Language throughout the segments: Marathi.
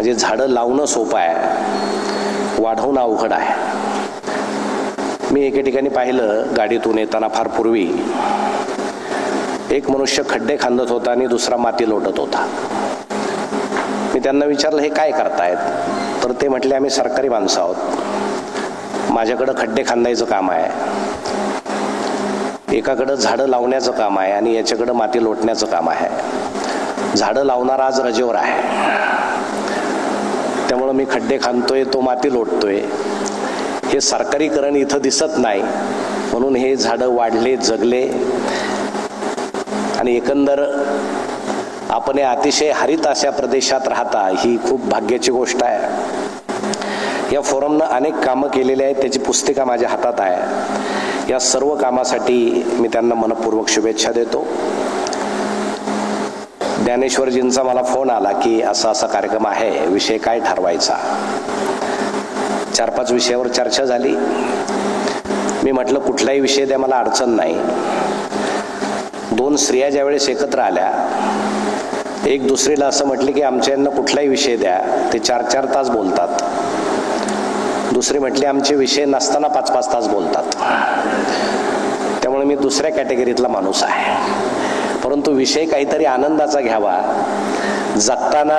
म्हणजे झाडं लावणं सोपं आहे, वाढवणं अवघड आहे. मी एके ठिकाणी पाहिलं, गाडीतून येताना फार पूर्वी एक मनुष्य खड्डे खांदत होता आणि दुसरा माती लोटत होता. मी त्यांना विचारलं, हे काय करतायत? तर ते म्हटले, आम्ही सरकारी माणसं आहोत, माझ्याकडं खड्डे खांदायचं काम आहे, एकाकडं झाडं लावण्याचं काम आहे आणि याच्याकडं माती लोटण्याचं काम आहे. झाडं लावणारा आज रजेवर आहे, त्यामुळं मी खड्डे खांदतोय, तो माती लोटतोय. हे सरकारीकरण इथं दिसत नाही, म्हणून हे झाडं वाढले, जगले आणि एकंदर आपण या अतिशय हरित अशा प्रदेशात राहता, ही खूप भाग्याची गोष्ट आहे. या फोरमनं अनेक कामं केलेली आहेत, त्याची पुस्तिका माझ्या हातात आहे. या सर्व कामासाठी मी त्यांना मनपूर्वक शुभेच्छा देतो. ज्ञानेश्वरजींचा मला फोन आला की असा असा कार्यक्रम आहे, विषय काय ठरवायचा. 4-5 विषयावर चर्चा झाली. मी म्हटलं, कुठलाही विषय द्या, मला अडचण नाही. 2 स्त्रिया ज्यावेळेस एकत्र आल्या, एक दुसरीला असं म्हटले की आमच्या यांना कुठलाही विषय द्या, ते 4-4 तास बोलतात. दुसरी म्हटली, आमचे विषय नसताना 5-5 तास बोलतात. त्यामुळे मी दुसऱ्या कॅटेगरीतला माणूस आहे. परंतु विषय काहीतरी आनंदाचा घ्यावा. जगताना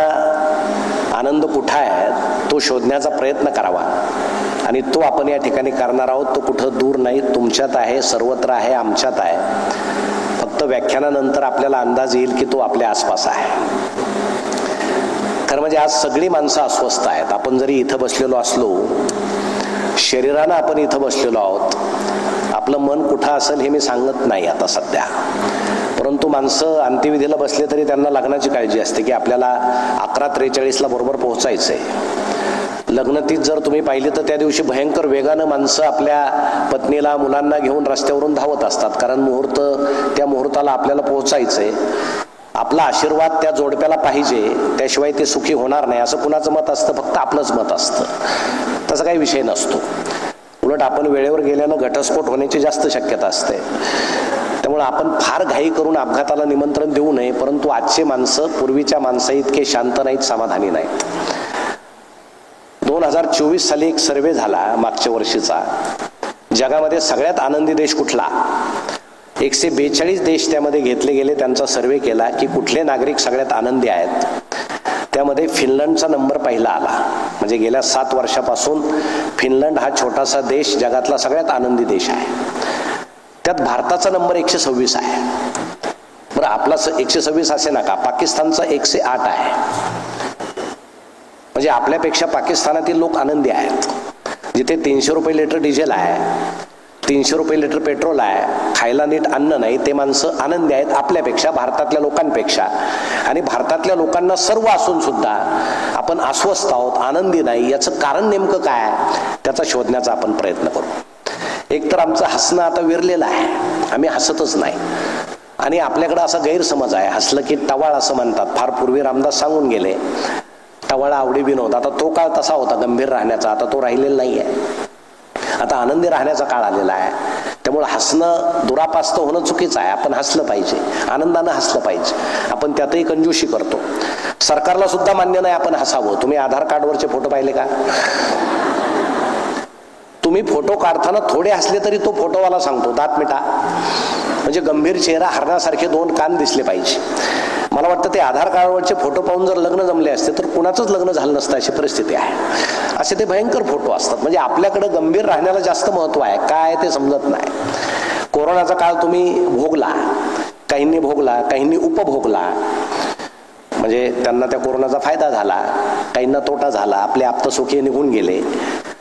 आनंद कुठं आहे तो शोधण्याचा प्रयत्न करावा आणि तो आपण या ठिकाणी करणार आहोत. तो कुठं दूर नाही, तुमच्यात आहे, सर्वत्र आहे, आमच्यात आहे. फक्त व्याख्यानानंतर आपल्याला अंदाज येईल की तो आपल्या आसपास आहे. खरं म्हणजे आज सगळी माणसं अस्वस्थ आहेत. आपण जरी इथं बसलेलो असलो, शरीरानं आपण इथं बसलेलो आहोत, आपलं मन कुठं असेल हे मी सांगत नाही आता सध्या. परंतु माणसं अंत्यविधीला बसले तरी त्यांना लग्नाची काळजी असते की आपल्याला 11:43 बरोबर पोहोचायचंय. लग्नतीत जर तुम्ही पाहिली तर त्या दिवशी भयंकर वेगानं माणसं आपल्या पत्नीला, मुलांना घेऊन रस्त्यावरून धावत असतात, कारण त्या मुहूर्ताला आपल्याला पोहोचायचंय. आपला आशीर्वाद त्या जोडप्याला पाहिजे, त्याशिवाय ते सुखी होणार नाही असं कुणाचं मत असतं? फक्त आपलंच मत असतं. तसा काही विषय नसतो. उलट आपण वेळेवर गेल्यानं घटस्फोट होण्याची जास्त शक्यता असते. त्यामुळे आपण फार घाई करून अपघाताला निमंत्रण देऊ नये. परंतु आजचे माणसं पूर्वीच्या माणसं इतके शांत नाहीत, समाधानी नाहीत. 2024 साली एक सर्वे झाला मागच्या वर्षीचा, जगामध्ये सगळ्यात आनंदी देश कुठला? 142 देश त्यामध्ये घेतले गेले. त्यांचा सर्वे केला की कुठले नागरिक सगळ्यात आनंदी आहेत. त्यामध्ये फिनलंडचा नंबर पहिला आला. म्हणजे गेल्या 7 वर्षापासून फिनलंड हा छोटासा देश जगातला सगळ्यात आनंदी देश आहे. त्यात भारताचा नंबर 126 आहे. बरं, आपला 126 असे नका, पाकिस्तानचा 108 आहे. म्हणजे आपल्यापेक्षा पाकिस्तानातील लोक आनंदी आहेत. जिथे 300 रुपये लिटर डिझेल आहे, 300 रुपये लिटर पेट्रोल आहे, खायला नीट अन्न नाही, ते माणसं आनंदी आहेत आपल्यापेक्षा, भारतातल्या लोकांपेक्षा. आणि भारतातल्या लोकांना सर्व असून सुद्धा आपण अस्वस्थ आहोत, आनंदी नाही. याचं कारण नेमकं काय, त्याचा शोधण्याचा आपण प्रयत्न करू. एकतर आमचं हसणं आता विरलेलं आहे, आम्ही हसतच नाही. आणि आपल्याकडे असा गैरसमज आहे, हसलं की टवाळ असं म्हणतात. फार पूर्वी रामदास सांगून गेले, टवाळा आवडी विनोद. आता तो काळ तसा होता गंभीर राहण्याचा, आता तो राहिलेला नाही आहे. आता आनंदी राहण्याचा काळ आलेला आहे. त्यामुळे हसणं दुरापास्त होणं चुकीचं आहे. आपण हसलं पाहिजे, आनंदानं हसलं पाहिजे. आपण त्यातही कंजूशी करतो. सरकारला सुद्धा मान्य नाही आपण हसावं. तुम्ही आधार कार्डवरचे फोटो पाहिले का? तुम्ही फोटो काढताना थोडे हसले तरी तो फोटोवाला सांगतो दात मिटा. म्हणजे गंभीर चेहरा, हरणासारखे 2 कान दिसले पाहिजे. मला वाटतं ते आधार कार्डवरचे फोटो पाहून जर लग्न जमले असते तर कुणाचंच लग्न झालं नसतं, अशी परिस्थिती आहे. असे ते भयंकर फोटो असतात. म्हणजे आपल्याकडे गंभीर राहण्याला जास्त महत्व आहे. काय ते समजत नाही. कोरोनाचा काळ तुम्ही भोगला, काहींनी भोगला, काहींनी उपभोगला. म्हणजे त्यांना त्या कोरोनाचा फायदा झाला, काहींना तोटा झाला. आपले आप्तसुखी निघून गेले.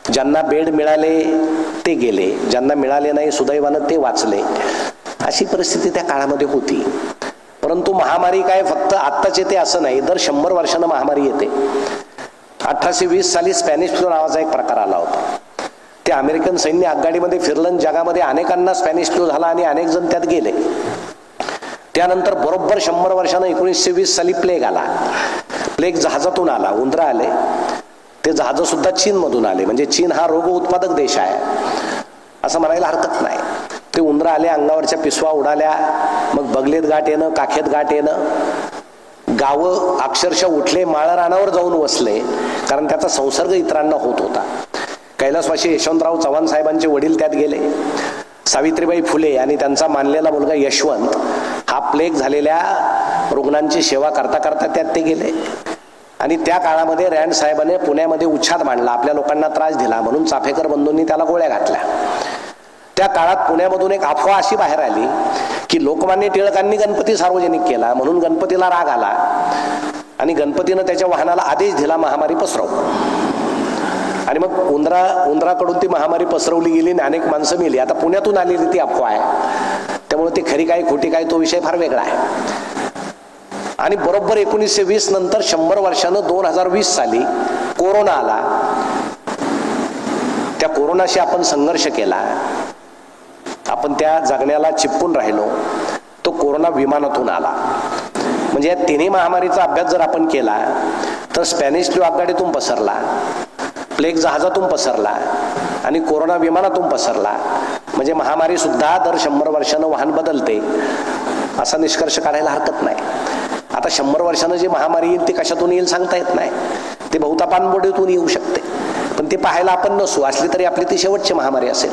ज्यांना बेड मिळाले ते गेले, ज्यांना मिळाले नाही सुदैवानं ते वाचले. अशी परिस्थिती त्या काळामध्ये होती. परंतु महामारी काय फक्त आत्ताच येते असं नाही, दर 100 वर्षांना महामारी येते. 1820 साली स्पॅनिश फ्लू नावाचा एक प्रकार आला होता. ते अमेरिकन सैन्य आगगाडीमध्ये फिरलं, जगामध्ये अनेकांना स्पॅनिश फ्लू झाला आणि अनेक जण त्यात गेले. त्यानंतर बरोबर 100 वर्षांना 1920 साली प्लेग आला. प्लेग जहाजातून आला, उंदरं आले. ते जहाज सुद्धा चीन मधून आले. म्हणजे चीन हा रोग उत्पादक देश आहे असं म्हणायला हरकत नाही. ते उंदरं आले, अंगावरच्या पिसवा उडाल्या, मग बगलेत गाठ येणं, काखेत गाठ येणं, गावं अक्षरशः उठले, माळरानावर जाऊन वसले, कारण त्याचा संसर्ग इतरांना होत होता. कैलासवासी यशवंतराव चव्हाण साहेबांचे वडील त्यात गेले. सावित्रीबाई फुले आणि त्यांचा मानलेला मुलगा यशवंत हा प्लेग झालेल्या रुग्णांची सेवा करता करता त्यात ते गेले. आणि त्या काळामध्ये रँड साहेबाने पुण्यामध्ये उच्छाद मांडला, आपल्या लोकांना त्रास दिला म्हणून चाफेकर बंधूंनी त्याला गोळ्या घातल्या. त्या काळात पुण्यामधून एक अफवा अशी बाहेर आली की लोकमान्य टिळकांनी गणपती सार्वजनिक केला म्हणून गणपतीला राग आला आणि गणपतीनं त्याच्या वाहनाला आदेश दिला महामारी पसरव. आणि मग उंदराकडून ती महामारी पसरवली गेली आणि अनेक माणसं मेली. आता पुण्यातून आलेली ती अफवा आहे, त्यामुळे ती खरी काय खोटी काय तो विषय फार वेगळा आहे. आणि बरोबर 1920 नंतर 100 वर्षानं 2020 साली कोरोना आला. त्या कोरोनाशी आपण संघर्ष केला, आपण त्या जगण्याला चिपकून राहिलो. तो कोरोना विमानातून आला. म्हणजे या तिन्ही महामारीचा अभ्यास जर आपण केला तर स्पॅनिश फ्लू आगगाडीतून पसरला, प्लेग जहाजातून पसरला आणि कोरोना विमानातून पसरला. म्हणजे महामारी सुद्धा दर 100 वर्षानं वाहन बदलते, असा निष्कर्ष काढायला हरकत नाही. आता 100 वर्षानं जी महामारी येईल ती कशातून येईल सांगता येत नाही. ते बहुता पाणबुडीतून येऊ शकते, पण ते पाहायला आपण नसू. असली तरी आपली ती शेवटची महामारी असेल.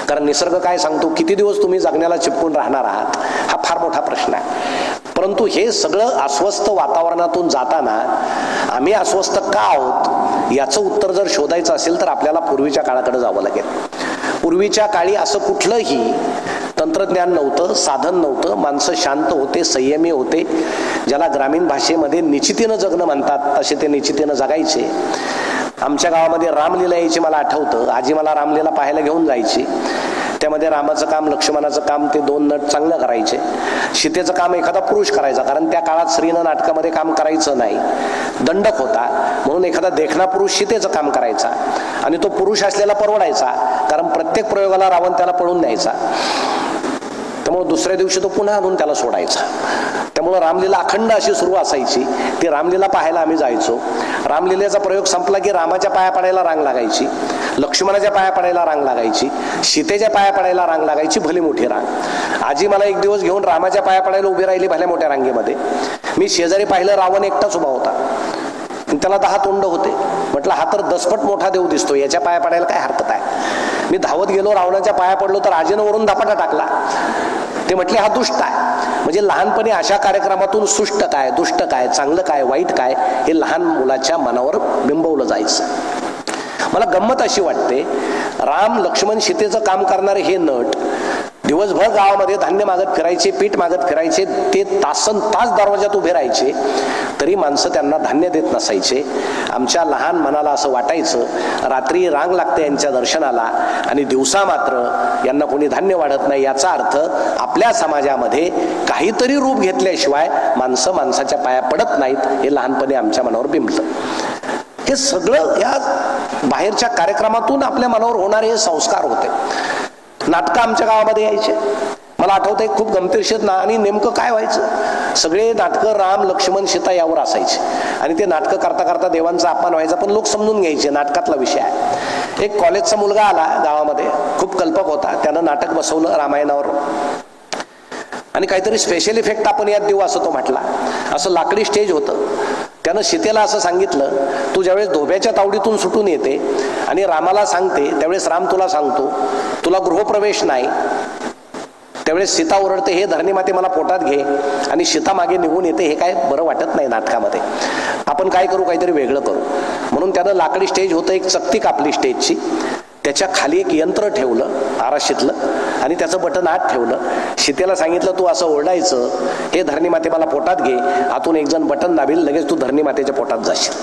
कारण निसर्ग काय सांगतो, किती दिवस तुम्ही जगण्याला चिपकून राहणार आहात, हा फार मोठा प्रश्न आहे. परंतु हे सगळं अस्वस्थ वातावरणातून जाताना आम्ही अस्वस्थ का आहोत याचं उत्तर जर शोधायचं असेल तर आपल्याला पूर्वीच्या काळाकडे जावं लागेल. पूर्वीच्या काळी असं कुठलंही तंत्रज्ञान नव्हतं, साधन नव्हतं. माणसं शांत होते, संयमी होते. ज्याला ग्रामीण भाषेमध्ये निश्चितीनं जगणं म्हणतात तसे ते निश्चितीनं जगायचे. आमच्या गावामध्ये रामलीला यायची मला आठवतं. आजी मला रामलीला पाहायला घेऊन जायची. त्यामध्ये रामाचं काम, लक्ष्मणाचं काम ते 2 नट चांगलं करायचे. सीतेचं काम एखादा पुरुष करायचा, कारण त्या काळात स्त्रीनं नाटकामध्ये काम करायचं नाही, दंडक होता. म्हणून एखादा देखणा पुरुष सीतेचं काम करायचा आणि तो पुरुष असलेला परवडायचा, कारण प्रत्येक प्रयोगाला रावण त्याला पळून न्यायचा. त्यामुळे दुसऱ्या दिवशी तो पुन्हा आणून त्याला सोडायचा. त्यामुळे रामलीला अखंड अशी सुरू असायची. ती रामलीला पाहायला आम्ही जायचो. रामलीलेचा प्रयोग संपला की रामाच्या पाया पडायला रांग लागायची, लक्ष्मणाच्या पाया पडायला रांग लागायची, सीतेच्या पाया पडायला रांग लागायची, भली मोठी रांग. आजी मला एक दिवस घेऊन रामाच्या पाया पडायला उभी राहिली भल्या मोठ्या रांगेमध्ये. मी शेजारी पाहिलं, रावण एकटाच उभा होता. त्याला 10 तोंड होते. म्हटलं हा तर दसपट मोठा देव दिसतो, याच्या पाया पडायला काय हरकत आहे. मी धावत गेलो, रावणाच्या पाया पडलो तर आजीनं वरून धापाटा टाकला. ते म्हटले हा दुष्ट आहे. म्हणजे लहानपणी अशा कार्यक्रमातून सुष्ट काय, दुष्ट काय, चांगलं काय, वाईट काय हे लहान मुलाच्या मनावर बिंबवलं जायचं. मला गंमत अशी वाटते, राम लक्ष्मण सीतेचं काम करणारे हे नट दिवसभर गावामध्ये धान्य मागत फिरायचे, पीठ मागत फिरायचे. ते तासन तास दरवाजात उभे राहायचे, तरी माणसं त्यांना धान्य देत नसायचे. आमच्या लहान मनाला असं वाटायचं रात्री रांग लागते यांच्या दर्शनाला आणि दिवसा मात्र यांना कोणी धान्य वाढत नाही. याचा अर्थ आपल्या समाजामध्ये काहीतरी रूप घेतल्याशिवाय माणसं माणसाच्या पाया पडत नाहीत, हे लहानपणी आमच्या मनावर बिंबलं. हे सगळं या बाहेरच्या कार्यक्रमातून आपल्या मनावर होणारे हे संस्कार होते. नाटकं आमच्या गावामध्ये यायचे. मला आठवतंय खूप गमतीशीर ना. आणि नेमकं काय व्हायचं, सगळे नाटकं राम लक्ष्मण सीता यावर असायचे आणि ते नाटकं करता करता देवांचा अपमान व्हायचा, पण लोक समजून घ्यायचे नाटकातला विषय आहे. एक कॉलेजचा मुलगा आला गावामध्ये, खूप कल्पक होता. त्यानं नाटक बसवलं रामायणावर आणि काहीतरी स्पेशल इफेक्ट आपण यात देऊ असं तो म्हटला. असं लाकडी स्टेज होतं. त्यानं सीतेला असं सांगितलं, तू ज्यावेळेस धोब्याच्या तावडीतून सुटून येते आणि रामाला सांगते त्यावेळेस राम तुला सांगतो तुला गृहप्रवेश नाही. त्यावेळेस सीता ओरडते, हे धरणी माते मला पोटात घे, आणि सीता मागे निघून येते. हे काय बरं वाटत नाही नाटकामध्ये. आपण काय करू, काहीतरी वेगळं करू. म्हणून त्यानं लाकडी स्टेज होतं, एक चकती कापली स्टेजची, त्याच्या खाली एक यंत्र ठेवलं आराशीतलं आणि त्याचं बटन आत ठेवलं. सीतेला सांगितलं तू असं ओरडायचं, हे धरणी माते मला पोटात घे, आतून एक जण बटन दाबील, लगेच तू धरणी मातेच्या पोटात जाशील,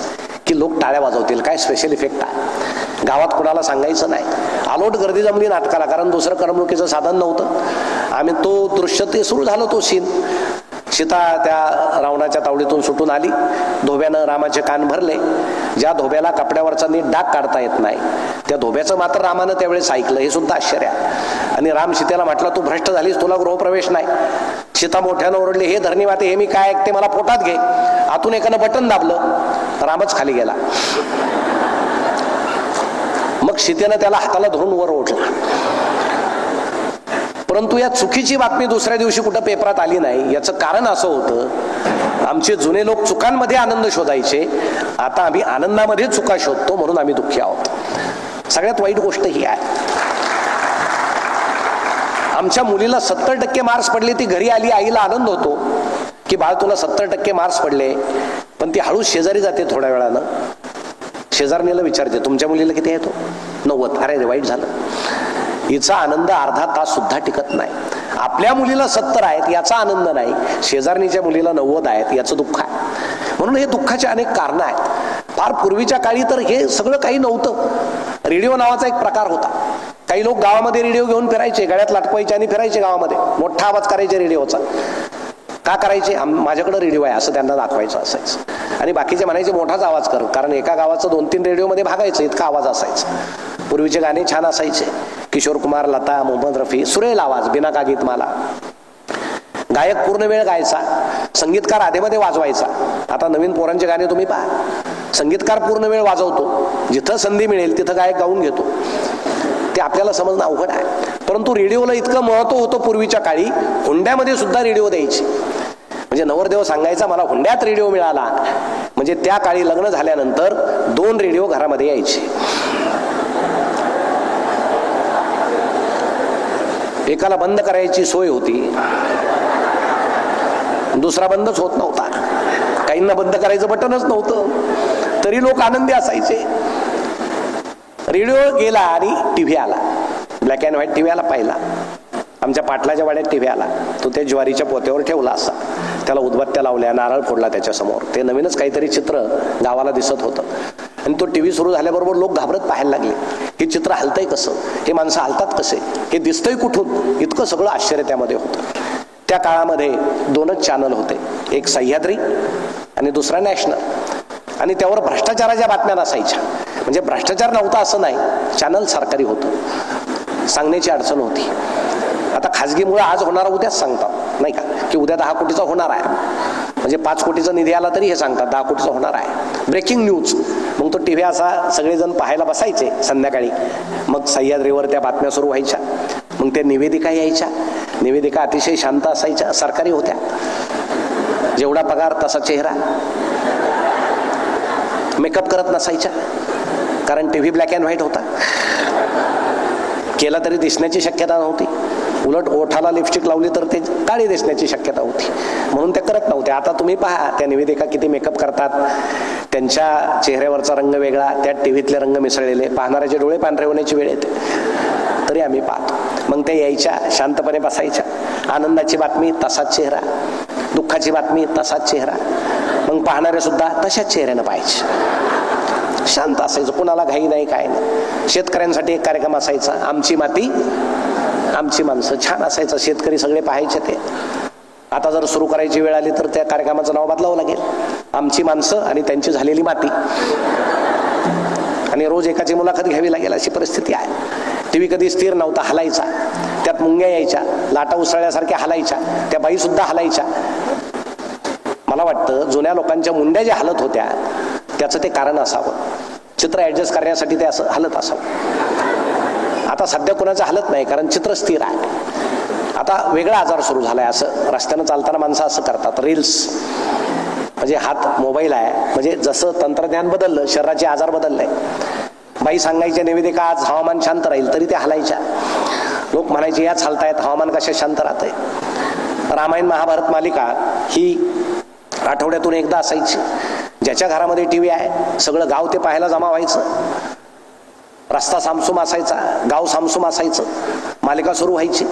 की लोक टाळ्या वाजवतील. काय स्पेशल इफेक्ट आहे. गावात कुणाला सांगायचं नाही. आलोट गर्दी जमली नाटकाला, कारण दुसरं करमणुकीचं साधन नव्हतं. आम्ही तो दृश्य ते सुरू झालं, तो सीन. सीता त्या रावणाच्या तावडीतून सुटून आली, धोब्यानं रामाचे कान भरले. ज्या धोब्याला कपड्यावरचा नीट डाग काढता येत नाही त्या धोब्याचं मात्र रामानं त्यावेळेस ऐकलं. हे सुद्धा आश्चर्य आहे. आणि राम सीतेला म्हटलं तू भ्रष्ट झालीस, तुला गृहप्रवेश नाही. सीता मोठ्यानं ओरडली, हे धरणी माते हे मी काय ऐकते, मला पोटात घे. आतून एकानं बटन दाबलं, रामच खाली गेला. मग सीतेनं त्याला हाताला धरून वर ओढला. परंतु या चुकीची बातमी दुसऱ्या दिवशी कुठं पेपरात आली नाही. याचं कारण असं होतं, आमचे जुने लोक चुकांमध्ये आनंद शोधायचे, आता आम्ही आनंदामध्ये चुका शोधतो, म्हणून आम्ही दुःखी आहोत. सगळ्यात वाईट गोष्ट ही आहे. आमच्या मुलीला 70% मार्क्स पडले, ती घरी आली, आईला आनंद होतो की बाळ तुला 70% मार्क्स पडले, पण ती हळूच शेजारी जाते. थोड्या वेळानं शेजारणीला विचारते तुमच्या मुलीला किती आहे? तो 90. अरे रे, वाईट झालं. हिचा आनंद अर्धा तास सुद्धा टिकत नाही. आपल्या मुलीला 70 आहेत याचा आनंद नाही, शेजारणीच्या मुलीला 90 आहेत याचं दुःख आहे. म्हणून हे दुःखाचे अनेक कारणं आहेत. फार पूर्वीच्या काळी तर हे सगळं काही नव्हतं. रेडिओ नावाचा एक प्रकार होता. काही लोक गावामध्ये रेडिओ घेऊन फिरायचे, गळ्यात लटकवायचे आणि फिरायचे गावामध्ये, मोठा आवाज करायचे रेडिओचा. का करायचे? माझ्याकडे रेडिओ आहे असं त्यांना दाखवायचं असायचं. आणि बाकीचे म्हणायचे मोठाच आवाज कर, कारण एका गावाचं 2-3 रेडिओमध्ये भागायचं, इतका आवाज असायचा. पूर्वीचे गाणे छान असायचे. किशोर कुमार, लता, मोहम्मद रफी, सुरेल आवाज, बिना का गीत माला. गायक पूर्ण वेळ गायचा, संगीतकार आधेमध्ये वाजवायचा. आता नवीन पोरांचे गाणे तुम्ही पहा, संगीतकार पूर्ण वेळ वाजवतो, जिथं संधी मिळेल तिथं गायक गाऊन घेतो. ते आपल्याला समजणं अवघड आहे. परंतु रेडिओला इतकं महत्व होतं पूर्वीच्या काळी, हुंड्यामध्ये सुद्धा रेडिओ द्यायचे. म्हणजे नवरदेव सांगायचा मला हुंड्यात रेडिओ मिळाला, म्हणजे त्या काळी लग्न झाल्यानंतर 2 रेडिओ घरामध्ये यायचे. एकाला बंद करायची सोय होती, दुसरा बंदच होत नव्हता. काहींना बंद करायचं बटनच नव्हतं, तरी लोक आनंदी असायचे. रेडिओ गेला आणि टीव्ही आला, ब्लॅक अँड व्हाईट टीव्ही आला. पाहिला आमच्या पाटलाच्या वाड्यात टीव्ही आला. तो त्या ज्वारीच्या पोत्यावर ठेवला असा, त्याला उदबत्त्या लावल्या, नारळ फोडला त्याच्यासमोर. ते नवीनच काहीतरी चित्र गावाला दिसत होतं. आणि तो टीव्ही सुरू झाल्याबरोबर लोक घाबरत पाहायला लागले, हे चित्र हलतंय कसं, हे माणसं हलतात कसे, हे दिसतंय कुठून, इतकं सगळं आश्चर्य त्यामध्ये होतं. त्या काळामध्ये 2च चॅनल होते, एक सह्याद्री आणि दुसरा नॅशनल. आणि त्यावर भ्रष्टाचाराच्या बातम्या नसायच्या. म्हणजे भ्रष्टाचार नव्हता असं नाही, चॅनल सरकारी होतं, सांगण्याची अडचण होती. आता खाजगीमुळे आज होणारा उद्याच सांगतात नाही का, की उद्या 10 कोटीचा होणार आहे. म्हणजे 5 कोटीचा निधी आला तरी हे सांगतात 10 कोटीचा होणार आहे. Breaking news. मग तो टीव्ही असा सगळेजण पाहायला बसायचे संध्याकाळी. मग सह्याद्रीवर त्या बातम्या सुरू व्हायच्या. मग त्या निवेदिका यायच्या. निवेदिका अतिशय शांत असायच्या, सरकारी होत्या. जेवढा पगार तसा चेहरा, मेकअप करत नसायच्या, कारण टीव्ही ब्लॅक अँड व्हाईट होता. केला तरी दिसण्याची शक्यता नव्हती. उलट ओठाला लिपस्टिक लावली तर ते काळी दिसण्याची शक्यता होती, म्हणून त्या करत नव्हत्या. आता तुम्ही पहा त्या निवेदिका किती मेकअप करतात, त्यांच्या चेहऱ्यावरचा रंग वेगळा, त्या टीव्हीतले रंग मिसळलेले, पाहणाऱ्याचे डोळे पांढरे होण्याची वेळ येते, तरी आम्ही पाहतो. मग त्या यायच्या, शांतपणे बसायच्या. आनंदाची बातमी तसाच चेहरा, दुःखाची बातमी तसाच चेहरा. मग पाहणारे सुद्धा तशाच चेहऱ्यानं पाहायचे. शांत असायचं, कुणाला घाई नाही, काय नाही. शेतकऱ्यांसाठी एक कार्यक्रम असायचा, आमची माती आमची माणसं. छान असायचं, शेतकरी सगळे पाहायचे ते. आता जर सुरू करायची वेळ आली तर त्या कार्यक्रमाचं नाव बदलावं लागेल, आमची माणसं आणि त्यांची झालेली माती. आणि रोज एकाची मुलाखत घ्यावी लागेल अशी परिस्थिती आहे. टीव्ही कधी स्थिर नव्हता, हलायचा. त्यात मुंग्या यायच्या, लाटा उसळल्यासारख्या हलायच्या, त्या बाई सुद्धा हलायच्या. मला वाटतं जुन्या लोकांच्या मुंड्या ज्या हलत होत्या त्याचं ते कारण असावं, चित्र ऍडजस्ट करण्यासाठी ते असं हलत असावं. आता सध्या कोणाचं हलत नाही, कारण चित्र स्थिर आहे. आता वेगळा आजार सुरू झालाय. असं रस्त्यानं चालताना माणसं असं करतात, रील्स. म्हणजे हात मोबाईल आहे, म्हणजे जसं तंत्रज्ञान बदललं शरीराचे आजार बदलले. बाई सांगायच्या निवेदिका आज हवामान शांत राहील, तरी ते हलायच्या. लोक म्हणायचे याच हलतायत, हवामान कशा शांत राहतंय. रामायण महाभारत मालिका ही आठवड्यातून एकदा असायची. ज्याच्या घरामध्ये टीव्ही आहे सगळं गाव ते पाहायला जमा व्हायचं. रस्ता सामसूम असायचा, गाव सामसूम असायचं. मालिका सुरू व्हायची.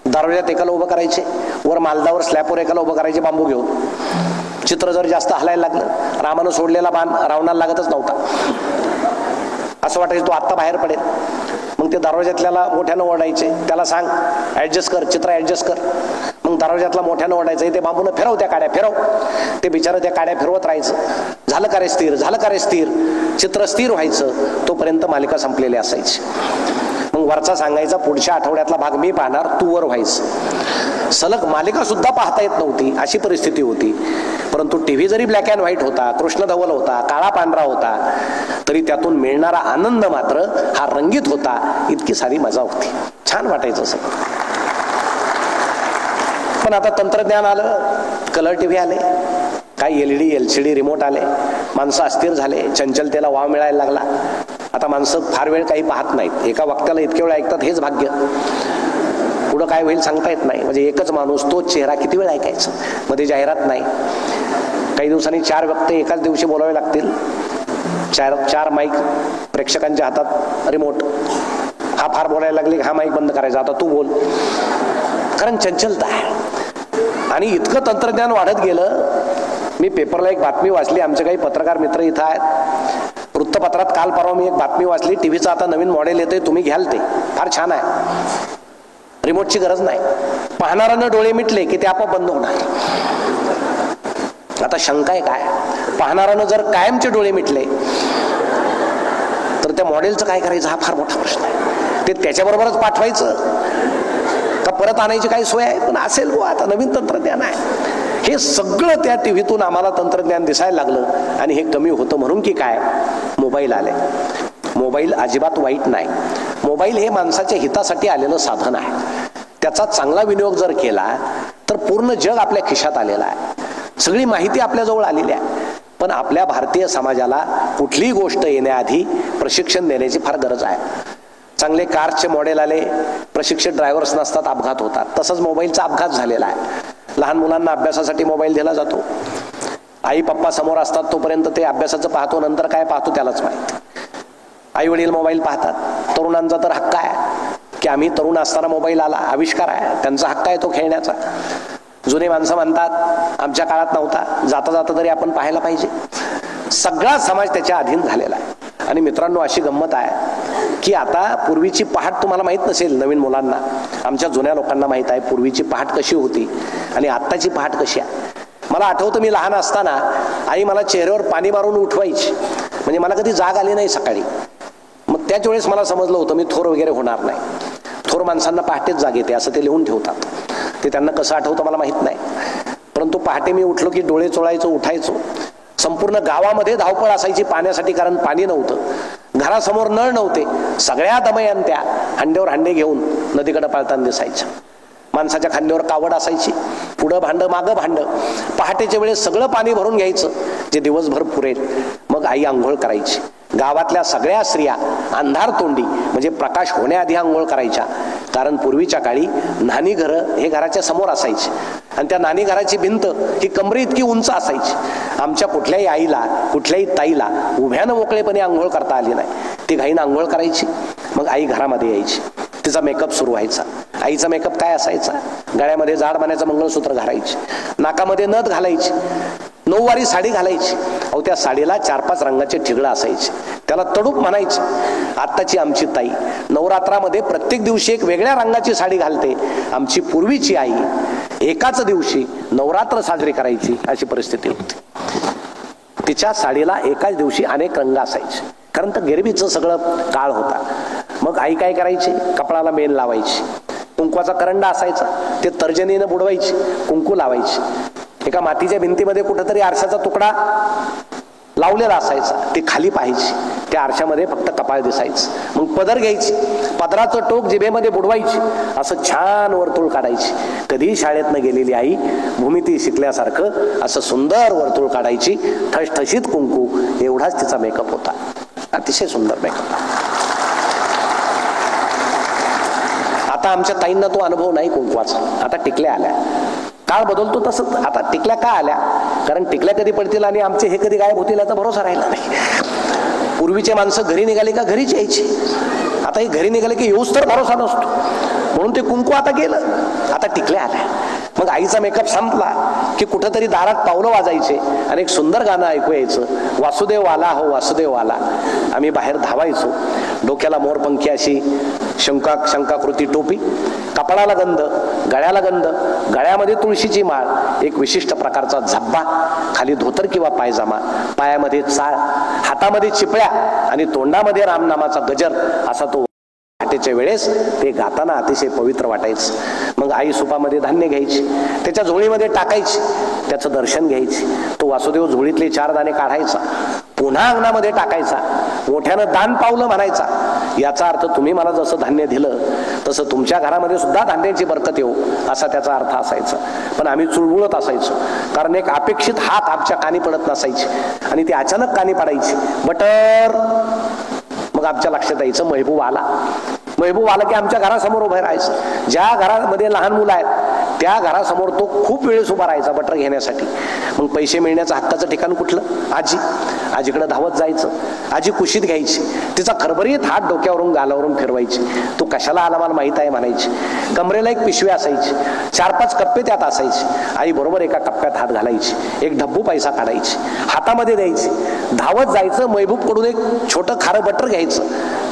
दरवाज्यात एकाला उभं करायचे, वर मालदावर स्लॅपवर एकाला उभं करायचे बांबू घेऊन. चित्र जर जास्त हलायला लागलं, रामानं सोडलेला बाण रावणाला लागतच नव्हता. असं वाटायचं तो आत्ता बाहेर पडेल. मग ते दरवाज्यातल्याला मोठ्यानं ओरडायचे, त्याला सांग ऍडजस्ट कर, चित्र ऍडजस्ट कर. मग दरवाज्यातला मोठ्यानं ओरडायचं, ते बांबून फिरव त्या काड्या, फिरव. ते बिचारं त्या काड्या फिरवत राहायचं. झालं का रे स्थिर, झालं का रे स्थिर. चित्र स्थिर व्हायचं, तोपर्यंत मालिका संपलेली असायची. मग वरचा सांगायचा पुढच्या आठवड्यातला भाग मी पाहणार, तू वर व्हायचं. सलग मालिका सुद्धा पाहता येत नव्हती, अशी परिस्थिती होती. परंतु टीव्ही जरी ब्लॅक अँड व्हाईट होता, कृष्णधवल होता, काळा पांढरा होता, तरी त्यातून मिळणारा आनंद मात्र हा रंगीत होता. इतकी सारी मजा होती, छान वाटायचं सगळं. पण आता तंत्रज्ञान आलं, कलर टीव्ही आले, काय LED LCD रिमोट आले, माणसं अस्थिर झाले, चंचलतेला वाव मिळायला लागला. आता माणसं फार वेळ काही पाहत नाहीत, एका वक्त्याला इतके वेळ ऐकतात, हेच भाग्य. पुढं काय होईल सांगता येत नाही. म्हणजे एकच माणूस, तोच चेहरा, किती वेळ ऐकायचं, मध्ये जाहिरात नाही. काही दिवसांनी 4 वक्ते एकाच दिवशी बोलावे लागतील, 4 माईक प्रेक्षकांच्या हातात, रिमोट. हा फार बोलायला लागले, हा माईक बंद करायचा, आता तू बोल. कारण चंचलता आहे. आणि इतकं तंत्रज्ञान वाढत गेलं. मी पेपरला एक बातमी वाचली, आमचे काही पत्रकार मित्र इथं आहेत, वृत्तपत्रात काल परवा मी एक बातमी वाचली, टीव्हीचं आता नवीन मॉडेल येते, तुम्ही घ्याल ते, फार छान आहे, रिमोटची गरज नाही, पाहणाऱ्यानं डोळे मिटले की ते आपोआप बंद होणार. आता शंका आहे काय, पाहणाऱ्यानं जर कायमचे डोळे मिटले तर त्या मॉडेलचं काय करायचं, हा फार मोठा प्रश्न आहे. ते त्याच्याबरोबरच पाठवायचं का परत आणायची काही सोय आहे? पण असेल गो, आता नवीन तंत्रज्ञान आहे. हे सगळं त्या टीव्हीतून आम्हाला तंत्रज्ञान दिसायला लागलं. आणि हे कमी होतं म्हणून की काय, मोबाईल आले. मोबाईल अजिबात वाईट नाही. मोबाईल हे माणसाच्या हितासाठी आलेलं साधन आहे. त्याचा चांगला विनियोग जर केला तर पूर्ण जग आपल्या खिशात आलेलं आहे, सगळी माहिती आपल्याजवळ आलेली आहे. पण आपल्या भारतीय समाजाला कुठलीही गोष्ट येण्याआधी प्रशिक्षण देण्याची फार गरज आहे. चांगले कारचे मॉडेल आले, प्रशिक्षित ड्रायव्हर्स नसतात, अपघात होतात. तसंच मोबाईलचा अपघात झालेला आहे. लहान मुलांना अभ्यासासाठी मोबाईल दिला जातो, आई पप्पा समोर असतात तोपर्यंत ते अभ्यासाचं पाहतो, नंतर काय पाहतो त्यालाच माहिती. आई वडील मोबाईल पाहतात. तरुणांचा तर हक्क आहे की आम्ही तरुण असताना मोबाईल आला, आविष्कार आहे, त्यांचा हक्क आहे तो खेळण्याचा. जुने माणसं म्हणतात आमच्या काळात नव्हता, जाता जाता तरी आपण पाहायला पाहिजे. सगळा समाज त्याच्या अधीन झालेला आहे. आणि मित्रांनो, अशी गंमत आहे की आता पूर्वीची पहाट तुम्हाला माहित नसेल, नवीन मुलांना, आमच्या जुन्या लोकांना माहित आहे पूर्वीची पहाट कशी होती आणि आत्ताची पहाट कशी आहे. मला आठवतं, मी लहान असताना आई मला चेहऱ्यावर पाणी मारून उठवायची, म्हणजे मला कधी जाग आली नाही सकाळी. मग त्याच वेळेस मला समजलं होतं मी थोर वगैरे होणार नाही. थोर माणसांना पहाटेच जाग येते असं ते लिहून ठेवतात. ते त्यांना कसं आठवतं मला माहित नाही. परंतु पहाटे मी उठलो की डोळे चोळायचो, उठायचो. संपूर्ण गावामध्ये धावपळ असायची पाण्यासाठी, कारण पाणी नव्हतं, घरासमोर नळ नव्हते. सगळ्या दमयंत्या हांड्यावर हांडे घेऊन नदीकडे पळताना दिसायच्या. माणसाच्या खांद्यावर कावड असायची, पुढं भांड मागं भांड. पहाटेच्या वेळेस सगळं पाणी भरून घ्यायचं जे दिवसभर पुरेल. मग आई आंघोळ करायची. गावातल्या सगळ्या स्त्रिया अंधार तोंडी, म्हणजे प्रकाश होण्याआधी आंघोळ करायच्या. कारण पूर्वीच्या काळी न्हाणी घरं हे घराच्या समोर असायची आणि त्या न्हाणी घराची भिंत ही कमरे इतकी उंच असायची. आमच्या कुठल्याही आईला, कुठल्याही ताईला उभ्यानं मोकळेपणे आंघोळ करता आली नाही. ती घाईनं आंघोळ करायची. मग आई घरामध्ये यायची, तिचा मेकअप सुरू व्हायचा. आईचा मेकअप काय असायचा, गळ्यामध्ये जाड मानेचं मंगळसूत्र घालायची, नाकामध्ये नथ घालायची, 9 वारी साडी घालायची. अहो, त्या साडीला 4-5 रंगाचे ठिगळं असायचे, त्याला तडूक म्हणायचे. आत्ताची आमची ताई नवरात्रामध्ये प्रत्येक दिवशी एक वेगळ्या रंगाची साडी घालते. आमची पूर्वीची आई एकाच दिवशी नवरात्र साजरी करायची, अशी परिस्थिती होती. तिच्या साडीला एकाच दिवशी अनेक रंग असायचे, कारण तर गरिबीचं सगळं काळ होता. मग आई काय करायची, कपाळाला मेण लावायची, कुंकवाचा करंडा असायचा, ते तर्जनीनं बुडवायची, कुंकू लावायची. एका मातीच्या भिंतीमध्ये कुठेतरी आरशाचा तुकडा लावलेला असायचा, ती खाली पाहायची, त्या आरशामध्ये फक्त कपाळ दिसायचं. मग पदर घ्यायची, पदराचं टोक जिभेमध्ये बुडवायची, असं छान वर्तुळ काढायची. कधी शाळेतनं गेलेली आई भूमिती शिकल्यासारखं असं सुंदर वर्तुळ काढायची. ठसठशीत कुंकू, एवढाच तिचा मेकअप होता, अतिशय सुंदर मेकअप. आता आमच्या ताईंना तो अनुभव नाही कुंकवाचा. आता टिकल्या आल्या, काळ बदलतो तसं आता टिकल्या का आल्या, कारण टिकल्या कधी पडतील आणि आमचे हे कधी गायब होतील याचा भरोसा राहिला नाही. पूर्वीचे माणसं घरी निघाली का घरीच यायची, आता हे घरी निघाले की येऊच तर भरोसा नसतो, म्हणून ते कुंकू आता गेलं. आता टिकल्या आल्या. मग आईचा मेकअप संपला की कुठंतरी दारात पावलं वाजायचे आणि एक सुंदर गाणं ऐकू यायचं, वासुदेव आला हो वासुदेव आला. आम्ही बाहेर धावायचो, डोक्याला मोरपंखी अशी शंकाकृती टोपी, कपाळाला गंध, गळ्याला गंध, गळ्यामध्ये तुळशीची माळ, एक विशिष्ट प्रकारचा झब्बा, खाली धोतर किंवा पायजामा, पायामध्ये चाळ, हातामध्ये चिपळ्या आणि तोंडामध्ये रामनामाचा गजर. असा तो पहाटेच्या वेळेस ते गाताना अतिशय पवित्र वाटायचं. मग आई सुपामध्ये धान्य घ्यायची, त्याच्या झोळीमध्ये टाकायची, त्याचं दर्शन घ्यायची. तो वासुदेव झोळीतले 4 दाणे काढायचा, पुन्हा अंगणामध्ये टाकायचा, मोठ्यानं दान पावलं म्हणायचा. याचा अर्थ तुम्ही मला जसं धान्य दिलं तसं तुमच्या घरामध्ये सुद्धा धान्याची बरकत येऊ असा त्याचा अर्थ असायचा. पण आम्ही चुळबुळत असायचो, कारण एक अपेक्षित हात आमच्या कानी पडत नसायची आणि ती अचानक कानी पडायची, बटर. मग आमच्या लक्षात यायचं महबूब आला. महबूब आला की आमच्या घरासमोर उभं राहायचं. ज्या घरामध्ये लहान मुलं आहेत त्या घरासमोर तो खूप वेळेस उभा राहायचा बटर घेण्यासाठी. मग पैसे मिळण्याचं हक्काचं ठिकाण कुठलं? आजी. आजीकडे धावत जायचं. आजी कुशीत घ्यायची, तिचा खरबरीत हात डोक्यावरून गालावरून फिरवायची. तू कशाला आला मला माहित आहे म्हणायची. कमरेला एक पिशवी असायची, 4-5 कप्पे त्यात असायचे. आई बरोबर एका कप्प्यात हात घालायची, एक ढब्बू पैसा काढायची, हातामध्ये द्यायची, धावत जायचं, महबूब कडून एक छोटं खारं बटर घ्यायचं,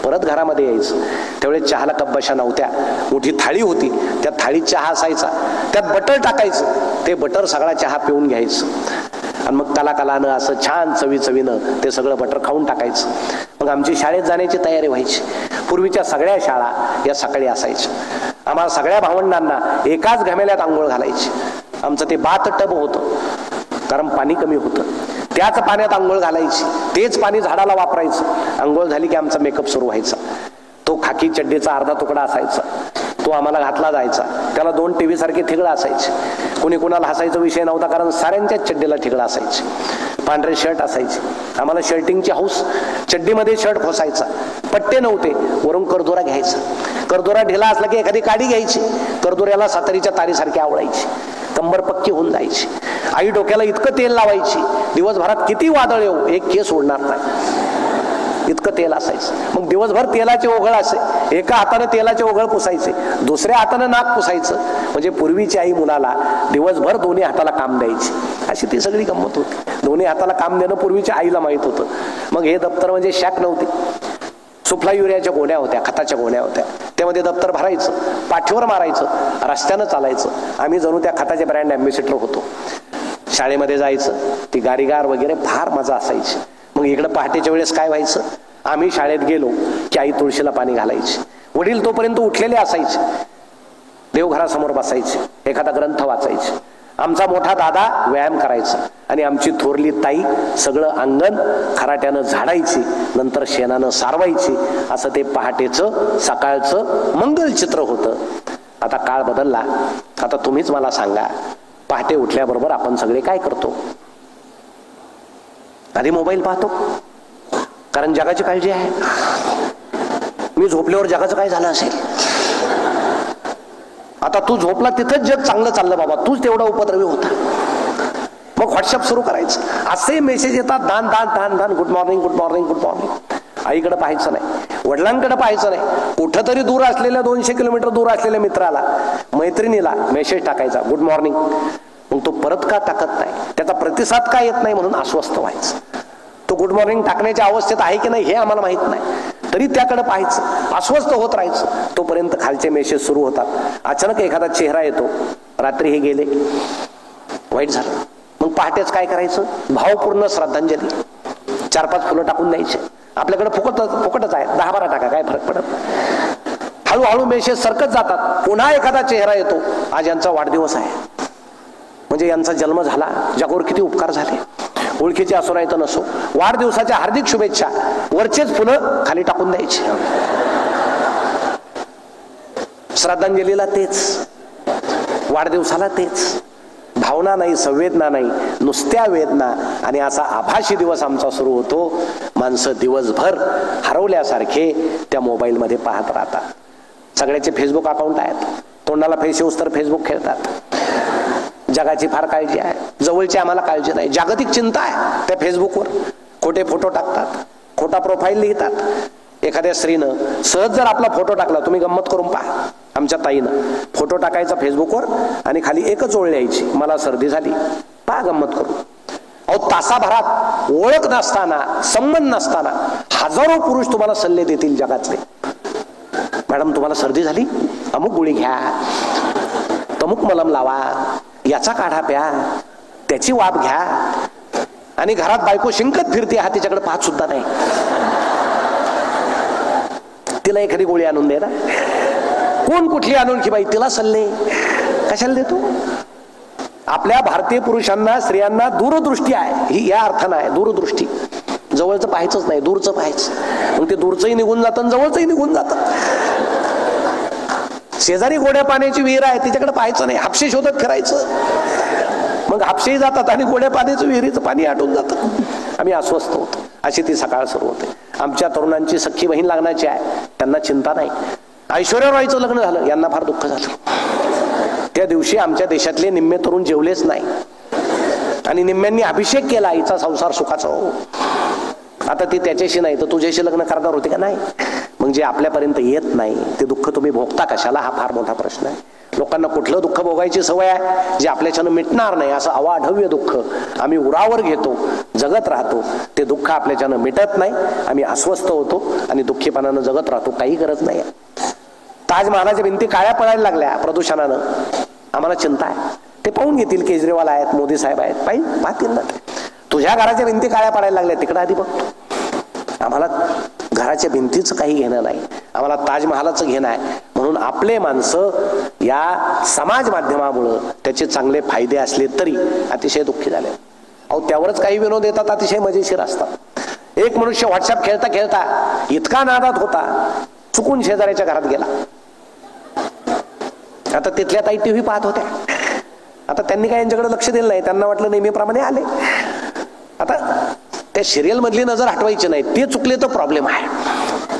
परत घरामध्ये यायचं. त्यावेळेस चहाला कप बशा नव्हत्या, मोठी थाळी होती, त्या थाळीत चहा असायचा, त्यात बटर टाकायचं, ते बटर सगळा चहा पिऊन घ्यायचं आणि मग कलाकलानं असं छान चवीनं ते सगळं बटर खाऊन टाकायचं. मग आमची शाळेत जाण्याची तयारी व्हायची. पूर्वीच्या सगळ्या शाळा या सकाळी असायच्या. आम्हाला सगळ्या भावंडांना एकाच घमेल्यात आंघोळ घालायची. आमचं ते बाथ टब होतं, कारण पाणी कमी होतं. त्याच पाण्यात आंघोळ घालायची, तेच पाणी झाडाला वापरायचं. आंघोळ झाली की आमचा मेकअप सुरू व्हायचा. तो खाकी चड्डीचा अर्धा तुकडा असायचा, तो आम्हाला घातला जायचा. त्याला 2 टीव्ही सारखे ठिगळं असायचे. कोणी कोणाला हसायचा विषय नव्हता, कारण साऱ्यांच्याच चड्डीला ठिगळं असायचे. पांढरे शर्ट असायचे. आम्हाला शर्टिंगची हौस. चड्डीमध्ये शर्ट खोसायचा. पट्टे नव्हते, वरून करदोरा घ्यायचा. करदोरा ढिला असला की एखादी काडी घ्यायची, करदोऱ्याला सातारीच्या तारीसारखी आवळायची, कंबर पक्की होऊन जायची. आई डोक्याला इतकं तेल लावायची, दिवसभरात किती वादळ येऊ एक केस उडणार नाही, इतकं तेल असायचं. मग दिवसभर तेलाचे ओघळ असे, एका हाताने तेलाचे ओघळ पुसायचे, दुसऱ्या हाताने नाक पुसायचं. म्हणजे पूर्वीची आई मुलाला दिवसभर दोन्ही हाताला काम द्यायची. अशी ती सगळी गंमत होती. दोन्ही हाताला काम देणं पूर्वीच्या आईला माहित होतं. मग हे दप्तर म्हणजे शॅक नव्हती, सुफला युरियाच्या गोण्या होत्या, खताच्या गोण्या होत्या. त्यामध्ये दप्तर भरायचं, पाठीवर मारायचं, रस्त्यानं चालायचं. आम्ही जणू त्या खताचे ब्रँड अँबॅसिडर होतो. शाळेमध्ये जायचं, ती गाडीगार वगैरे फार मजा असायची. मग इकडे पहाटेच्या वेळेस काय व्हायचं, आम्ही शाळेत गेलो की आई तुळशीला पाणी घालायची. वडील तोपर्यंत उठलेले असायचे, देवघरासमोर बसायचे, एखादा ग्रंथ वाचायचे. आमचा मोठा दादा व्यायाम करायचा आणि आमची थोरली ताई सगळं अंगण खराट्यानं झाडायची, नंतर शेणानं सारवायची. असं ते पहाटेचं सकाळचं मंगलचित्र होतं. आता काळ बदलला. आता तुम्हीच मला सांगा, पहाटे उठल्याबरोबर आपण सगळे काय करतो? आधी मोबाईल पाहतो, कारण जगाची काळजी आहे. मी झोपल्यावर जगाचं काय झालं असेल? आता तू झोपला तिथंच जग चांगलं चाललं बाबा, तूच तेवढा उपद्रवी होता. मग व्हॉट्सअप सुरू करायचं, असे मेसेज येतात, दान दान दान दान, good morning good morning good morning. आईकडे पाहायचं नाही, वडिलांकडे पाहायचं नाही. कुठंतरी दूर असलेल्या 200 किलोमीटर दूर असलेल्या मित्राला, मैत्रिणीला मेसेज टाकायचा, गुड मॉर्निंग. मग तो परत का टाकत नाही, त्याचा प्रतिसाद का येत नाही म्हणून अस्वस्थ व्हायचं. तो गुड मॉर्निंग टाकण्याच्या अवस्थेत आहे की नाही हे आम्हाला माहित नाही, तरी त्याकडे पाहायचं, अस्वस्थ होत राहायचं. तोपर्यंत खालचे मेसेज सुरू होतात. अचानक एखादा चेहरा येतो, रात्री हे गेले, वाईट झालं. मग पहाटेच काय करायचं, भावपूर्ण श्रद्धांजली, 4-5 फुलं टाकून द्यायचे. आपल्याकडे फुकटच आहे, 10-12 टाका, काय फरक पडत. हळूहळू मेसेज सरकत जातात. पुन्हा एखादा चेहरा येतो, आज यांचा वाढदिवस आहे, म्हणजे यांचा जन्म झाला, जगावर किती उपकार झाले. ओळखीचे असो नाही तर नसो, वाढदिवसाच्या हार्दिक शुभेच्छा, वरचेच फुलं खाली टाकून द्यायची. श्रद्धांजलीला तेच, वाढदिवसाला तेच. भावना नाही, संवेदना नाही, नुसत्या वेदना. आणि असा आभासी दिवस आमचा सुरू होतो. माणसं दिवसभर हरवल्यासारखे त्या मोबाईलमध्ये पाहत राहतात. सगळ्याचे फेसबुक अकाउंट आहेत, तोंडाला फेस येऊस तर फेसबुक खेळतात. जगाची फार काळजी आहे, जवळची आम्हाला काळजी नाही. जागतिक चिंता आहे. त्या फेसबुकवर खोटे फोटो टाकतात, खोटा प्रोफाईल लिहितात. एखाद्या स्त्रीनं सहज जर आपला फोटो टाकला, तुम्ही गंमत करून पहा, आमच्या ताईनं फोटो टाकायचा फेसबुकवर आणि खाली एकच ओळ लिहायची, मला सर्दी झाली. पहा गंमत करून. अहो, तासाभरात ओळख नसताना, संबंध नसताना हजारो पुरुष तुम्हाला सल्ले देतील जगातले. मॅडम तुम्हाला सर्दी झाली, अमुक गोळी घ्या, तमुक मलम लावा, याचा काढा प्या, त्याची वाफ घ्या. आणि घरात बायको शिंकत फिरते, हा तिच्याकडे पाहत सुद्धा नाही. तिला एखादी गोळी आणून दे ना. कोण कुठली आणून की बाई, तिला सल्ले कशाला देतो? आपल्या भारतीय पुरुषांना, स्त्रियांना दूरदृष्टी आहे, ही या अर्थानं आहे दूरदृष्टी. जवळचं पाहायचंच नाही, दूरचं पाहायचं. मग ते दूरचंही निघून जातं आणि जवळचंही निघून जातं. शेजारी गोड्या पाण्याची विहीर आहे तिच्याकडे पाहायचं नाही, हापशे शोधत फिरायचं. मग हापशेही जातात आणि गोड्या पाण्याचं विहिरीचं पाणी आटून जातं. आम्ही अस्वस्थ होतो. अशी ती सकाळ सुरू होते. आमच्या तरुणांची सख्खी बहीण लग्नाची आहे, त्यांना चिंता नाही. ऐश्वर्या रॉयचं लग्न झालं, यांना फार दुःख झालं. त्या दिवशी आमच्या देशातले निम्मे तरुण जेवलेच नाही आणि निम्म्यांनी अभिषेक केला, आईचा संसार सुखाचा हो. आता ती त्याच्याशी नाही तर तुझ्याशी लग्न करणार होते का नाही? मग जे आपल्यापर्यंत येत नाही ते दुःख तुम्ही भोगता कशाला, हा फार मोठा प्रश्न आहे. लोकांना कुठलं दुःख भोगायची सवय आहे जे आपल्याच्यानं मिटणार नाही, असं अवाढव्य दुःख आम्ही उरावर घेतो, जगत राहतो. ते दुःख आपल्याच्यानं मिटत नाही, आम्ही अस्वस्थ होतो आणि दुःखीपणानं जगत राहतो. काही गरज नाही. ताजमहालाच्या भिंती काळ्या पडायला लागल्या प्रदूषणानं, आम्हाला चिंता आहे. ते पाहून घेतील, केजरीवाल आहेत, मोदी साहेब आहेत, पाहतील ना. तुझ्या घराच्या भिंती काळ्या पडायला लागल्या तिकडे आधी बघतो. आम्हाला घराच्या भिंतीचं काही घेणं नाही, आम्हाला ताजमहालाचं घेणं आहे. म्हणून आपले माणसं या समाज माध्यमामुळं त्याचे चांगले फायदे असले तरी अतिशय दुःखी झाले. अहो त्यावरच काही विनोद येतात, अतिशय मजेशीर असतात. एक मनुष्य व्हॉट्सअप खेळता खेळता इतका नादात होता, चुकून शेजाऱ्याच्या घरात गेला. आता तिथल्या ताई टीव्ही पाहत होत्या. आता त्यांनी काय यांच्याकडे लक्ष दिलं नाही, त्यांना वाटलं नेहमीप्रमाणे आले. आता त्या सिरियल मधली नजर हटवायची नाही, ते चुकले तर प्रॉब्लेम आहे.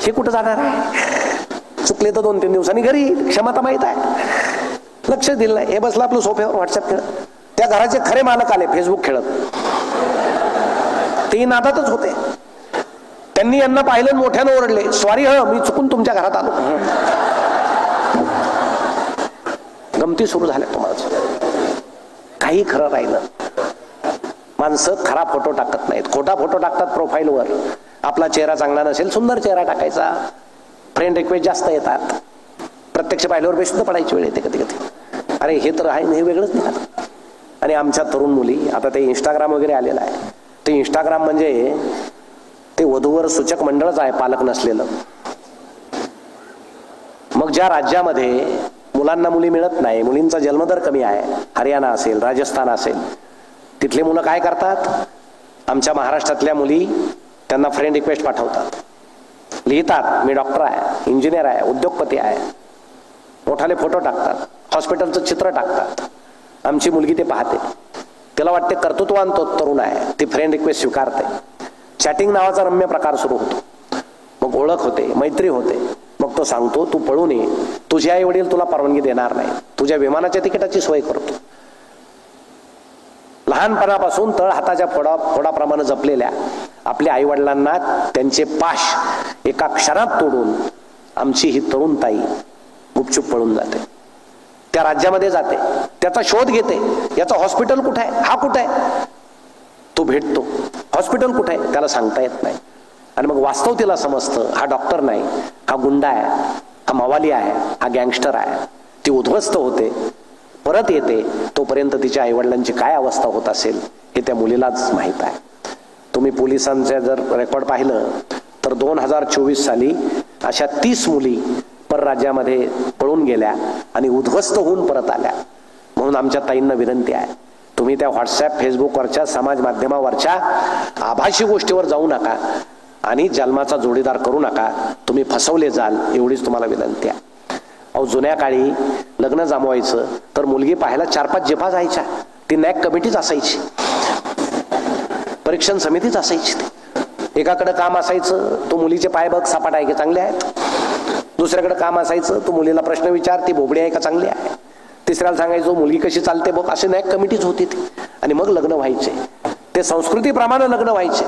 हे कुठं जाणार आहे? चुकले तर 2-3 दिवसांनी घरी, क्षमता माहित आहे. लक्ष दिलं नाही, हे बसलं आपलं सोफ्यावर व्हॉट्सअप खेळत. त्या घराचे खरे मालक आले फेसबुक खेळत, ते नादातच होते. त्यांनी यांना पाहिलं, मोठ्यानं ओरडले, सॉरी मी चुकून तुमच्या घरात आलो. गमती सुरू झाल्या तुम्हाला. काही खरं राहिलं. माणसं खरा फोटो टाकत नाहीत, खोटा फोटो टाकतात प्रोफाईलवर. आपला चेहरा चांगला नसेल, सुंदर चेहरा टाकायचा. फ्रेंड रिक्वेस्ट जास्त येतात, प्रत्यक्ष पाहिल्यावर बेशुद्ध पडायची वेळ येते कधी कधी. अरे हे तर आहे, हे वेगळंच निघालं. आणि आमच्या तरुण मुली, आता ते इंस्टाग्राम वगैरे आलेलं आहे. ते इंस्टाग्राम म्हणजे ते वधूवर सूचक मंडळच आहे, पालक नसलेलं. मग ज्या राज्यामध्ये मुलांना मुली मिळत नाही, मुलींचा जन्मदर कमी आहे, हरियाणा असेल, राजस्थान असेल, तिथले मुलं काय करतात? आमच्या महाराष्ट्रातल्या मुली त्यांना फ्रेंड रिक्वेस्ट पाठवतात, लिहितात मी डॉक्टर आहे, इंजिनियर आहे, उद्योगपती आहे, मोठाले फोटो टाकतात, हॉस्पिटलचं चित्र टाकतात. आमची मुलगी ते पाहते, त्याला वाटते कर्तृत्वान तो तरुण आहे, ती फ्रेंड रिक्वेस्ट स्वीकारते. चॅटिंग नावाचा रम्य प्रकार सुरू होतो. मग ओळख होते, मैत्री होते. मग तो सांगतो तू पळून ये, तुझे आई वडील तुला परवानगी देणार नाही, तुझ्या विमानाच्या तिकिटाची सोय करतो. लहानपणापासून तळ हाताच्या फोडाप्रमाणे जपलेल्या आपल्या आई वडिलांना त्यांचे पाश एका क्षणात तोडून आमची ही तरुण ताई गुपचूप पळून जाते. त्या राज्यामध्ये जाते, त्याचा शोध घेते. याचं हॉस्पिटल कुठे आहे, हा कुठे आहे, तो भेटतो. हॉस्पिटल कुठे आहे त्याला सांगता येत नाही. आणि मग वास्तव तिला समजतं, हा डॉक्टर नाही, हा गुंडा आहे, हा मवाली आहे, हा गँगस्टर आहे. ती उद्ध्वस्त होते, परत येते. तोपर्यंत तिच्या आईवडिलांची काय अवस्था होत असेल हे त्या मुलीलाच माहीत आहे. तुम्ही पोलिसांचे जर रेकॉर्ड पाहिलं तर 2024 साली अशा 30 मुली परराज्यामध्ये पळून गेल्या आणि उद्ध्वस्त होऊन परत आल्या. म्हणून आमच्या ताईंना विनंती आहे, तुम्ही त्या व्हॉट्सअप फेसबुकवरच्या समाज माध्यमावरच्या आभासी गोष्टीवर जाऊ नका आणि जन्माचा जोडीदार करू नका. तुम्ही फसवले जाल, एवढीच तुम्हाला विनंती आहे. अहो जुन्या काळी लग्न जमवायचं तर मुलगी पाहायला 4-5 जिफा जायच्या. ती नॅक कमिटीच असायची, परीक्षण समितीच असायची. एकाकडे काम असायचं, तो मुलीचे पाय बघ सपाट आहे की चांगले आहेत. दुसऱ्याकडे काम असायचं, तो मुलीला प्रश्न विचार, ती बोबडी आहे का चांगली आहे. तिसऱ्याला सांगायचो मुलगी कशी चालते बघ. असे नॅक कमिटीच होती ती. आणि मग लग्न व्हायचे, ते संस्कृतीप्रमाणे लग्न व्हायचे,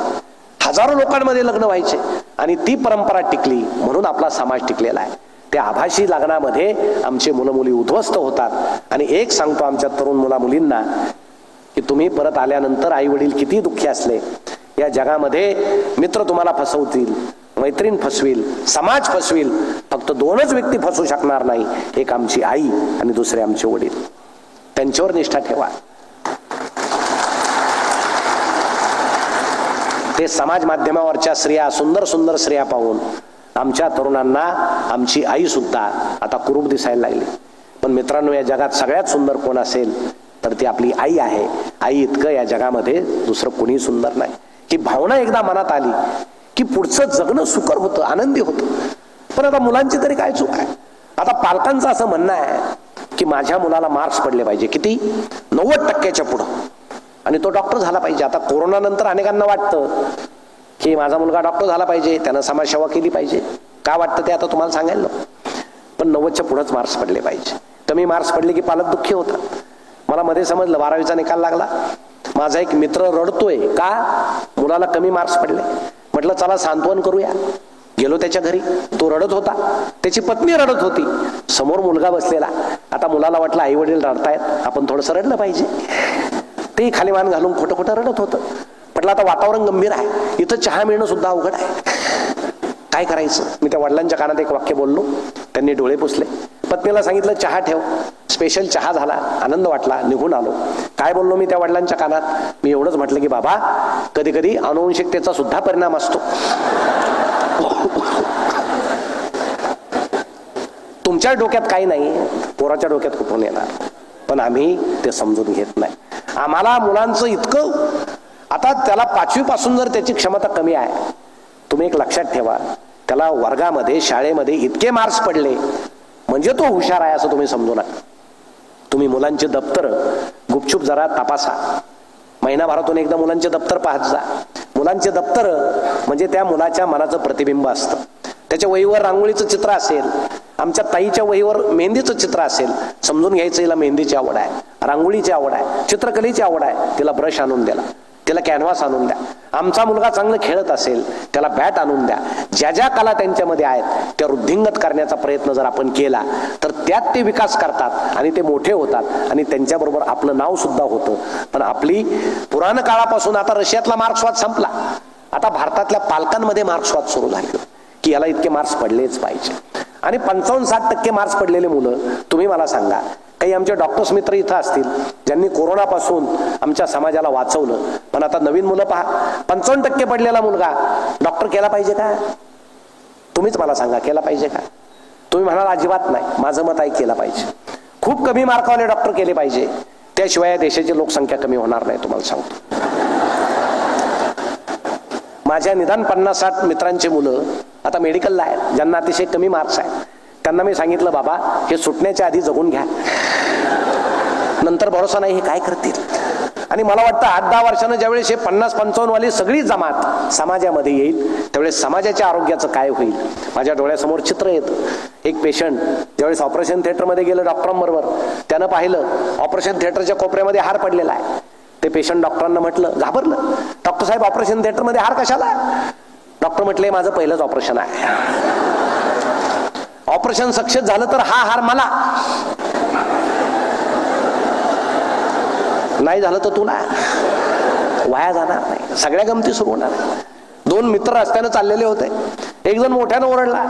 हजारो लोकांमध्ये लग्न व्हायचे. आणि ती परंपरा टिकली म्हणून आपला समाज टिकलेला आहे. त्या आभासी लग्नामध्ये आमचे मुलं मुली उद्ध्वस्त होतात. आणि एक सांगतो आमच्या तरुण मुला मुलींना की तुम्ही परत आल्यानंतर आई वडील किती दुःखी असले, या जगामध्ये मित्र तुम्हाला फसवतील, मैत्रीण फसवील, समाज फसवील. फक्त 2च व्यक्ती फसवू शकणार नाही, एक आमची आई आणि दुसरे आमचे वडील. त्यांच्यावर निष्ठा ठेवा. ते समाज माध्यमावरच्या स्त्रिया, सुंदर सुंदर स्त्रिया पाहून आमच्या तरुणांना आमची आई सुद्धा आता कुरूप दिसायला लागली. पण मित्रांनो, या जगात सगळ्यात सुंदर कोण असेल तर ती आपली आई आहे. आई इतकं या जगामध्ये दुसरं कोणी सुंदर नाही. ही भावना एकदा मनात आली की पुढचं जगणं सुकर होतं, आनंदी होतं. पण आता मुलांची तरी काय चूक आहे? आता पालकांचं असं म्हणणं आहे की माझ्या मुलाला मार्क्स पडले पाहिजे, किती? 90% पुढं, आणि तो डॉक्टर झाला पाहिजे. आता कोरोना नंतर अनेकांना वाटतं की माझा मुलगा डॉक्टर झाला पाहिजे, त्यानं समाजसेवा केली पाहिजे. का वाटतं ते आता तुम्हाला सांगायला नको, पण 90च्या पुढंच मार्क्स पडले पाहिजे. कमी मार्क्स पडले की पालक दुःखी होतात. मला मध्ये समजलं, 12वीचा निकाल लागला, माझा एक मित्र रडतोय, का? मुलाला कमी मार्क्स पडले. म्हटलं चला सांत्वन करूया. गेलो त्याच्या घरी, तो रडत होता, त्याची पत्नी रडत होती, समोर मुलगा बसलेला. आता मुलाला वाटलं आई वडील रडतायत, आपण थोडंसं रडलं पाहिजे. ते खाली मान घालून खोटं खोटं रडत होतं. म्हटलं आता वातावरण गंभीर आहे, इथं चहा मिळणं सुद्धा अवघड आहे, काय करायचं? मी त्या वडिलांच्या कानात एक वाक्य बोललो, त्यांनी डोळे पुसले. पत्नीला सांगितलं चहा ठेव. स्पेशल चहा झाला, आनंद वाटला, निघून आलो. काय बोललो मी त्या वडिलांच्या कानात? मी एवढंच म्हटलं की बाबा, कधी कधी अनुवंशिकतेचा सुद्धा परिणाम असतो. तुमच्या डोक्यात काही नाही, पोराच्या डोक्यात कुठून येणार? पण आम्ही ते समजून घेत नाही. आम्हाला मुलांचं इतकं, आता त्याला 5वी पासून जर त्याची क्षमता कमी आहे, तुम्ही एक लक्षात ठेवा, त्याला वर्गामध्ये शाळेमध्ये इतके मार्क्स पडले म्हणजे तो हुशार आहे असं तुम्ही समजू नका. तुम्ही मुलांचे दप्तर गुपचूप जरा तपासा, महिनाभरातून एकदा मुलांचे दप्तर पाहत जा. मुलांचे दप्तर म्हणजे त्या मुलाच्या मनाचं प्रतिबिंब असतं. त्याच्या वहीवर रांगोळीचं चित्र असेल, आमच्या ताईच्या वहीवर मेहंदीचं चित्र असेल, समजून घ्यायचं हिला मेहंदीची आवड आहे, रांगोळीची आवड आहे, चित्रकलेची आवड आहे, तिला ब्रश आणून द्याला, त्याला कॅनव्हास आणून द्या. आमचा मुलगा चांगलं खेळत असेल, त्याला बॅट आणून द्या. ज्या ज्या कला त्यांच्यामध्ये आहेत त्या वृद्धिंगत करण्याचा प्रयत्न जर आपण केला तर त्यात ते विकास करतात आणि ते मोठे होतात आणि त्यांच्याबरोबर आपलं नाव सुद्धा होतं. पण आपली पुराण काळापासून आता रशियातला मार्क्सवाद संपला, आता भारतातल्या पालकांमध्ये मार्क्सवाद सुरू झाले की याला इतके मार्क्स पडलेच पाहिजे. आणि 55-60% मार्क्स पडलेले मुलं, तुम्ही मला सांगा, काही आमचे डॉक्टर्स मित्र इथं असतील ज्यांनी कोरोनापासून आमच्या समाजाला वाचवलं, पण आता नवीन मुलं पहा, 55% पडलेला मुलगा डॉक्टर केला पाहिजे का? तुम्हीच मला सांगा, केला पाहिजे का? तुम्ही म्हणाल अजिबात नाही. माझं मत आहे केला पाहिजे. खूप कमी मार्कावाले डॉक्टर केले पाहिजे, त्याशिवाय देशाची लोकसंख्या कमी होणार नाही, तुम्हाला सांगतो. माझ्या निदान 50-60 मित्रांचे मुलं आता मेडिकलला आहेत, ज्यांना अतिशय कमी मार्क्स आहेत. त्यांना मी सांगितलं, बाबा हे सुटण्याच्या आधी जगून घ्या, नंतर भरोसा नाही, हे काय करतील? आणि मला वाटतं 8-10 वर्षानं ज्यावेळेस हे 50-55 वाली सगळी जमात समाजामध्ये येईल, त्यावेळेस समाजाच्या आरोग्याचं काय होईल? माझ्या डोळ्यासमोर चित्र येतं. एक पेशंट ज्यावेळेस ऑपरेशन थिएटरमध्ये गेलं डॉक्टरांबरोबर, त्यानं पाहिलं ऑपरेशन थिएटरच्या कोपऱ्यामध्ये हार पडलेला आहे. ते पेशंट डॉक्टरांना म्हटलं, घाबरलं, डॉक्टर साहेब ऑपरेशन थिएटरमध्ये हार कशाला? डॉक्टर म्हटले, माझं पहिलंच ऑपरेशन आहे, ऑपरेशन सक्सेस झालं तर हा हार मला, नाही झालं तर तुला, वाया जाणार नाही, सगळ्या गमती सुरू होणार. 2 मित्र रस्त्यानं चाललेले होते, एक जण मोठ्यानं ओरडला,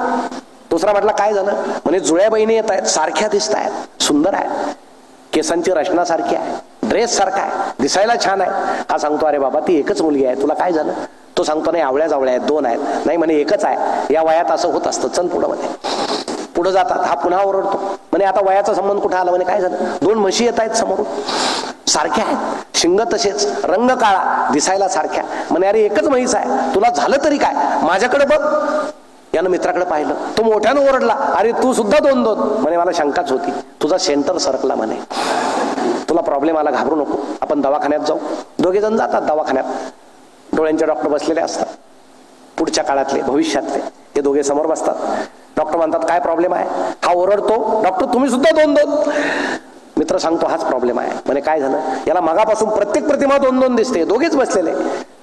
दुसरा म्हटला काय झालं? म्हणे जुळ्या बहिणी येत आहेत, सारख्या दिसत आहेत, सुंदर आहे, केसांची रचना सारखी आहे, ड्रेस सारखा आहे, दिसायला छान आहे. हा सांगतो, अरे बाबा ती एकच मुलगी आहे, तुला काय झालं? तो सांगतो, नाही आवळ्या जावळ्या आहेत, 2 आहेत. नाही म्हणे एकच आहे, या वयात असं होत असतं, चल पुढं. म्हणे पुढे जातात, हा पुन्हा ओरडतो, म्हणे आता वयाचा संबंध कुठे आला? म्हणे काय झालं? 2 म्हशी येत आहेत समोरून, सारख्या आहेत, शिंग तसेच, रंग काळा, दिसायला सारख्या. म्हणे अरे एकच म्हैस आहे, तुला झालं तरी काय, माझ्याकडे बघ. यानं मित्राकडे पाहिलं, तो मोठ्यानं ओरडला, अरे तू सुद्धा 2-2. म्हणे मला शंकाच होती, तुझा सेंटर सरकला, म्हणे तुला प्रॉब्लेम आला, घाबरू नको, आपण दवाखान्यात जाऊ. 2 जण जातात दवाखान्यात, डोळ्यांचे डॉक्टर बसलेले असतात, पुढच्या काळातले, भविष्यातले. हे 2 समोर बसतात. डॉक्टर म्हणतात काय प्रॉब्लेम आहे? हा ओरडतो, डॉक्टर तुम्ही सुद्धा 2-2. मित्र सांगतो हाच प्रॉब्लेम आहे. म्हणे काय झालं? याला मागापासून प्रत्येक प्रतिमा 2-2 दिसते, 2 बसलेले.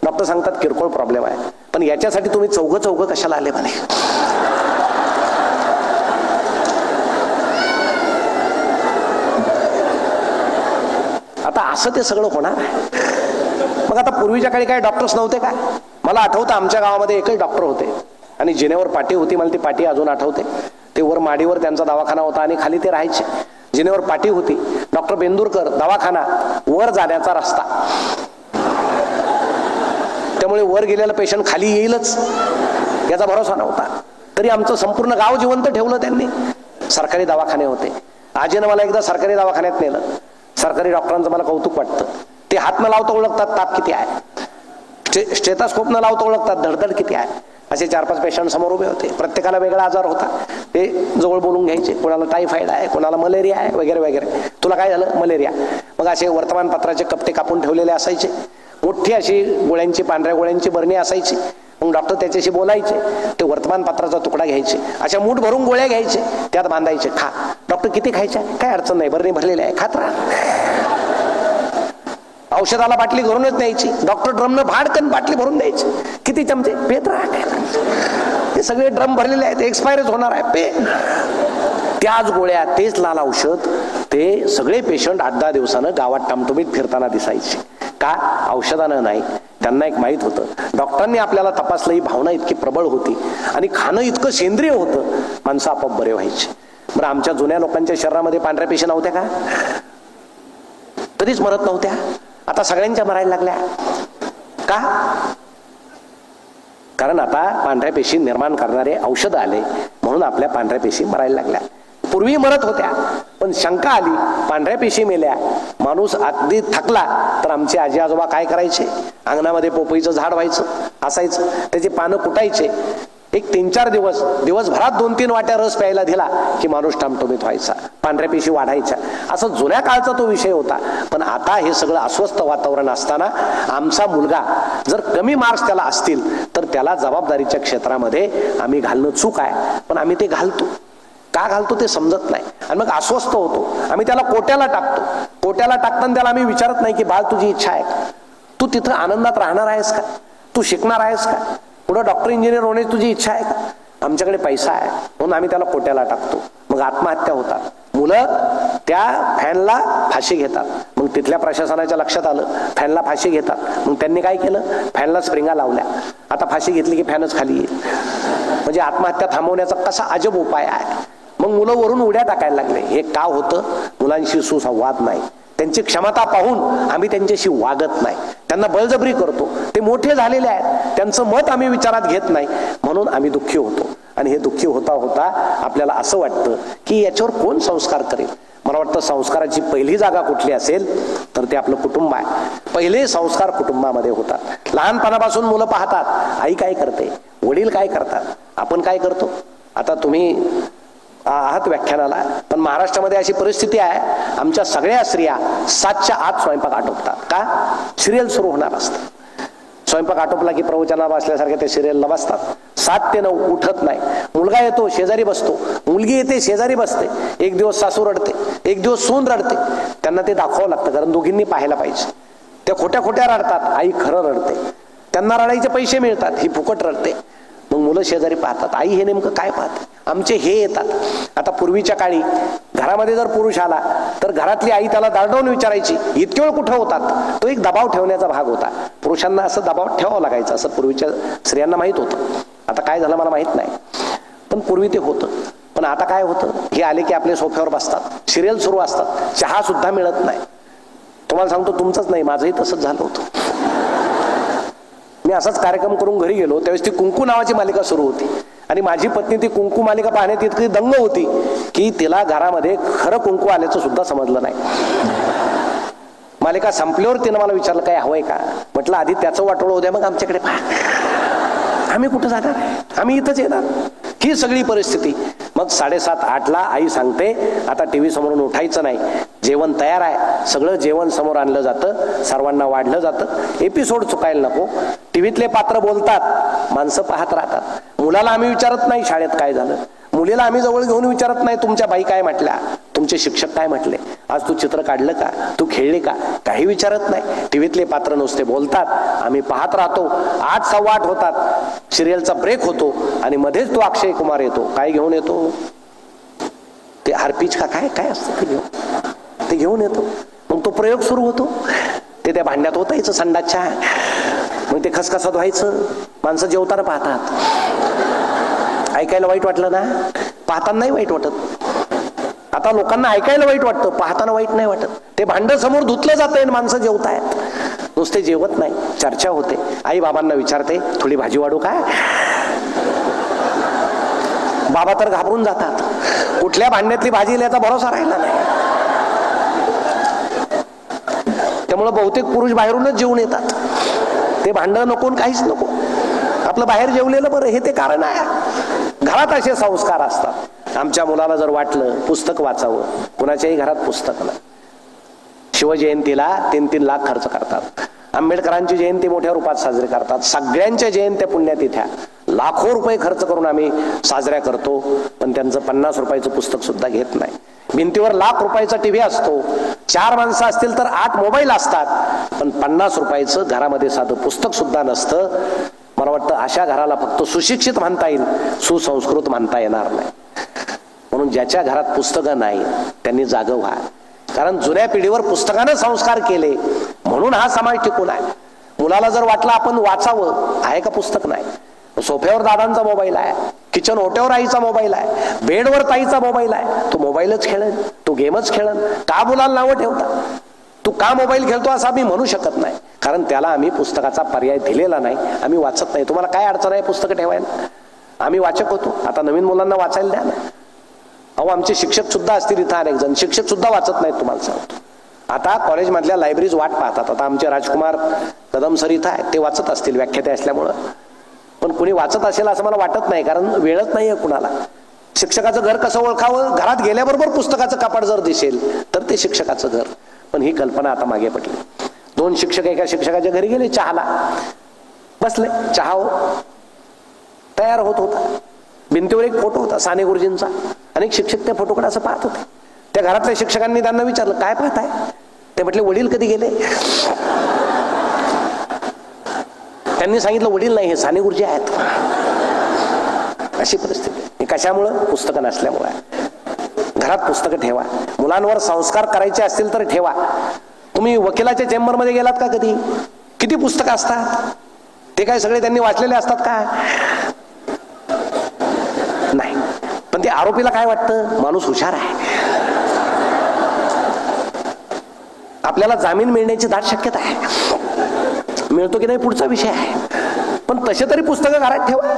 डॉक्टर सांगतात किरकोळ प्रॉब्लेम आहे, पण याच्यासाठी तुम्ही चौघं कशाला आले? म्हणे आता असं ते सगळं होणार. मग आता पूर्वीच्या काळी काय डॉक्टर्स नव्हते काय? मला आठवतं आमच्या गावामध्ये एकच डॉक्टर होते आणि जिनेवर पाटी होती, मला ती पाटी अजून आठवते. ते वर माडीवर त्यांचा दवाखाना होता आणि खाली ते राहायचे. जिनेवर पाटी होती, डॉक्टर बेंदूरकर, दवाखाना, वर जाण्याचा रस्ता. त्यामुळे वर गेलेला पेशंट खाली येईलच याचा भरोसा नव्हता. तरी आमचं संपूर्ण गाव जिवंत ठेवलं त्यांनी. सरकारी दवाखाने होते. आजीनं मला एकदा सरकारी दवाखान्यात नेलं. सरकारी डॉक्टरांचं मला कौतुक वाटतं. ते हात न लावता ओळखतात ताप किती आहे. स्टेथोस्कोप न लावता ओळखतात धडधड किती आहे. असे 4-5 पेशंट समोर उभे होते. प्रत्येकाला वेगळा आजार होता. ते जवळ बोलून घ्यायचे. कोणाला टायफॉइड आहे, कोणाला मलेरिया आहे वगैरे वगैरे. तुला काय झालं? मलेरिया. मग असे वर्तमानपत्राचे कप्टे कापून ठेवलेले असायचे. मोठी अशी गोळ्यांची, पांढऱ्या गोळ्यांची बरणी असायची. मग डॉक्टर त्याच्याशी बोलायचे. ते वर्तमानपत्राचा तुकडा घ्यायचे, अशा मूठ भरून गोळ्या घ्यायचे, त्यात बांधायचे, खा. डॉक्टर किती खायच्या? काय अडचण नाही, बरणी भरलेली आहे, खात राहा. औषधाला बाटली घरूनच न्यायची. डॉक्टर ड्रमनं भाडकन बाटली भरून द्यायची. किती चमचे? पेत राहा. ते सगळे ड्रम भरलेले आहेत, एक्सपायरच होणार आहे, पे. त्याच गोळ्या, तेच लाल औषध, ते सगळे पेशंट 8-10 दिवसानं गावात टामटुमीत फिरताना दिसायचे. का? औषधानं नाही. त्यांना एक माहित होतं, डॉक्टरांनी आपल्याला तपासलं, ही भावना इतकी प्रबळ होती आणि खाणं इतकं सेंद्रिय होतं, माणसं आपोआप बरे व्हायचे. बरं, आमच्या जुन्या लोकांच्या शरीरामध्ये पांढऱ्या पेशी नव्हत्या का? कधीच मरत नव्हत्या. आता सगळ्यांच्या मरायला लागल्या. का? कारण आता पांढऱ्या पेशी निर्माण करणारे औषध आले, म्हणून आपल्या पांढऱ्या पेशी मरायला लागल्या. पूर्वी मरत होत्या, पण शंका आली, पांढऱ्या पेशी मेल्या, माणूस अगदी थकला तर आमचे आजी आजोबा काय करायचे? अंगणामध्ये पोपईचं झाड व्हायचं, असायचं, त्याची पानं कुटायचे. एक 3-4 दिवस, दिवसभरात 2-3 वाट्या रस प्यायला दिला की माणूस टामटुमीत व्हायचा, पांढऱ्या पेशी वाढायच्या. असं जुन्या काळचा तो विषय होता. पण आता हे सगळं अस्वस्थ वातावरण असताना आमचा मुलगा जर कमी मार्क्स त्याला असतील तर त्याला जबाबदारीच्या क्षेत्रामध्ये आम्ही घालणं चूक आहे, पण आम्ही ते घालतो. का घालतो ते समजत नाही आणि मग अस्वस्थ होतो. आम्ही त्याला कोट्याला टाकतो. कोट्याला टाकताना त्याला आम्ही विचारत नाही की बाळ तुझी इच्छा आहे का? तू तिथं आनंदात राहणार आहेस का? तू शिकणार आहेस का? पुढे डॉक्टर इंजिनियर होण्याची तुझी इच्छा आहे का? आमच्याकडे पैसा आहे म्हणून आम्ही त्याला कोट्याला टाकतो. मग आत्महत्या होतात. मुलं त्या फॅनला फाशी घेतात. मग तिथल्या प्रशासनाच्या लक्षात आलं, फॅनला फाशी घेतात. मग त्यांनी काय केलं? फॅनला स्प्रिंगा लावल्या. आता फाशी घेतली की फॅनच खाली येईल. म्हणजे आत्महत्या थांबवण्याचा कसा अजब उपाय आहे. मग मुलं वरून उड्या टाकायला लागले. हे का होतं? मुलांशी सुसंवाद नाही. त्यांची क्षमता पाहून आम्ही त्यांच्याशी वागत नाही, त्यांना बळजबरी करतो. ते मोठे झालेले आहेत, त्यांचं मत आम्ही विचारात घेत नाही, म्हणून आम्ही दुःखी होतो. आणि हे दुःखी होता होता आपल्याला असं वाटतं की याच्यावर कोण संस्कार करेल. मला वाटतं संस्काराची पहिली जागा कुठली असेल तर ते आपलं कुटुंब आहे. पहिले संस्कार कुटुंबामध्ये होतात. लहानपणापासून मुलं पाहतात आई काय करते, वडील काय करतात, आपण काय करतो. आता तुम्ही आहात व्याख्यानाला, पण महाराष्ट्रामध्ये अशी परिस्थिती आहे, आमच्या सगळ्या स्त्रिया 7च्या आत स्वयंपाक आटोपतात. का? सिरियल सुरू होणार असतं. स्वयंपाक आटोपला की प्रवचना बसल्यासारखे ते सिरियलला बसतात. 7 ते 9 उठत नाही. मुलगा येतो शेजारी बसतो, मुलगी येते शेजारी बसते. एक दिवस सासू रडते, एक दिवस सून रडते. त्यांना ते दाखवावं लागतं, कारण दोघींनी पाहायला पाहिजे. त्या खोट्या खोट्या रडतात, आई खरं रडते. त्यांना रडायचे पैसे मिळतात, ही फुकट रडते. मग मुलं शेजारी पाहतात, आई हे नेमकं काय पाहते. आमचे हे येतात. आता पूर्वीच्या काळी घरामध्ये जर पुरुष आला तर घरातली आई त्याला दारडावून विचारायची, इतके वेळ कुठं होतात. तो एक दबाव ठेवण्याचा भाग होता. पुरुषांना असं दबाव ठेवावं लागायचं, असं पूर्वीच्या स्त्रियांना माहित होतं. आता काय झालं मला माहित नाही, पण पूर्वी ते होतं. पण आता काय होतं, हे आले की आपले सोफ्यावर बसतात, सिरियल सुरू असतात, चहा सुद्धा मिळत नाही. तुम्हाला सांगतो, तुमचंच नाही माझंही तसंच झालं होतं. मी असाच कार्यक्रम करून घरी गेलो, त्यावेळेस ती कुंकू नावाची मालिका सुरू होती आणि माझी पत्नी ती कुंकू मालिका पाहण्यात इतकी दंग होती की तिला घरामध्ये खरं कुंकू आल्याचं सुद्धा समजलं नाही. मालिका संपल्यावर तिनं मला विचारलं, काय हवंय का? म्हटलं आधी त्याचं वाटोळं होऊ द्या, मग आमच्याकडे पहा. आम्ही कुठं जाणार, आम्ही इथंच येणार. ही सगळी परिस्थिती. मग 7:30-8ला आई सांगते, आता टीव्ही समोरून उठायचं नाही, जेवण तयार आहे. सगळं जेवण समोर आणलं जातं, सर्वांना वाढलं जातं. एपिसोड चुकायला नको. टीव्हीतले पात्र बोलतात, माणसं पाहत राहतात. मुलाला आम्ही विचारत नाही शाळेत काय झालं, मुलीला आम्ही जवळ घेऊन विचारत नाही तुमच्या बाई काय म्हटल्या, तुमचे शिक्षक काय म्हटले, आज तू चित्र काढलं का, तू खेळली का, काही विचारत नाही. टीव्हीतले पात्र नुसते बोलतात, आम्ही पाहत राहतो. 8:15 होतात, सिरियलचा ब्रेक होतो आणि मध्येच तो अक्षय कुमार येतो. काय घेऊन येतो? ते हार्पिच का काय काय असतं ते घेऊन येतो. मग तो प्रयोग सुरू होतो. ते त्या भांड्यात होतायचं संडासच्या, मग ते खसखसात व्हायचं. माणसं जेवताना पाहतात. ऐकायला वाईट वाटलं ना, पाहताना नाही वाईट वाटत. आता लोकांना ऐकायला वाईट वाटतं, पाहताना वाईट नाही वाटत. ते भांड समोर धुतलं जातंय, माणसं जेवतायत. नुसते जेवत नाही, चर्चा होते. आई बाबांना विचारते, थोडी भाजी वाढू काय? बाबा तर घाबरून जातात. कुठल्या भांड्यातली भाजी याचा भरोसा राहिला नाही. त्यामुळे बहुतेक पुरुष बाहेरूनच जेवून येतात. ते भांडण नको, काहीच नको, आपलं बाहेर जेवलेलं बरं, हे ते कारण आहे. घरात असे संस्कार असतात. आमच्या मुलाला जर वाटलं पुस्तक वाचावं, कुणाच्याही घरात पुस्तक नाही. शिवजयंतीला 3-3 लाख खर्च करतात. आंबेडकरांची जयंती मोठ्या रूपात साजरी करतात. सगळ्यांच्या जयंत्या पुण्यतिथ्या लाखो रुपये खर्च करून आम्ही साजऱ्या करतो, पण त्यांचं 50 रुपयाचं पुस्तक सुद्धा घेत नाही. भिंतीवर लाख रुपयाचा टीव्ही असतो, 4 माणसं असतील तर 8 मोबाईल असतात, पण 50 रुपयाचं घरामध्ये साधं पुस्तक सुद्धा नसतं. मला वाटतं अशा घराला फक्त सुशिक्षित म्हणता येईल, सुसंस्कृत म्हणता येणार नाही. म्हणून ज्याच्या घरात पुस्तकं नाही त्यांनी जागं व्हा, कारण जुन्या पिढीवर पुस्तकानं संस्कार केले म्हणून हा समाज टिकून आहे. मुलाला जर वाटलं आपण वाचावं, आहे का पुस्तक? नाही. सोफ्यावर दादांचा मोबाईल आहे, किचन ओट्यावर आईचा मोबाईल आहे, बेडवर ताईचा मोबाईल आहे, तो मोबाईलच खेळेल, तो गेमच खेळेल. का मुलाला नावं ठेवता? तू का मोबाईल खेळतो असं आम्ही म्हणू शकत नाही, कारण त्याला आम्ही पुस्तकाचा पर्याय दिलेला नाही. आम्ही वाचत नाही. तुम्हाला काय अडचण आहे पुस्तकं ठेवायला? आम्ही वाचक होतो, आता नवीन मुलांना वाचायला द्या ना. अहो, आमचे शिक्षक सुद्धा असतील इथं, अनेक जण शिक्षक सुद्धा वाचत नाहीत. तुम्हाला सांगतो, आता कॉलेजमधल्या लायब्ररीज वाट पाहतात. आता आमचे राजकुमार कदम सर इथं आहेत, ते वाचत असतील व्याख्याते असल्यामुळं, पण कुणी वाचत असेल असं मला वाटत नाही, कारण वेळच नाहीये कुणाला. शिक्षकाचं घर कसं ओळखावं? घरात गेल्याबरोबर पुस्तकाचं कपाट जर दिसेल तर ते शिक्षकाचं घर. पण ही कल्पना आता मागे पडली. 2 शिक्षक एका शिक्षकाच्या घरी गेले, चहाला बसले, चहा तयार होत होता. भिंतीवर एक फोटो होता साने गुरुजींचा. अनेक शिक्षक त्या फोटोकडे असं पाहत होते. त्या घरातल्या शिक्षकांनी त्यांना विचारलं, काय पाहताय? ते म्हटले, वडील कधी गेले? त्यांनी सांगितलं, वडील नाही, हे साने गुरुजी आहेत. अशी परिस्थिती. कशामुळं? पुस्तकं नसल्यामुळे. घरात पुस्तकं ठेवा. मुलांवर संस्कार करायचे असतील तर ठेवा. तुम्ही वकिलाच्या चेंबरमध्ये गेलात का कधी? किती पुस्तकं असतात? ते काय सगळे त्यांनी वाचलेले असतात का? नाही. पण ते आरोपीला काय वाटतं? माणूस हुशार आहे, आपल्याला जामीन मिळण्याची दाट शक्यता आहे. मिळतो की नाही पुढचा विषय आहे, पण तसे तरी पुस्तकं घरात ठेवा.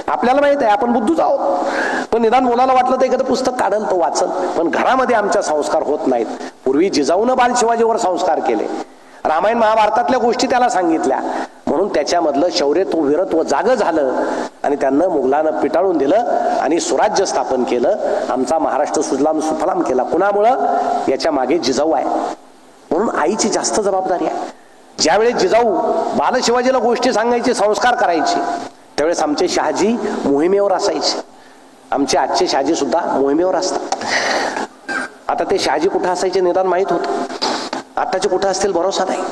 आपल्याला माहित आहे आपण बुद्धूच आहोत, पण निदान मुलाला वाटलं तर एखादं पुस्तक काढल, तो वाचल. पण घरामध्ये आमच्या संस्कार होत नाहीत. पूर्वी जिजाऊनं बाल शिवाजीवर संस्कार केले, रामायण महाभारतातल्या गोष्टी त्याला सांगितल्या, म्हणून त्याच्यामधलं शौर्यत्व वीरत्व जागं झालं आणि त्यांना मुघलानं पिटाळून दिलं आणि स्वराज्य स्थापन केलं. आमचा महाराष्ट्र सुजलाम सुफलाम केला. कुणामुळं? याच्या मागे जिजाऊ आहे. म्हणून आईची जास्त जबाबदारी आहे. ज्यावेळेस जिजाऊ बाल शिवाजीला गोष्टी सांगायची, संस्कार करायची, त्यावेळेस आमचे शहाजी मोहिमेवर असायचे. आमचे आजचे शहाजी सुद्धा मोहिमेवर असतात. आता ते शहाजी कुठं असायचे निदान माहित होतं, आताचे कुठं असतील भरोसा नाही.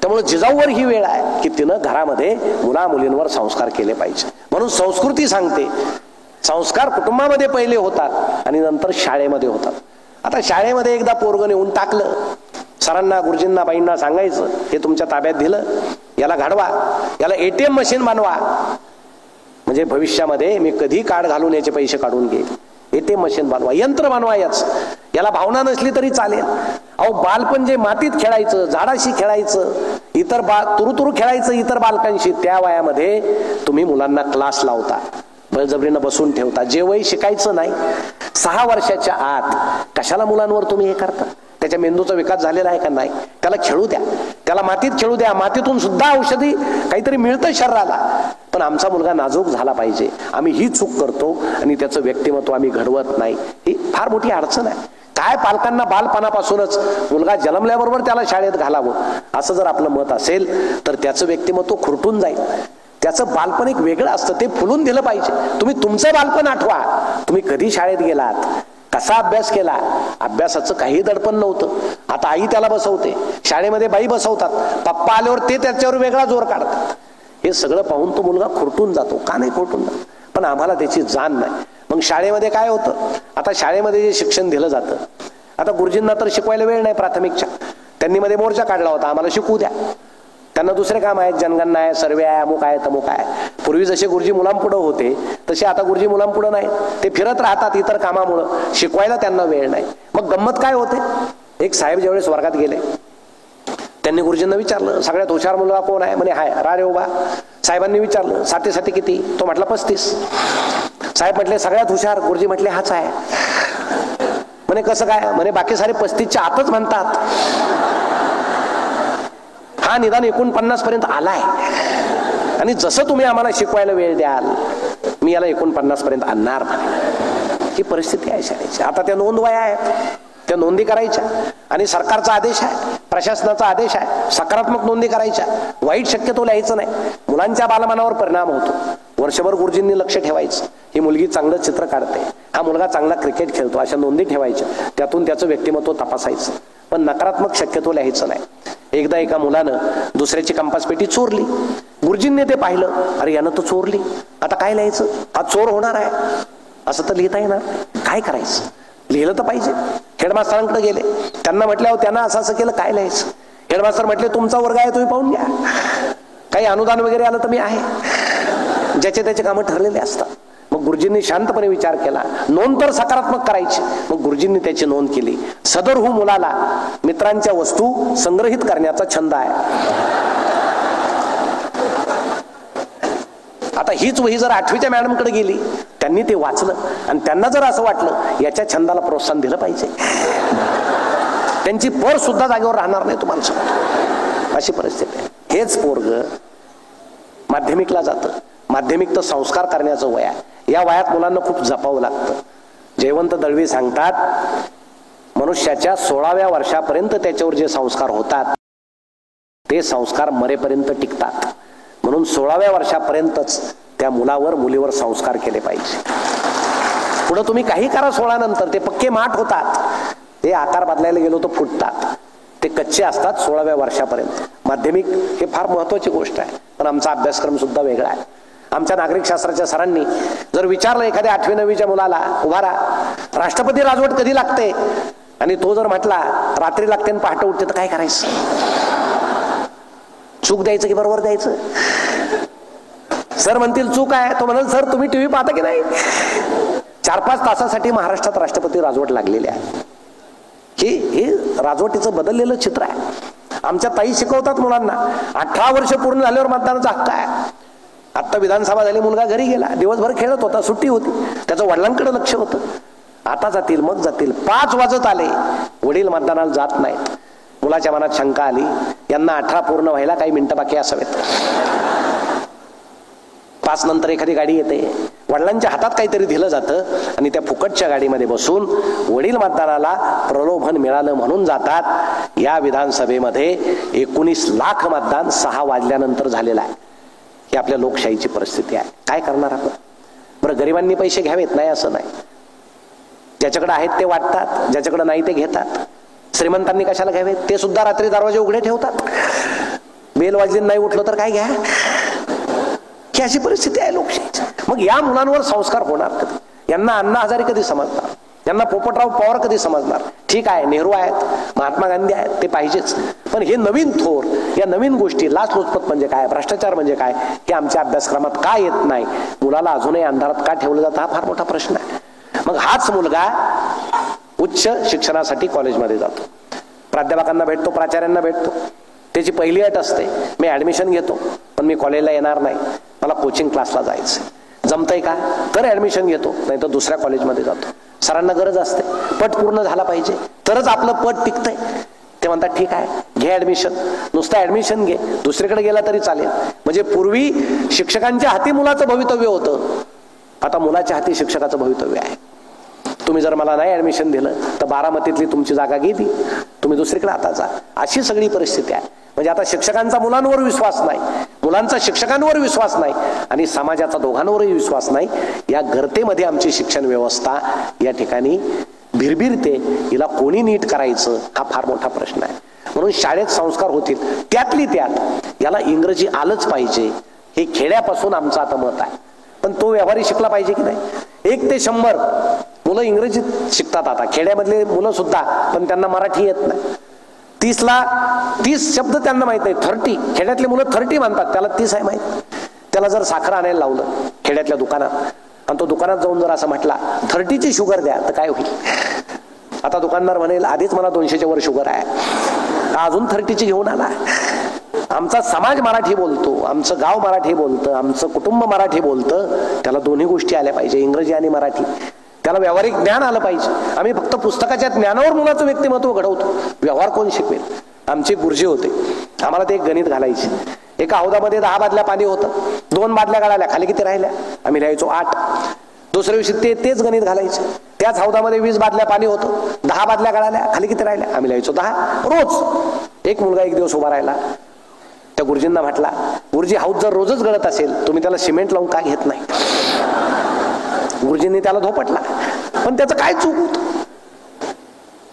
त्यामुळे जिजाऊवर ही वेळ आहे की तिनं घरामध्ये मुला मुलींवर संस्कार केले पाहिजे. म्हणून संस्कृती सांगते, संस्कार कुटुंबामध्ये पहिले होतात आणि नंतर शाळेमध्ये होतात. आता शाळेमध्ये एकदा पोरगं नेऊन टाकलं, सरांना गुरुजींना बाईंना सांगायचं, हे तुमच्या ताब्यात दिलं, याला घडवा, याला ATM मशीन बनवा, म्हणजे भविष्यामध्ये मी कधी कार्ड घालून याचे पैसे काढून घेईल. ATM मशीन बनवा, यंत्र बनवा, याला भावना नसली तरी चालेल. अहो, बालपण जे मातीत खेळायचं, झाडाशी खेळायचं, इतर तुरुतुरु खेळायचं इतर बालकांशी, त्या वयामध्ये तुम्ही मुलांना क्लास लावता, बळजबरीनं बसून ठेवता. जे वय शिकायचं नाही, 6 वर्षाच्या आत कशाला मुलांवर तुम्ही हे करता? त्याच्या मेंदूचा विकास झालेला आहे का? नाही. त्याला खेळू द्या, त्याला मातीत खेळू द्या. मातीतून सुद्धा औषधी काहीतरी मिळतं शरीराला. पण आमचा मुलगा नाजूक झाला पाहिजे. आम्ही ही चूक करतो आणि त्याचं व्यक्तिमत्व आम्ही घडवत नाही. ही फार मोठी अडचण आहे. काय पालकांना बालपणापासूनच मुलगा जन्मल्याबरोबर त्याला शाळेत घालावं असं जर आपलं मत असेल तर त्याचं व्यक्तिमत्व खुरटून जाईल. त्याचं बालपण एक वेगळं असतं, ते फुलून दिलं पाहिजे. तुम्ही तुमचं बालपण आठवा. तुम्ही कधी शाळेत गेलात, कसा अभ्यास केला, अभ्यासाचं काही दडपण नव्हतं. आता आई त्याला बसवते, शाळेमध्ये बाई बसवतात, पप्पा आल्यावर ते त्याच्यावर वेगळा जोर काढतात. हे सगळं पाहून तो मुलगा खुरटून जातो. का नाही खुरटून जातो? पण आम्हाला त्याची जाण नाही. मग शाळेमध्ये काय होतं? आता शाळेमध्ये जे शिक्षण दिलं जातं, आता गुरुजींना तर शिकवायला वेळ नाही प्राथमिकच्या, त्यांनी मध्ये मोर्चा काढला होता, आम्हाला शिकू द्या. त्यांना दुसरे काम आहेत, जनगणना आहे, सर्वे आहे, अमुक आहे, तमुक आहे. पूर्वी जसे गुरुजी मुलांपुढं होते तसे आता गुरुजी मुलांपुढं नाही, ते फिरत राहतात इतर कामामुळं, शिकवायला त्यांना वेळ नाही. मग गंमत काय होते? एक साहेब ज्यावेळेस वर्गात गेले, त्यांनी गुरुजींना विचारलं, सगळ्यात हुशार मुलगा कोण आहे? म्हणे हाय, रा रे उभा. साहेबांनी विचारलं, 7 किती? तो म्हटला 35. साहेब म्हटले सगळ्यात हुशार? गुरुजी म्हटले हाच आहे. म्हणे कसं काय? म्हणे बाकी सारे 35च्या आतच म्हणतात. हा निदान 49 पर्यंत आलाय, आणि जसं तुम्ही आम्हाला शिकवायला वेळ द्याल मी याला 49 पर्यंत आणणार म्हणे. ही परिस्थिती आहे शाळेची. आता त्या नोंद वया आहेत, त्या नोंदी करायच्या, आणि सरकारचा आदेश आहे, प्रशासनाचा आदेश आहे, सकारात्मक नोंदी करायच्या, वाईट शक्यतो लिहायचं नाही. मुलांच्या बालमनावर परिणाम होतो. वर्षभर गुरुजींनी लक्ष ठेवायचं, ही मुलगी चांगलं चित्र काढते, हा मुलगा चांगला क्रिकेट खेळतो, अशा नोंदी ठेवायच्या, त्यातून त्याचं व्यक्तिमत्व तपासायचं. पण नकारात्मक शक्यतो लिहायचं नाही. एकदा एका मुलानं दुसऱ्याची कंपास पेटी चोरली, गुरुजींनी ते पाहिलं, अरे यानं तर चोरली, आता काय लिहायचं, हा चोर होणार आहे, असं तर लिहिता येणार, काय करायचं, लिहिलं तर पाहिजे. हेडमास्टरांकडे गेले, त्यांना म्हटल्यावर त्यांना असं असं केलं, काय लिहायचं. हेडमास्टर म्हटले तुमचा वर्ग आहे, तुम्ही पाहून घ्या, काही अनुदान वगैरे आलं तर मी आहे. ज्याचे त्याचे कामं ठरलेले असतात. मग गुरुजींनी शांतपणे विचार केला, नोंद तर सकारात्मक करायची. मग गुरुजींनी त्याची नोंद केली. सदरहू मुलाला मित्रांच्या वस्तू संग्रहित करण्याचा छंद आहे. आता हीच वही जर 8वीच्या मॅडमकडे गेली, त्यांनी ते वाचलं आणि त्यांना जर असं वाटलं याच्या छंदाला प्रोत्साहन दिलं पाहिजे, त्यांची पर सुद्धा जागेवर राहणार नाही तुम्हाला सांगतो. अशी परिस्थिती आहे. हेच पोरग माध्यमिकला जातं. माध्यमिक तर संस्कार करण्याचं वय आहे. या वयात मुलांना खूप जपावं लागतं. जयवंत दळवी सांगतात, मनुष्याच्या 16व्या वर्षापर्यंत त्याच्यावर जे संस्कार होतात ते संस्कार मरेपर्यंत टिकतात. म्हणून 16व्या वर्षापर्यंतच त्या मुलावर मुलीवर संस्कार केले पाहिजे. पुढे तुम्ही काही करा, 16 नंतर ते पक्के माठ होतात, ते आकार बदलायला गेलो तर फुटतात, ते कच्चे असतात 16व्या वर्षापर्यंत. माध्यमिक हे फार महत्वाची गोष्ट आहे. पण आमचा अभ्यासक्रम सुद्धा वेगळा आहे. आमच्या नागरिक शास्त्राच्या सरांनी जर विचारलं एखाद्या 8वी 9वीच्या मुलाला, उभा राहा, राष्ट्रपती राजवट कधी लागते, आणि तो जर म्हटला रात्री लागते आणि पहाटे उठते, तर काय करायचं, चूक द्यायचं की बरोबर द्यायचं. सर म्हणतील चूक आहे, तो म्हणाल सर तुम्ही टीव्ही पाहता की नाही, 4-5 तासासाठी महाराष्ट्रात राष्ट्रपती राजवट लागलेली आहे. हे राजवटीचं बदललेलं चित्र आहे. आमच्या ताई शिकवतात मुलांना, 18 वर्ष पूर्ण झाल्यावर मतदानाचा हक्क आहे. आता विधानसभा झाली, मुलगा घरी गेला, दिवसभर खेळत होता, सुट्टी होती, त्याचं वडिलांकडे लक्ष होतं. आता जातील, मग जातील. 5 वाजत आले, वडील मतदानाला जात नाहीत. मुलाच्या मनात शंका आली, यांना 18 पूर्ण व्हायला काही मिनिटं बाकी असावेत. 5 नंतर एखादी गाडी येते, वडिलांच्या हातात काहीतरी दिलं जातं आणि त्या फुकटच्या गाडीमध्ये बसून वडील मतदानाला प्रलोभन मिळालं म्हणून जातात. या विधानसभेमध्ये 19 लाख मतदान 6 वाजल्यानंतर झालेलं आहे. ही आपल्या लोकशाहीची परिस्थिती आहे. काय करणार आपण? बरं, गरिबांनी पैसे घ्यावेत नाही असं नाही, ज्याच्याकडे आहेत ते वाटतात, ज्याच्याकडे नाही ते घेतात. श्रीमंतांनी कशाला घ्यावेत? ते सुद्धा रात्री दरवाजे उघडे ठेवतात. बेल वाजली नाही उठलं तर काय घ्या, ही अशी परिस्थिती आहे लोकशाहीची. मग या मुलांवर संस्कार होणार कधी? यांना अण्णा हजारे कधी समजणार? यांना पोपटराव पवार कधी समजणार? ठीक आहे, नेहरू आहेत, महात्मा गांधी आहेत, ते पाहिजेच, पण हे नवीन थोर, या नवीन गोष्टी, लाचलुचपत म्हणजे काय, भ्रष्टाचार म्हणजे काय, हे आमच्या अभ्यासक्रमात का येत नाही? मुलाला अजूनही अंधारात का ठेवलं जातं, हा फार मोठा प्रश्न आहे. मग हाच मुलगा उच्च शिक्षणासाठी कॉलेजमध्ये जातो, प्राध्यापकांना भेटतो, प्राचार्यांना भेटतो. त्याची पहिली अट असते, मी ऍडमिशन घेतो पण मी कॉलेजला येणार नाही, मला कोचिंग क्लासला जायचं. जमतंय का? तर ऍडमिशन घेतो, नाही तर दुसऱ्या कॉलेजमध्ये जातो. सरांना गरज असते, पट पूर्ण झाला पाहिजे तरच आपलं पट टिकतंय. ते म्हणतात ठीक आहे, घे ऍडमिशन, नुसतं ऍडमिशन घे, दुसरीकडे गेला तरी चालेल. म्हणजे पूर्वी शिक्षकांच्या हाती मुलाचं भवितव्य होतं, आता मुलाच्या हाती शिक्षकाचं भवितव्य आहे. तुम्ही जर मला नाही ऍडमिशन दिलं तर बारामतीतली तुमची जागा गेली, तुम्ही दुसरीकडे आता जा. अशी सगळी परिस्थिती आहे. म्हणजे आता शिक्षकांचा मुलांवर विश्वास नाही, मुलांचा शिक्षकांवर विश्वास नाही, आणि समाजाचा दोघांवरही विश्वास नाही. या गर्तेमध्ये आमची शिक्षण व्यवस्था या ठिकाणी भिरभिरते. हिला कोणी नीट करायचं, हा फार मोठा प्रश्न आहे. म्हणून शाळेत संस्कार होतील, त्यातली त्यात याला इंग्रजी आलंच पाहिजे, हे खेड्यापासून आमचं आता मत आहे. पण तो व्यवहारी शिकला पाहिजे की नाही? 1 ते 100 मुलं इंग्रजीत शिकतात आता, खेड्यामधले मुलं सुद्धा, पण त्यांना मराठी येत नाही. 30ला 30 शब्द त्यांना माहित नाही. 30 खेड्यातले मुलं 30 म्हणतात, त्याला 30 आहे माहित. त्याला जर साखर आणायला लावलं खेड्यातल्या दुकानात, आणि तो दुकानात जाऊन जर असं म्हटला 30ची शुगर द्या, तर काय होईल? आता दुकानदार म्हणेल आधीच मला 200च्या वर शुगर आहे, अजून 30ची घेऊन आला. आमचा समाज मराठी बोलतो, आमचं गाव मराठी बोलतं, आमचं कुटुंब मराठी बोलतं, त्याला दोन्ही गोष्टी आल्या पाहिजे, इंग्रजी आणि मराठी. त्याला व्यावहारिक ज्ञान आलं पाहिजे. आम्ही फक्त पुस्तकाच्या ज्ञानावर मुलाचं व्यक्तिमत्व घडवतो, व्यवहार कोण शिकवेल? आमचे गुरुजी होते, आम्हाला ते एक गणित घालायचे. एका हौदामध्ये 10 बादल्या पाणी होतं, 2 बादल्या गाळाल्या, खाली किती राहिल्या? आम्ही लिहायचो 8. दुसऱ्या दिवशी तेच गणित घालायचे. त्याच हौदामध्ये 20 बादल्या पाणी होतं, 10 बादल्या गाळाल्या, खाली किती राहिल्या? आम्ही लिहायचो 10. रोज एक मुलगा एक दिवस उभा राहिला. त्या गुरुजींना म्हटला, गुरुजी हौद जर रोजच गळत असेल तुम्ही त्याला सिमेंट लावून का घेत नाही? गुरुजींनी त्याला धोपटला, पण त्याचं काय चूक होत?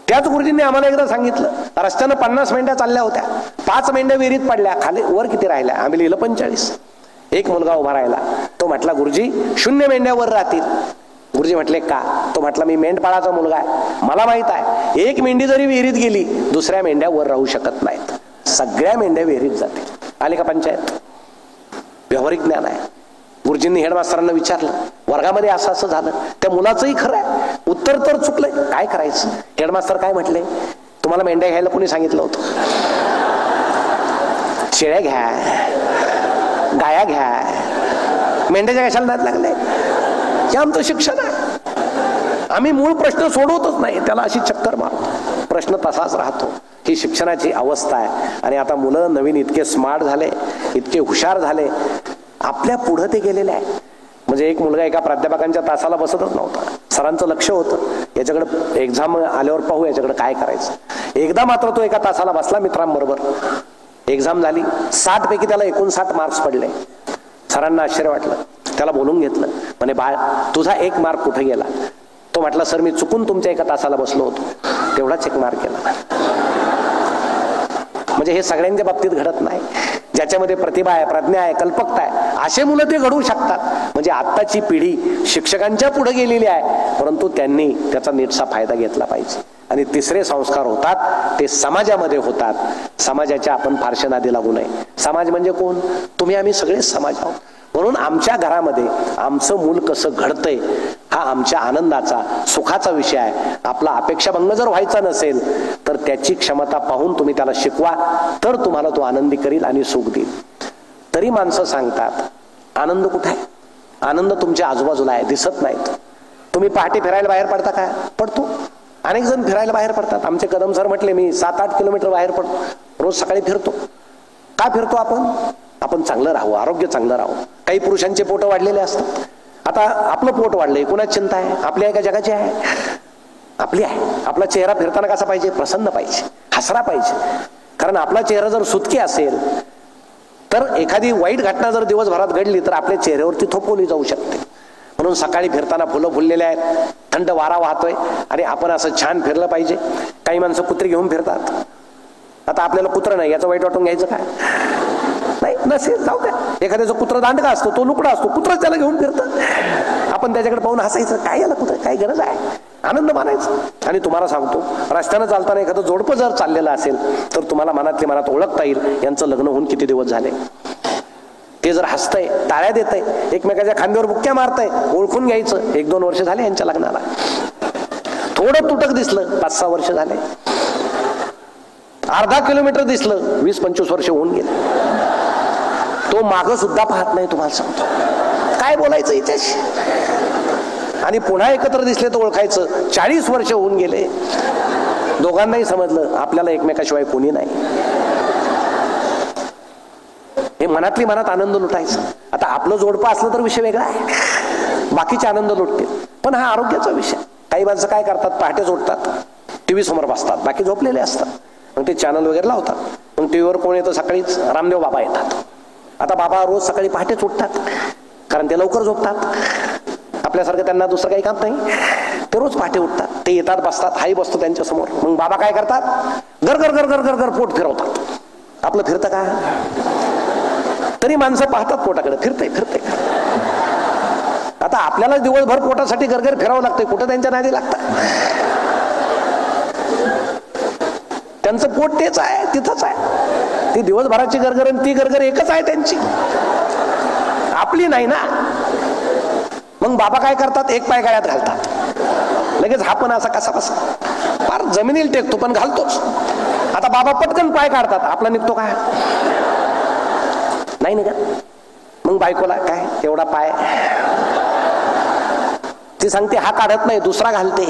त्याच गुरुजींनी आम्हाला एकदा सांगितलं, रस्त्यानं 50 मेंढ्या चालल्या होत्या, 5 मेंढ्या विहिरीत पडल्या, खाली वर किती राहिल्या? आम्ही लिहिलं 45. एक मुलगा उभा राहिला, तो म्हटला, गुरुजी 0 मेंढ्या वर राहतील. गुरुजी म्हटले का? तो म्हटला, मी मेंढपाळाचा मुलगा आहे, मला माहित आहे एक मेंढी जरी विहिरीत गेली दुसऱ्या मेंढ्या वर राहू शकत नाहीत, सगळ्या मेंढ्या विहिरीत जातील. आली का पंचायत? व्यावहारिक ज्ञान आहे. गुरुजींनी हेडमास्तरांना विचारलं, वर्गामध्ये असं असं झालं, त्या मुलाचंही खरं आहे, उत्तर तर चुकलंय, काय करायचं? हेडमास्तर काय म्हटले, तुम्हाला मेंढ्या घ्यायला कोणी सांगितलं होतं? शेळ्या घ्या, गाया घ्या, मेंढ्याच्या कशाला नाद लागले? हे आमचं शिक्षण आहे. आम्ही मूळ प्रश्न सोडवतच नाही, त्याला अशी चक्कर मारतो, प्रश्न तसाच राहतो. ही शिक्षणाची अवस्था आहे. आणि आता मुलं नवीन इतके स्मार्ट झाले, इतके हुशार झाले, आपल्या पुढे ते गेलेले आहे. म्हणजे एक मुलगा एका प्राध्यापकांच्या तासाला बसतच नव्हता, सरांचं लक्ष होतं याच्याकडे, एक्झाम आल्यावर पाहू याच्याकडे काय करायचं. एकदा मात्र तो एका तासाला बसला मित्रांबरोबर, एक्झाम झाली, 60 पैकी त्याला 59 मार्क्स पडले. सरांना आश्चर्य वाटलं, त्याला बोलून घेतलं, म्हणे बाळ तुझा 1 मार्क कुठे गेला? तो म्हटला, सर मी चुकून तुमच्या एका तासाला बसलो होतो, तेवढाच 1 मार्क गेला. म्हणजे हे सगळ्यांच्या बाबतीत घडत नाही. ज्याच्यामध्ये प्रतिभा आहे, प्रज्ञा आहे, कल्पकता आहे, असे मुलं ते घडवू शकतात. म्हणजे आत्ताची पिढी शिक्षकांच्या पुढे गेलेली आहे, परंतु त्यांनी त्याचा नीटसा फायदा घेतला पाहिजे. आणि तिसरे संस्कार होतात ते समाजामध्ये होतात. समाजाच्या आपण फारशे नादी लागू नये. समाज म्हणजे कोण? तुम्ही आम्ही सगळेच समाज आहोत. म्हणून आमच्या घरामध्ये आमचं मूल कसं घडतंय हा आमच्या आनंदाचा, सुखाचा विषय आहे. आपला अपेक्षाभंग जर व्हायचा नसेल तर त्याची क्षमता पाहून तुम्ही त्याला शिकवा, तर तुम्हाला तो आनंदी करील आणि सुख देईल. तरी माणसं सांगतात आनंद कुठे आहे? आनंद तुमच्या आजूबाजूला आहे, दिसत नाहीत. तुम्ही पहाटे फिरायला बाहेर पडता का? पडतो. अनेक जण फिरायला बाहेर पडतात. आमचे कदम सर म्हटले, मी 7-8 किलोमीटर बाहेर पडतो, रोज सकाळी फिरतो. का फिरतो आपण? आपण चांगलं राहू, आरोग्य चांगलं राहू. काही पुरुषांचे पोट वाढलेले असतात. आता आपलं पोट वाढलंय, कुणाची चिंता आहे? आपली आहे का जगाची आहे? आपली आहे. आपला चेहरा फिरताना कसा पाहिजे? प्रसन्न पाहिजे, हसरा पाहिजे. कारण आपला चेहरा जर सुतकी असेल तर एखादी वाईट घटना जर दिवसभरात घडली तर आपल्या चेहऱ्यावरती थोपवली जाऊ शकते. म्हणून सकाळी फिरताना फुलं फुललेले आहेत, थंड वारा वाहतोय आणि आपण असं छान फिरलं पाहिजे. काही माणसं कुत्री घेऊन फिरतात. आता आपल्याला कुत्रं नाही याचं वाईट वाटून घ्यायचं काय? नाही, नसेल जाऊ द्या. एखाद्याचं कुत्र दांडगा असतो, तो लुकडा असतो, कुत्रच त्याला घेऊन फिरतं. आपण त्याच्याकडे पाहून हसायचं, काय याला कुत्र, काय गरज आहे? आनंद मानायचा. आणि तुम्हाला सांगतो, रस्त्यानं चालताना एखादं जोडपं जर चाललेलं असेल तर तुम्हाला मनातले मनात ओळखता येईल यांचं लग्न होऊन किती दिवस झाले. ते जर हसतंय, टाळ्या देतंय, एकमेकाच्या खांद्यावर बुक्क्या मारतंय, ओळखून घ्यायचं 1-2 वर्ष झाले यांच्या लग्नाला. थोडं तुटक दिसलं 5-6 वर्ष झाले. अर्धा किलोमीटर दिसलं 20-25 वर्ष होऊन गेले. तो मागं सुद्धा पाहत नाही. तुम्हाला सांगतो, काय बोलायचं याच्याशी? आणि पुन्हा एकत्र दिसले तर ओळखायचं 40 वर्ष होऊन गेले. दोघांनाही समजलं आपल्याला एकमेकाशिवाय कोणी नाही. हे मनातली मनात आनंद लुटायचा. आता आपलं जोडपं असलं तर विषय वेगळा आहे, बाकीचे आनंद लुटतील. पण हा आरोग्याचा विषय. काही माणसं काय करतात, पहाटे उठतात, टीव्ही समोर बसतात, बाकी झोपलेले असतात. मग ते चॅनल वगैरे लावतात. मग टीव्हीवर कोण येतं? सकाळीच रामदेव बाबा येतात. आता बाबा रोज सकाळी पहाटेच उठतात कारण ते लवकर झोपतात. आपल्यासारखं त्यांना दुसरं काही काम नाही, ते रोज पहाटे उठतात. ते येतात, बसतात, हाही बसतो त्यांच्या समोर. मग बाबा काय करतात? गर गर गर गर गर पोट फिरवतात. आपलं फिरतं का? तरी माणसं पाहतात पोटाकडे, फिरतंय फिरतंय. आता आपल्याला दिवसभर पोटासाठी गरगर फिरावं लागतंय, कुठं त्यांच्या नादी लागतात? त्यांचं पोट तेच आहे, तिथंच आहे. ती दिवसभराची गरगर आणि ती गरगर एकच आहे त्यांची, आपली नाही ना. मग बाबा काय करतात? एक पाय गळ्यात घालतात, लगेच हा पण असा कसा बसा फार जमिनीला टेकतो पण घालतोच. आता बाबा पटकन पाय काढतात, आपला निघतो काय? नाही निघत. मग बायकोला काय एवढा पाय? ती सांगते हा काढत नाही, दुसरा घालते.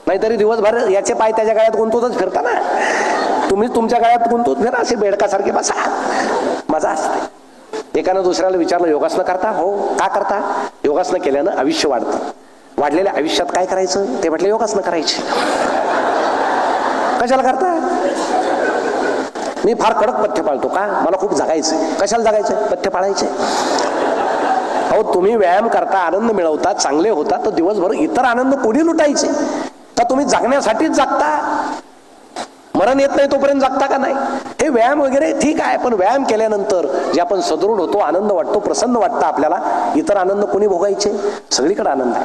नाहीतरी दिवसभर याचे पाय त्याच्या गळ्यात गुंतवतच फिरता ना. तुम्ही तुमच्या गळ्यात गुंतून फिरा, असे बेडकासारखे बसा, मजा असते. एकानं दुसऱ्याला विचारलं योगासनं करता? हो. का करता? योगासनं केल्यानं आयुष्य वाढतं. वाढलेल्या आयुष्यात काय करायचं? ते म्हटलं योगासनं करायची. कशाला करता? मी फार कडक पथ्य पाळतो. का? मला खूप जगायचंय. कशाला जगायचंय? पथ्य पाळायचे. अहो तुम्ही व्यायाम करता, आनंद मिळवता, चांगले होता, तर दिवसभर इतर आनंद कोणी लुटायचे? तर तुम्ही जगण्यासाठीच जगता. मरण येत नाही तोपर्यंत जगता का नाही? हे व्यायाम वगैरे ठीक आहे, पण व्यायाम केल्यानंतर जे आपण सदृढ होतो, आनंद वाटतो, प्रसन्न वाटतं आपल्याला, इतर आनंद कोणी भोगायचे? सगळीकडे आनंद आहे.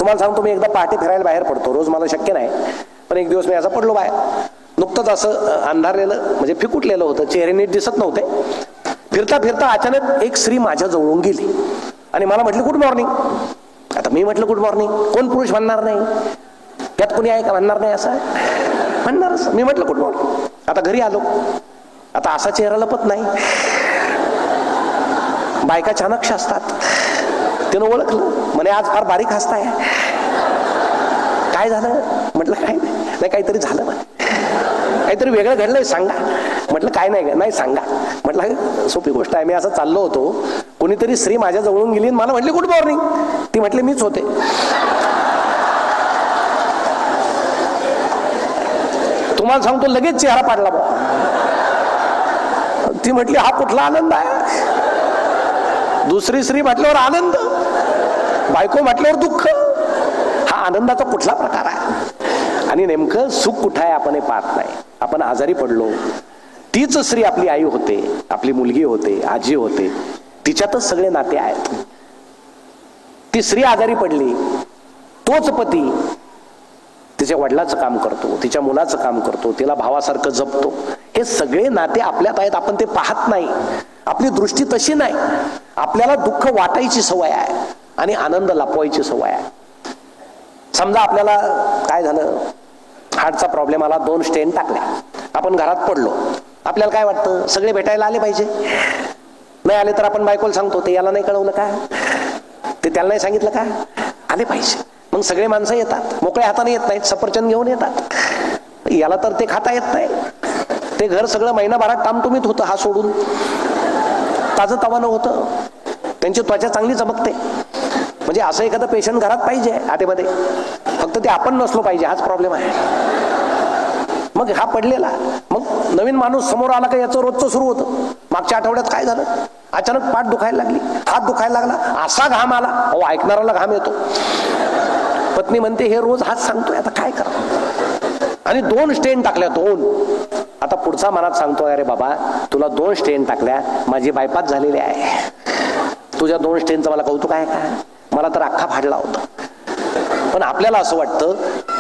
तुम्हाला सांगतो, मी एकदा पहाटे फिरायला बाहेर पडतो. रोज मला शक्य नाही, पण एक दिवस मी असा पडलो बाहेर. नुकतंच असं अंधारलेलं, म्हणजे फिकुटलेलं होतं, चेहरे नीट दिसत नव्हते. फिरता फिरता अचानक एक स्त्री माझ्या जवळून गेली आणि मला म्हटली गुड मॉर्निंग. आता मी म्हटलं गुड मॉर्निंग, कोण पुरुष म्हणणार नाही? त्यात कोणी आहे का म्हणणार नाही? असं म्हणणारच. मी म्हटलं गुड मॉर्निंग. आता घरी आलो, आता असा चेहरा लपत नाही. बायका चाणक्ष असतात. त्यानं ओळखलं, म्हणे आज फार बारीक हसताय. काय झालं? म्हटलं काय नाही, काहीतरी झालं, काहीतरी वेगळं घडलंय, सांगा. म्हटलं काय नाही सांगा. म्हटलं सोपी गोष्ट आहे. मी असं चाललो होतो, कोणीतरी स्त्री माझ्या जवळून गेली, मला म्हटली गुड मॉर्निंग. ती म्हटली मीच होते. तुम्हाला सांगतो लगेच चेहरा पाडला बा. ती म्हटली हा कुठला आनंद आहे? दुसरी स्त्री म्हटल्यावर आनंद, बायको म्हटल्यावर दुःख. हा आनंदाचा कुठला प्रकार आहे? आणि नेमकं सुख कुठं आहे आपण हे पाहत नाही. आपण आजारी पडलो, तीच स्त्री आपली आई होते, आपली मुलगी होते, आजी होते, तिच्यातच सगळे नाते आहेत. ती स्त्री आजारी पडली, तोच पती तिच्या वडिलाचं काम करतो, तिच्या मुलाचं काम करतो, तिला भावासारखं जपतो. हे सगळे नाते आपल्यात आहेत, आपण ते पाहत नाही. आपली दृष्टी तशी नाही. आपल्याला दुःख वाटायची सवय आहे आणि आनंद लपवायची सवय आहे. समजा आपल्याला काय झालं, हार्टचा प्रॉब्लेम आला, 2 स्टेन टाकल्या, आपण घरात पडलो. आपल्याला काय वाटतं? सगळे भेटायला आले पाहिजे. नाही आले तर आपण बायकोला सांगतो, ते याला नाही कळवलं का? ते त्याला नाही सांगितलं का? आले पाहिजे. मग सगळे माणसं येतात, मोकळ्या हाताने येत नाहीत, सफरचंद घेऊन येतात. याला तर ते खाता येत नाही. ते घर सगळं महिनाभरात टामटुमीत होतं, हा सोडून ताजं तवानं होतं. त्यांची त्वचा चांगली चमकते. म्हणजे असं एखादं पेशंट घरात पाहिजे आतेमध्ये, फक्त ते आपण नसलो पाहिजे. हाच प्रॉब्लेम आहे. मग हा पडलेला, मग नवीन माणूस समोर आला का याचं रोजचं सुरू होतं. मागच्या आठवड्यात काय झालं? अचानक पाठ दुखायला लागली, हात दुखायला लागला, असा घाम आला. अहो ऐकणाऱ्याला घाम येतो. पत्नी म्हणते हे रोज हाच सांगतोय, आता काय करा? आणि 2 स्टेन टाकल्या, 2. आता पुढचा मनात सांगतोय अरे बाबा तुला 2 स्टेन टाकल्या, माझी बायपास झालेली आहे. तुझ्या 2 स्टेनचं मला कौतुक आहे का? मला तर अख्खा फाडला होता. पण आपल्याला असं वाटतं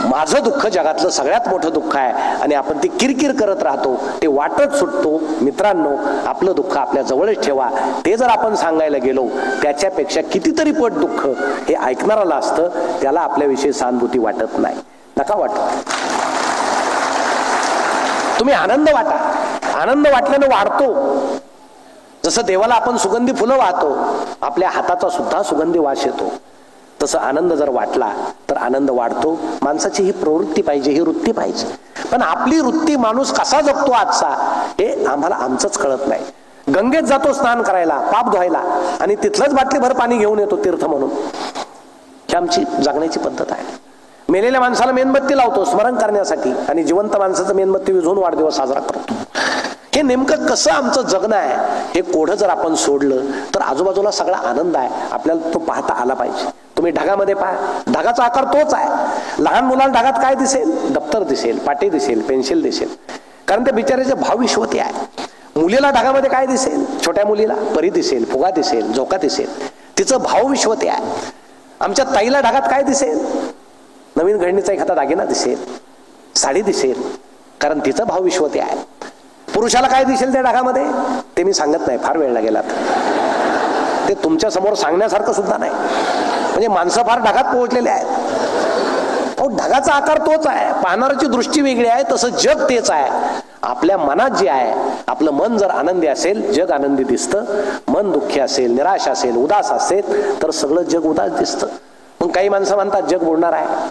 माझं दुःख जगातलं सगळ्यात मोठं दुःख आहे आणि आपण ती किरकिर करत राहतो, ते वाटत सुटतो. मित्रांनो, आपलं दुःख आपल्या जवळच ठेवा. ते जर आपण सांगायला गेलो, त्याच्यापेक्षा कितीतरी पट दुःख हे ऐकणाराला असतं, त्याला आपल्याविषयी सहानुभूती वाटत नाही. नका वाटत. तुम्ही आनंद वाटा. आनंद वाटल्यानं वाढतो. जसं देवाला आपण सुगंधी फुलं वाहतो, आपल्या हाताचा सुद्धा सुगंधी वास येतो. तसं आनंद जर वाटला तर आनंद वाढतो. माणसाची ही प्रवृत्ती पाहिजे, ही वृत्ती पाहिजे. पण आपली वृत्ती माणूस कसा जगतो आजचा, हे आम्हाला आमचंच कळत नाही. गंगेत जातो स्नान करायला, पाप धुवायला, आणि तिथलंच बाटलीभर पाणी घेऊन येतो तीर्थ म्हणून. ही आमची जगण्याची पद्धत आहे. मेलेल्या माणसाला मेणबत्ती लावतो स्मरण करण्यासाठी, आणि जिवंत माणसाचं मेणबत्ती विझवून वाढदिवस साजरा करतो. हे नेमकं कसं आमचं जगणं आहे, हे कोढं जर आपण सोडलं तर आजूबाजूला सगळा आनंद आहे, आपल्याला तो पाहता आला पाहिजे. तुम्ही ढगामध्ये पहा, ढगाचा आकार तोच आहे. लहान मुलाला ढगात काय दिसेल? दप्तर दिसेल, पाटी दिसेल, पेन्सिल दिसेल, कारण ते बिचाराचे भावविश्व ते आहे. मुलीला ढगामध्ये काय दिसेल? छोट्या मुलीला परी दिसेल, फुगा दिसेल, झोका दिसेल, तिचं भावविश्व ते आहे. आमच्या ताईला ढगात काय दिसेल? नवीन घडणीचा एखादा दागिना दिसेल, साडी दिसेल, कारण तिचं भावविश्व ते आहे. पुरुषाला काय दिसेल त्या ढगामध्ये ते मी सांगत नाही, फार वेळ लागेल. ते तुमच्या समोर सांगण्यासारखं सुद्धा नाही. म्हणजे माणसं फार ढगात पोहोचलेले आहेत. ढगाचा आकार तोच आहे, पाहणाऱ्याची दृष्टी वेगळी आहे. तसं जग तेच आहे. आपल्या मनात जे आहे, आपलं मन जर आनंदी असेल, जग आनंदी दिसतं. मन दुःखी असेल, निराश असेल, उदास असेल तर सगळं जग उदास दिसतं. मग काही माणसं म्हणतात जग बुडणार आहे,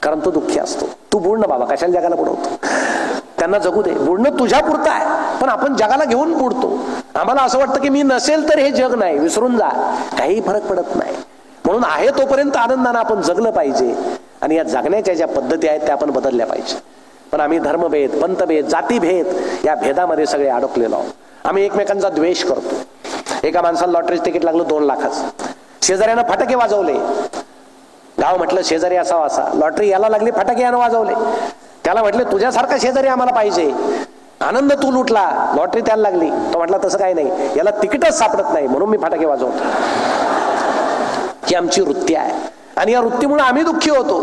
कारण तो दुःखी असतो. तू बुड ना बाबा, कशाला जगाला बुडवतो? त्यांना जगू दे, बुडणं तुझ्या पुरतं आहे, पण आपण जगाला घेऊन बुडतो. आम्हाला असं वाटतं की मी नसेल तर हे जग नाही, विसरून जा, काही फरक पडत नाही. म्हणून आहे तोपर्यंत आनंदानं आपण जगलं पाहिजे. आणि या जगण्याच्या ज्या पद्धती आहेत त्या आपण बदलल्या पाहिजे. पण आम्ही धर्मभेद, पंथभेद, जातीभेद या भेदामध्ये सगळे अडकलेलो आहोत. आम्ही एकमेकांचा द्वेष करतो. एका माणसाला लॉटरीचं तिकीट लागलं 2 लाखाचं, शेजाऱ्यानं फटाके वाजवले, गाव म्हटलं शेजारी असावा असा, लॉटरी याला लागली, फटाके यानं वाजवले, त्याला म्हटले तुझ्यासारखा शेजारी आम्हाला पाहिजे, आनंद तू लुटला, लॉटरी त्याला लागली. तो म्हटला तसं काही नाही, याला तिकीटच सापडत नाही म्हणून मी फटाके वाजवतो. ही आमची वृत्ती आहे आणि या वृत्तीमुळे आम्ही दुःखी होतो.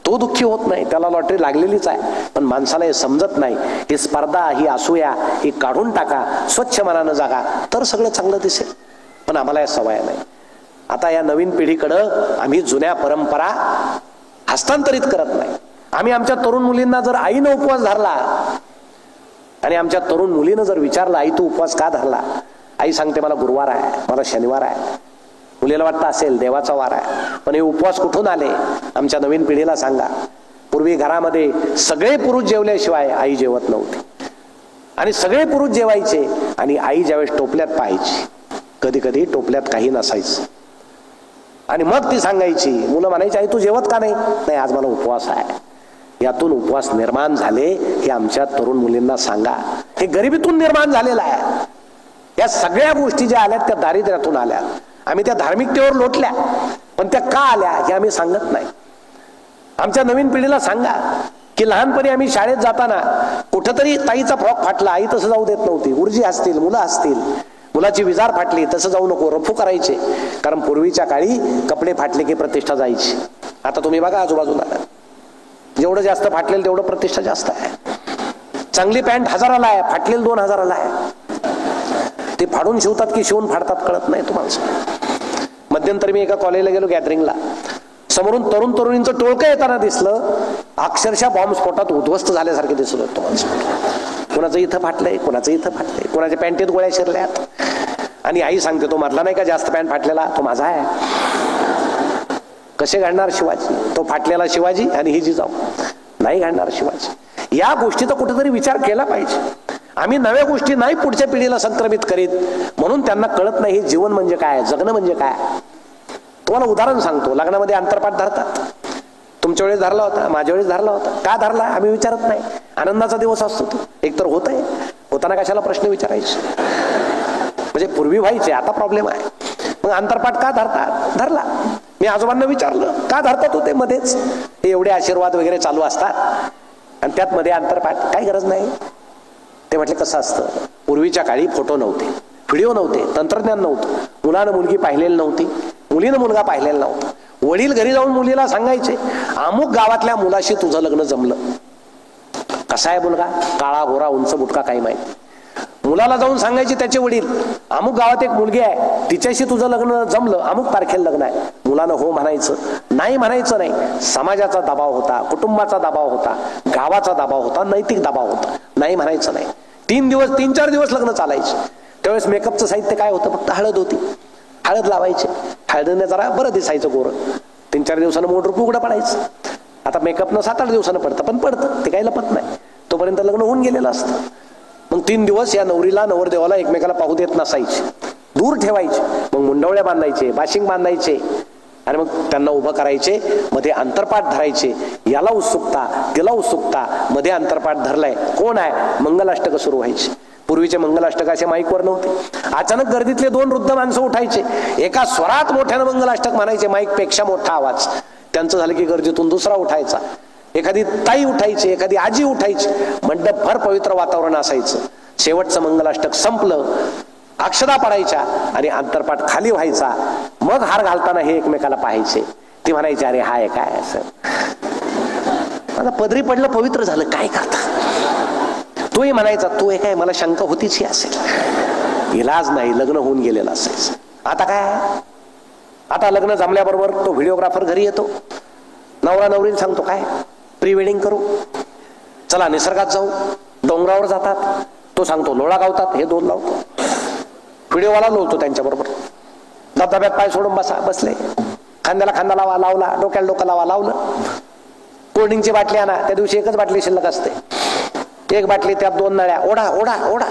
तो दुःखी होत नाही, त्याला लॉटरी लागलेलीच आहे. पण माणसाला हे समजत नाही, ही स्पर्धा, ही असूया, ही काढून टाका, स्वच्छ मनानं जागा, तर सगळं चांगलं दिसेल. पण आम्हाला या सवय नाही. आता या नवीन पिढीकडं आम्ही जुन्या परंपरा हस्तांतरित करत नाही. आम्ही आमच्या तरुण मुलींना जर आईनं उपवास धरला आणि आमच्या तरुण मुलीनं जर विचारलं आई तू उपवास का धरला, आई सांगते मला गुरुवार आहे, मला शनिवार आहे. मुलीला वाटतं असेल देवाचा वार आहे, पण हे उपवास कुठून आले? आमच्या नवीन पिढीला सांगा. पूर्वी घरामध्ये सगळे पुरुष जेवल्याशिवाय आई जेवत नव्हती आणि सगळे पुरुष जेवायचे आणि आई ज्यावेळेस टोपल्यात पाहायची, कधी कधी टोपल्यात काही नसायचं आणि मग ती सांगायची. मुलं म्हणायची आई तू जेवत का नाही? नाही आज मला उपवास आहे. यातून उपवास निर्माण झाले हे आमच्या तरुण मुलींना सांगा. हे गरिबीतून निर्माण झालेलं आहे. या सगळ्या गोष्टी ज्या आल्यात त्या दारिद्र्यातून आल्या. आम्ही त्या धार्मिकतेवर लोटल्या, पण त्या का आल्या हे आम्ही सांगत नाही. आमच्या नवीन पिढीला सांगा की लहानपणी आम्ही शाळेत जाताना कुठंतरी ताईचा फ्रॉक फाटला, आई तसं जाऊ देत नव्हती. गुरुजी असतील, मुलं असतील, मुलाची विजार फाटली, तसं जाऊ नको, रफू करायचे. कारण पूर्वीच्या काळी कपडे फाटले की प्रतिष्ठा जायची. आता तुम्ही बघा आजूबाजूला, जेवढं जास्त फाटलेलं तेवढं प्रतिष्ठा जास्त आहे. चांगली पॅन्ट 1000ला आहे, फाटलेली 2000ला आहे. ते फाडून शिवतात की शिवून फाडतात कळत नाही तुम्हाला. मध्यंतरी मी एका कॉलेजला गेलो गॅदरिंगला, समोरून तरुण तरुणींचं टोळकं येताना दिसलं. अक्षरशः बॉम्बस्फोटात उद्ध्वस्त झाल्यासारखे दिसत होतं तुम्हाला. कोणाचं इथं फाटलंय, कोणाचं इथं फाटलंय, कोणाच्या पॅन्टीत गोळ्या शिरल्यात. आणि आई सांगते तो मधला नाही का जास्त पॅन्ट फाटलेला, तो माझा आहे. कसे घडणार शिवाजी? तो फाटलेला शिवाजी आणि ही जिजाऊ नाही घडणार शिवाजी. या गोष्टीचा कुठेतरी विचार केला पाहिजे. आम्ही नव्या गोष्टी नाही पुढच्या पिढीला संक्रमित करीत, म्हणून त्यांना कळत नाही हे जीवन म्हणजे काय, जगणं म्हणजे काय. तुम्हाला उदाहरण सांगतो. लग्नामध्ये अंतरपाठ धरतात. तुमच्या वेळेस धरला होता, माझ्या वेळेस धरला होता. का धरला आम्ही विचारत नाही. आनंदाचा दिवस असतो तो. एकतर होत आहे, होताना कशाला प्रश्न विचारायचे. म्हणजे पूर्वी व्हायचे, आता प्रॉब्लेम आहे. मग अंतरपाठ का धरतात? धरला. मी आजोबांना विचारलं का धरतात होते मध्येच, हे एवढे आशीर्वाद वगैरे चालू असतात आणि त्यात मध्ये अंतरपाठ, काही गरज नाही. ते म्हटले कसं असतं, पूर्वीच्या काळी फोटो नव्हते, व्हिडिओ नव्हते, तंत्रज्ञान नव्हतं. मुलानं मुलगी पाहिलेली नव्हती, मुलीनं मुलगा पाहिलेला नव्हता. वडील घरी जाऊन मुलीला सांगायचे अमुक गावातल्या मुलाशी तुझं लग्न जमलं. कसा आहे मुलगा, काळा गोरा उंच बुटका काही माहिती. मुलाला जाऊन सांगायचे त्याचे वडील अमुक गावात एक मुलगी आहे, तिच्याशी तुझं लग्न जमलं, अमुक तारखेला लग्न आहे. मुलानं हो म्हणायचं, नाही म्हणायचं नाही. समाजाचा दबाव होता, कुटुंबाचा दबाव होता, गावाचा दबाव होता, नैतिक दबाव होता. नाही म्हणायचं नाही. 3-4 दिवस लग्न चालायचे. त्यावेळेस मेकअपचं साहित्य काय होतं, फक्त हळद होती. हळद लावायचे, हळदीने जरा बरं दिसायचं गोरं. 3-4 दिवसानं मोठ रूप उघडं पडायचं. आता मेकअपनं 7-8 दिवसानं पडतं, पण पडतं ते काही लपत नाही. तोपर्यंत लग्न होऊन गेलेलं असतं. मग 3 दिवस या नवरीला नवरदेवाला एकमेकाला पाहू देत नसायचे, दूर ठेवायचे. मग मुंडवळ्या बांधायचे, बाशिंग बांधायचे आणि मग त्यांना उभं करायचे. मध्ये अंतरपाठ धरायचे. याला उत्सुकता, तिला उत्सुकता, मध्ये अंतरपाठ धरलाय, कोण आहे, मंगलाष्टक सुरू व्हायचे. पूर्वीचे मंगलाष्टक असे माईकवर नव्हते. अचानक गर्दीतले 2 वृद्ध माणसं उठायचे, एका स्वरात मोठ्यानं मंगलाष्टक म्हणायचे, माईक पेक्षा मोठा आवाज. त्यांचं झालं की गर्दीतून दुसरा उठायचा. एखादी ताई उठायची, एखादी आजी उठायची. मंडपभर पवित्र वातावरण असायचं. शेवटचं मंगलाष्टक संपलं, अक्षदा पडायच्या आणि अंतरपाठ खाली व्हायचा. मग हार घालताना हे एकमेकाला पाहायचे. ती म्हणायची अरे हाय काय असं, आता पदरी पडलं पवित्र झालं, काय करता. तोही म्हणायचा तू हे काय, मला शंका होतीच ही असेल. इलाज नाही, लग्न होऊन गेलेलं असायचं. आता काय, आता लग्न जमल्याबरोबर तो व्हिडिओग्राफर घरी येतो. नवरा नवरीला सांगतो काय प्री वेडिंग करू, चला निसर्गात जाऊ. डोंगरावर जातात, तो सांगतो लोळा गावतात, हे 2 लावतो. व्हिडिओवाला लोळतो त्यांच्याबरोबर. धबधब्यात पाय सोडून बसा, बसले. खांद्याला खांदा लावा, लावला. डोक्याला डोकं लावा, लावलं. कोल्ड्रिंकची बाटली आणा, त्या दिवशी एकच बाटली शिल्लक असते. एक बाटली त्यात 2 नळ्या, ओढा ओढा ओढा.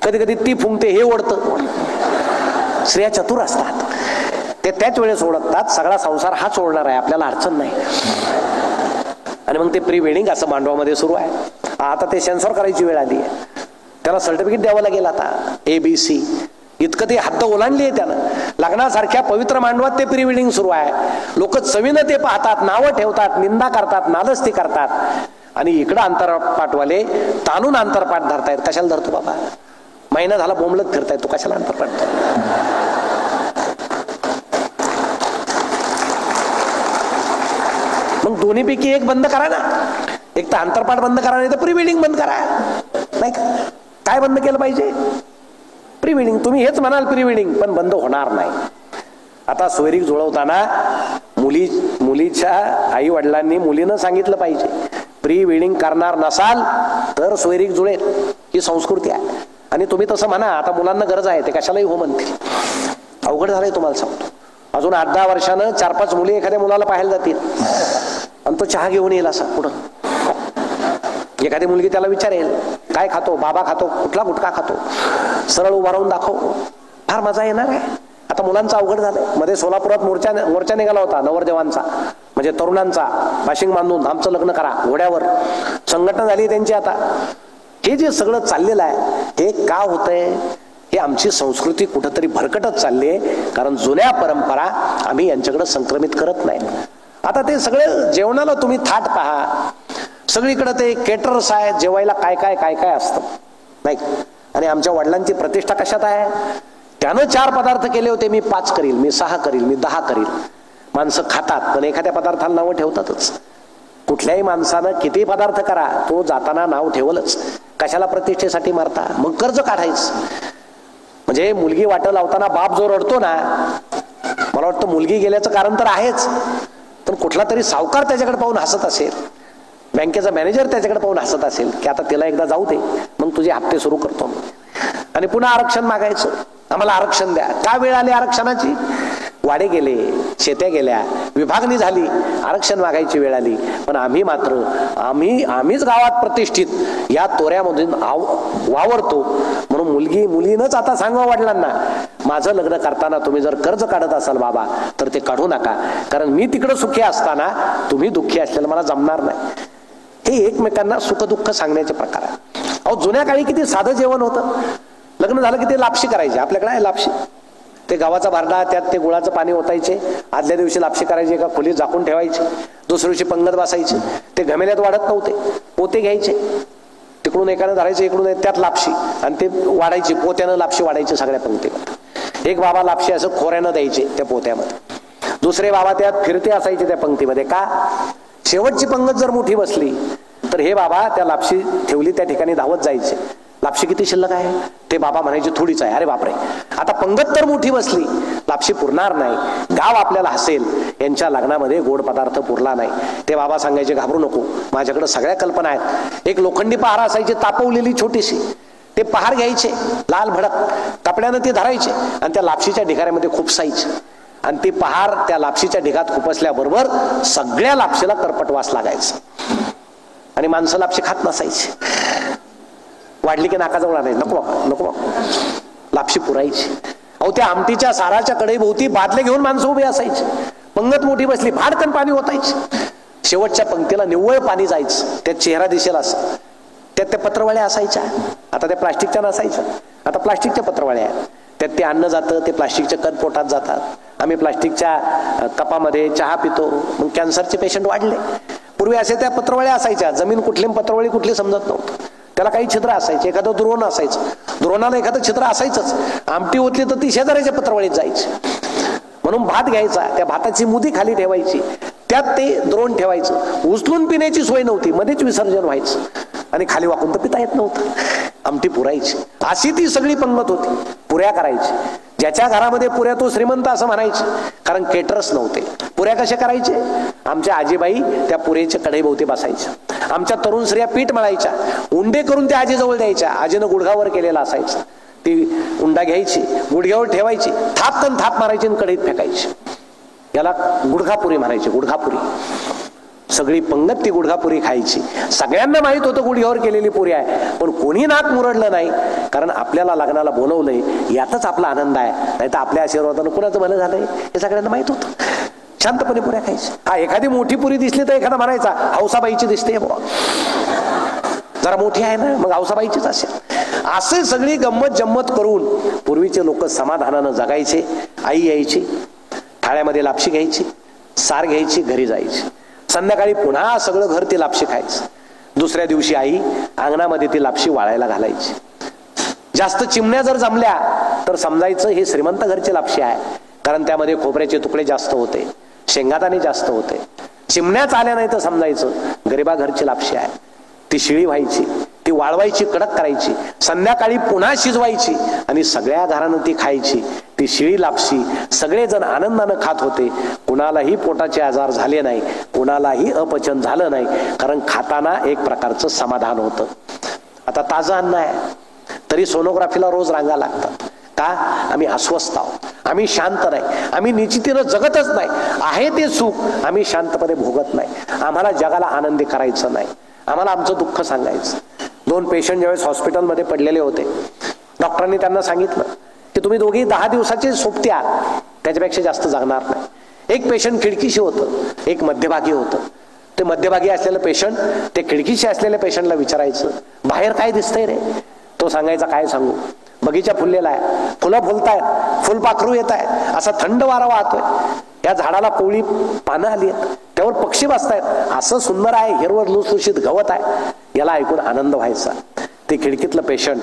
कधी कधी ती फुंकते, हे ओढतं. स्त्रिया चतुर असतात, ते त्याच वेळेस ओळखतात सगळा संसार हाच ओढणार आहे, आपल्याला अडचण नाही. आणि मग ते प्री वेडिंग असं मांडवामध्ये सुरू आहे. आता ते सेन्सॉर करायची वेळ आली आहे, त्याला सर्टिफिकेट द्यावं लागेल आता, ABC. इतकं ते हद्द ओलांडली आहे त्यानं. लग्नासारख्या पवित्र मांडवात ते प्री वेडिंग सुरू आहे. लोक चवीनं ते पाहतात, नावं ठेवतात, निंदा करतात, नालस्ती करतात. आणि इकडं अंतरपाठवाले ताणून अंतरपाठ धरतायत. कशाला धरतो बाबा? महिना झाला बोंबलत फिरताय, तू कशाला अंतरपाठ? मग दोन्हीपैकी एक बंद करा ना. एक तर अंतरपाठ बंद करा, नाही तर प्री वेडिंग बंद करा. नाही का? काय बंद केलं पाहिजे? Pre wedding. तुम्ही हेच म्हणाल प्री वेडिंग, पण बंद होणार नाही. आता सोयरीक जुळवताना मुलीच्या आई वडिलांनी मुलीनं सांगितलं पाहिजे, प्री वेडिंग करणार नसाल तर सोयरीक जुळेल, ही संस्कृती आहे. आणि तुम्ही तसं म्हणा, आता मुलांना गरज आहे, ते कशालाही हो म्हणतील. अवघड झालंय तुम्हाला सांगतो. अजून 8-10 वर्षानं 4-5 मुली एखाद्या मुलाला पाहायला जातील आणि तो चहा घेऊन येईल असा पुढं. एखादी मुलगी त्याला विचारेल, काय खातो? बाबा खातो? कुठला गुटखा खातो? सरळ उभा राहून दाखव. फार मजा येणार आहे. आता मुलांचं अवघड झालंय. मध्ये सोलापुरात मोर्चा निघाला होता नवरदेवांचा, म्हणजे तरुणांचा, बाशिंग बांधून आमचं लग्न करा घोड्यावर. संघटना झाली त्यांची. आता हे जे सगळं चाललेलं आहे, हे का होतंय? हे आमची संस्कृती कुठंतरी भरकटत चालली आहे, कारण जुन्या परंपरा आम्ही यांच्याकडे संक्रमित करत नाही. आता ते सगळे जेवणाला तुम्ही थाट पहा, सगळीकडे ते केटरर्स आहेत, जेवायला काय काय काय काय असतं नाही. आणि आमच्या वडिलांची प्रतिष्ठा कशात आहे? त्यानं 4 पदार्थ केले होते, मी 5 करील, मी 6 करील, मी 10 करील. माणसं खातात, पण एखाद्या पदार्थाला नावं ठेवतातच. कुठल्याही माणसानं किती पदार्थ करा, तो जाताना नाव ठेवलंच. कशाला प्रतिष्ठेसाठी मारता? मग कर्ज काढायचं. म्हणजे मुलगी वाटं लावताना बाप जो रडतो ना, मला वाटतं मुलगी गेल्याचं कारण तर आहेच, पण कुठला तरी सावकार त्याच्याकडे पाहून हसत असेल, बँकेचा मॅनेजर त्याच्याकडे पाहून हसत असेल की आता तिला एकदा जाऊ दे, मग तुझे हप्ते सुरू करतो. आणि पुन्हा आरक्षण मागायचं, आम्हाला आरक्षण द्या. का वेळ आली आरक्षणाची? वाडे गेले, शेत्या गेल्या, विभागणी झाली, आरक्षण मागायची वेळ आली. पण आम्ही मात्र आम्हीच गावात प्रतिष्ठित या तोऱ्यामधून वावरतो. म्हणून मुलीनंच आता सांगा वडिलांना, माझं लग्न करताना तुम्ही जर कर्ज काढत असाल बाबा, तर ते काढू नका, कारण मी तिकडं सुखी असताना तुम्ही दुःखी असलेलं मला जमणार नाही. हे एकमेकांना सुखदुःख सांगण्याचे प्रकार आहे. अहो, जुन्या काळी किती साधं जेवण होतं. लग्न झालं की ते लापशी करायचे. आपल्याकडे आहे लापशी, ते गावाचा बारडा, त्यात ते गुळाचं पाणी ओतायचे. आदल्या दिवशी लापशी करायची, एका खोलीत झाकून ठेवायची. दुसऱ्या दिवशी पंगत बसायची. ते घमेल्यात वाढत नव्हते, पोते घ्यायचे, तिकडून एकानं धरायचे, इकडून त्यात लापशी, आणि ते वाढायची, पोत्यानं लापशी वाढायची सगळ्या पंक्तीमध्ये. एक बाबा लापशी असं खोऱ्यानं द्यायचे त्या पोत्यामध्ये, दुसरे बाबा त्यात फिरते असायचे त्या पंक्तीमध्ये. का? शेवटची पंगत जर मोठी बसली तर हे बाबा त्या लापशी ठेवली त्या ठिकाणी धावत जायचे. लापशी किती शिल्लक आहे? ते बाबा म्हणायचे थोडीच आहे. अरे बापरे, आता पंगत तर मोठी बसली, लापशी पुरणार नाही, गाव आपल्याला हसेल, यांच्या लग्नामध्ये गोड पदार्थ पुरला नाही. ते बाबा सांगायचे घाबरू नको, माझ्याकडे सगळ्या कल्पना आहेत. एक लोखंडी पहार असायची तापवलेली छोटीशी, ते पहार घ्यायचे, लाल भडक कपड्यानं ते धरायचे आणि त्या लापशीच्या ढिगाऱ्यामध्ये खुपसायचे. आणि ती पहार त्या लापशीच्या ढिगात खुपसल्याबरोबर सगळ्या लापशीला करपट वास लागायचा आणि माणसं लापशी खात नसायची. वाढली की नाकाजवळ आणायची, नको नको, लापशी पुरायची. अहो, त्या आमटीच्या साराच्या कढईभोवती बादले घेऊन माणसं उभी असायची. पंगत मोठी बसली, भाडकन पाणी ओतायची. शेवटच्या पंक्तीला निव्वळ पाणी जायचं, त्यात चेहरा दिसेल असं. त्यात त्या पत्रवाळ्या असायच्या. आता त्या प्लास्टिकच्या नसायच्या, आता प्लास्टिकच्या पत्रवाळ्या आहेत. त्यात ते अन्न जातं, ते प्लास्टिकचे कण पोटात जातात. आम्ही प्लास्टिकच्या कपामध्ये चहा पितो, मग कॅन्सरचे पेशंट वाढले. पूर्वी असे त्या पत्रवाळ्या असायच्या. जमीन कुठली पत्रवाळी कुठली समजत नव्हतं. त्याला काही छिद्र असायचे, एखादं द्रोण असायचं, द्रोणाला एखादं छिद्र असायचंच. आमटी होतली तर ती शेजाऱ्याच्या पत्रवाळीत जायची. म्हणून भात घ्यायचा, त्या भाताची मुदी खाली ठेवायची, त्यात ते द्रोण ठेवायचं. उचलून पिण्याची सोय नव्हती, मध्येच विसर्जन व्हायचं आणि खाली वाकून तर पिता येत नव्हतं. आमटी पुरायची. अशी ती सगळी पंगत होती. पुऱ्या करायची. ज्याच्या घरामध्ये पुऱ्या तो श्रीमंत असं म्हणायचे, कारण केटरर्स नव्हते. पुऱ्या कशा करायचे? आमच्या आजीबाई त्या पुरेच्या कढईभोवती बसायच्या. आमच्या तरुण स्त्रिया पीठ मळायच्या, उंडे करून त्या आजीजवळ द्यायच्या. आजीनं गुडघावर केलेला असायचा. ती उंडा घ्यायची, गुडघ्यावर ठेवायची, थाप मारायची आणि कढईत फेकायची. याला गुडघापुरी म्हणायची. गुडघापुरी सगळी पंगत ती गुडघापुरी खायची. सगळ्यांना माहित होतं गुडघ्यावर केलेली पुरी आहे, पण कोणी नाक मुरडलं नाही, कारण आपल्याला लग्नाला बोलवलंय यातच आपला आनंद आहे. नाही तर आपल्या आशीर्वादानं कुणाचं भलं झालंय हे सगळ्यांना माहित होतं. शांतपणे पुऱ्या खायची. हा, एखादी मोठी पुरी दिसली तर एखादा म्हणायचा हौसाबाईची दिसते बुवा, जरा मोठी आहे ना, मग हौसाबाईचीच असेल. असे सगळी गंमत जम्मत करून पूर्वीचे लोक समाधानानं जगायचे. आई यायची, थाळ्यामध्ये लापशी घ्यायची, सार घ्यायची, घरी जायची. संध्याकाळी पुन्हा सगळं घर ती लापशी खायचं. दुसऱ्या दिवशी आई अंगणामध्ये ती लापशी वाळायला घालायची. जास्त चिमण्या जर जमल्या तर समजायचं हे श्रीमंत घरची लापशी आहे, कारण त्यामध्ये खोबऱ्याचे तुकडे जास्त होते, शेंगादाणे जास्त होते. चिमण्याच आल्या नाही तर समजायचं गरिबा घरची लापशी आहे. ती शिळी व्हायची, ती वाळवायची, कडक करायची, संध्याकाळी पुन्हा शिजवायची आणि सगळ्या घरानं ती खायची. ती शिळी लापशी सगळेजण आनंदानं खात होते. कुणालाही पोटाचे आजार झाले नाही, कुणालाही अपचन झालं नाही, कारण खाताना एक प्रकारचं समाधान होतं. आता ताजं अन्न आहे तरी सोनोग्राफीला रोज रांगा लागतात. का? आम्ही अस्वस्थ आहोत, आम्ही शांत नाही, आम्ही निश्चितीनं जगतच नाही. आहे ते सुख आम्ही शांतपणे भोगत नाही. आम्हाला जगाला आनंदी करायचं नाही, आम्हाला आमचं दुःख सांगायचं. 2 पेशंट ज्यावेळेस हॉस्पिटलमध्ये पडलेले होते, डॉक्टरांनी त्यांना सांगितलं की तुम्ही दोघी 10 दिवसाचे सोबत्या, त्याच्यापेक्षा जास्त जगणार नाही. एक पेशंट खिडकीशी होतं, एक मध्यभागी होतं. ते मध्यभागी असलेलं पेशंट ते खिडकीशी असलेल्या पेशंटला विचारायचं, बाहेर काय दिसतंय रे? तो सांगायचा, काय सांगू, बगीचा फुललेला आहे, फुलं फुलतायत, फुलपाखरू येत आहे, असा थंड वारा वाहतोय, या झाडाला कोवळी पानं आली आहेत, त्यावर पक्षी बसतायत, असं सुंदर आहे, हिरवं लुसलुशीत गवत आहे. याला ऐकून आनंद व्हायचा. ते खिडकीतलं पेशंट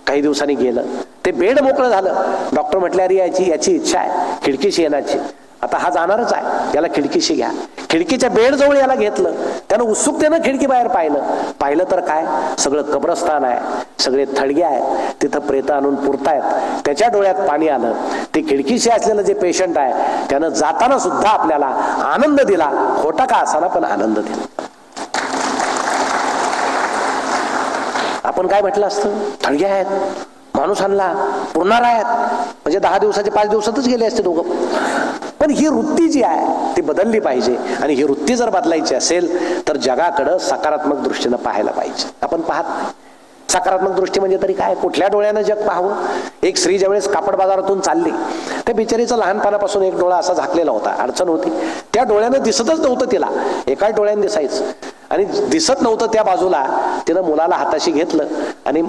काही दिवसांनी गेलं, ते बेड मोकळं झालं. डॉक्टर म्हटले, अरे याची इच्छा आहे खिडकीशी येण्याची, आता हा जाणारच आहे, याला खिडकीशी घ्या. खिडकीच्या बेड जवळ याला घेतलं. त्यानं उत्सुकतेनं खिडकी बाहेर पाहिलं तर काय, सगळं कब्रस्तान आहे, सगळे थडगे आहेत, तिथं प्रेत आणून पुरतायत. त्याच्या डोळ्यात पाणी आलं. ते खिडकीशी असलेलं जे पेशंट आहे त्यानं जाताना सुद्धा आपल्याला आनंद दिला, खोटा का असाना पण आनंद दिला. आपण काय म्हटलं असतं, थडगे आहेत, माणूस आणला, पुरणार आहेत, म्हणजे 10 दिवसाचे 5 दिवसातच गेले असते दोघं. पण ही वृत्ती जी आहे ती बदलली पाहिजे. आणि ही वृत्ती जर बदलायची असेल तर जगाकडं सकारात्मक दृष्टीनं पाहायला पाहिजे. आपण पाहत नाही. सकारात्मक दृष्टी म्हणजे तरी काय, कुठल्या डोळ्यानं जग पाहावं? एक स्त्री ज्यावेळेस कापड बाजारातून चालली, त्या बिचारीचा लहानपणापासून एक डोळा असा झाकलेला होता, अडचण होती, त्या डोळ्यानं दिसतच नव्हतं तिला, एकाच डोळ्यानं दिसायचं, आणि दिसत नव्हतं त्या बाजूला तिनं मुलाला हाताशी घेतलं आणि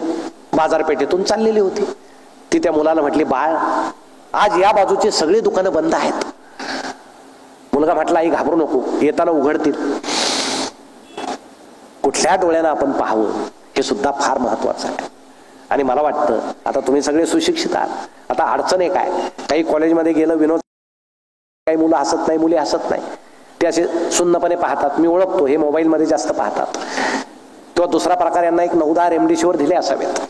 बाजारपेठेतून चाललेली होती. ती त्या मुलाला म्हटली, बाळ, आज या बाजूची सगळी दुकानं बंद आहेत. मुलगा म्हटला, आई घाबरू नको, येताना उघडतील. कुठल्या डोळ्यानं आपण पाहावं हे सुद्धा फार महत्वाचं आहे. आणि मला वाटतं आता तुम्ही सगळे सुशिक्षित आहात. आता अडचण आहे काय, काही कॉलेजमध्ये गेलं विनोद, काही मुलं हसत नाही, मुली हसत नाही, ते असे सुन्नपणे पाहतात. मी ओळखतो, हे मोबाईलमध्ये जास्त पाहतात. किंवा दुसरा प्रकार, यांना एक 9-10 रेमडेसिवीर दिले असावेत,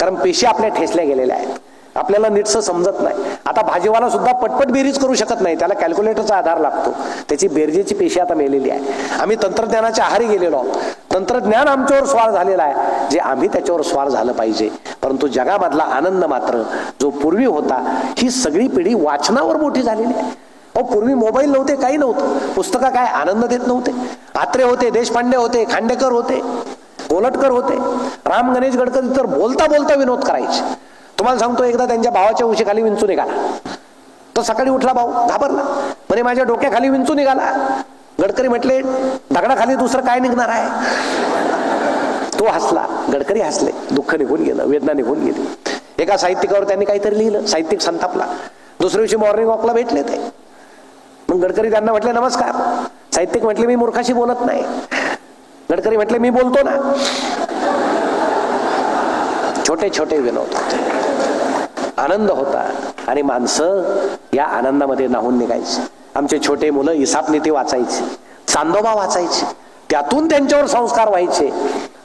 कारण पेशी आपल्या ठेसल्या गेलेल्या आहेत, आपल्याला नीटसं समजत नाही. आता भाजीवाला सुद्धा पटपट बेरीज करू शकत नाही, त्याला कॅल्क्युलेटरचा आधार लागतो. त्याची बेरजेची पेशी आता मेलेली आहे. आम्ही तंत्रज्ञानाच्या आहारी गेलेलो आहोत. तंत्रज्ञान आमच्यावर स्वार झालेला आहे, जे आम्ही त्याच्यावर स्वार झालं पाहिजे. परंतु जगामधला आनंद मात्र जो पूर्वी होता, ही सगळी पिढी वाचनावर मोठी झालेली आहे. पूर्वी मोबाईल नव्हते, काही नव्हतं, पुस्तकं काय आनंद देत नव्हते. आत्रे होते, देशपांडे होते, खांडेकर होते, कोलटकर होते, राम गणेश गडकरी तर बोलता बोलता विनोद करायचे. तुम्हाला सांगतो, एकदा त्यांच्या भावाच्या उशीखाली विंचू निघाला. तो सकाळी उठला, भाऊ घाबरला, म्हणे माझ्या डोक्याखाली विंचू निघाला. गडकरी म्हटले, दगडाखाली दुसरं काय निघणार आहे? तो हसला, गडकरी हसले, दुःख निघून गेलं, वेदना निघून गेली. एका साहित्यिकावर त्यांनी काहीतरी लिहिलं, साहित्यिक संतापला. दुसऱ्या दिवशी मॉर्निंग वॉकला भेटले ते. मग गडकरी त्यांना म्हटले, नमस्कार. साहित्यिक म्हटले, मी मूर्खाशी बोलत नाही. गडकरी म्हटले, मी बोलतो ना. छोटे छोटे विनोद होते, आनंद होता, आणि माणसं या आनंदामध्ये न्हाऊन निघायची. आमचे छोटे मुलं हिसाब नीती वाचायची, चांदोबा वाचायची, त्यातून त्यांच्यावर संस्कार व्हायचे.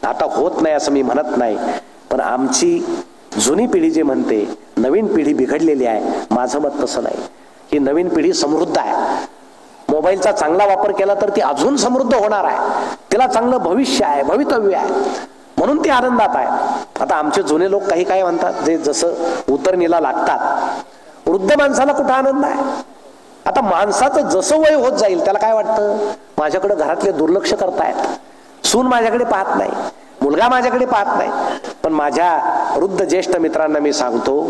आता होत नाही असं मी म्हणत नाही, पण आमची जुनी पिढी जे म्हणते नवीन पिढी बिघडलेली आहे, माझं मत तसं नाही. ही नवीन पिढी समृद्ध आहे. मोबाईलचा चांगला वापर केला तर ती अजून समृद्ध होणार आहे. तिला चांगलं भविष्य आहे, भवितव्य आहे, म्हणून ती आनंदात आहे. आता आमचे जुने लोक काही काय म्हणतात, जे जसं उतरणीला लागतात, वृद्ध माणसाला कुठं आनंद आहे? आता माणसाचं जसं वय होत जाईल त्याला काय वाटतं, माझ्याकडे घरातले दुर्लक्ष करतायत, सून माझ्याकडे पाहत नाही, मुलगा माझ्याकडे पाहत नाही. पण माझ्या वृद्ध ज्येष्ठ मित्रांना मी सांगतो,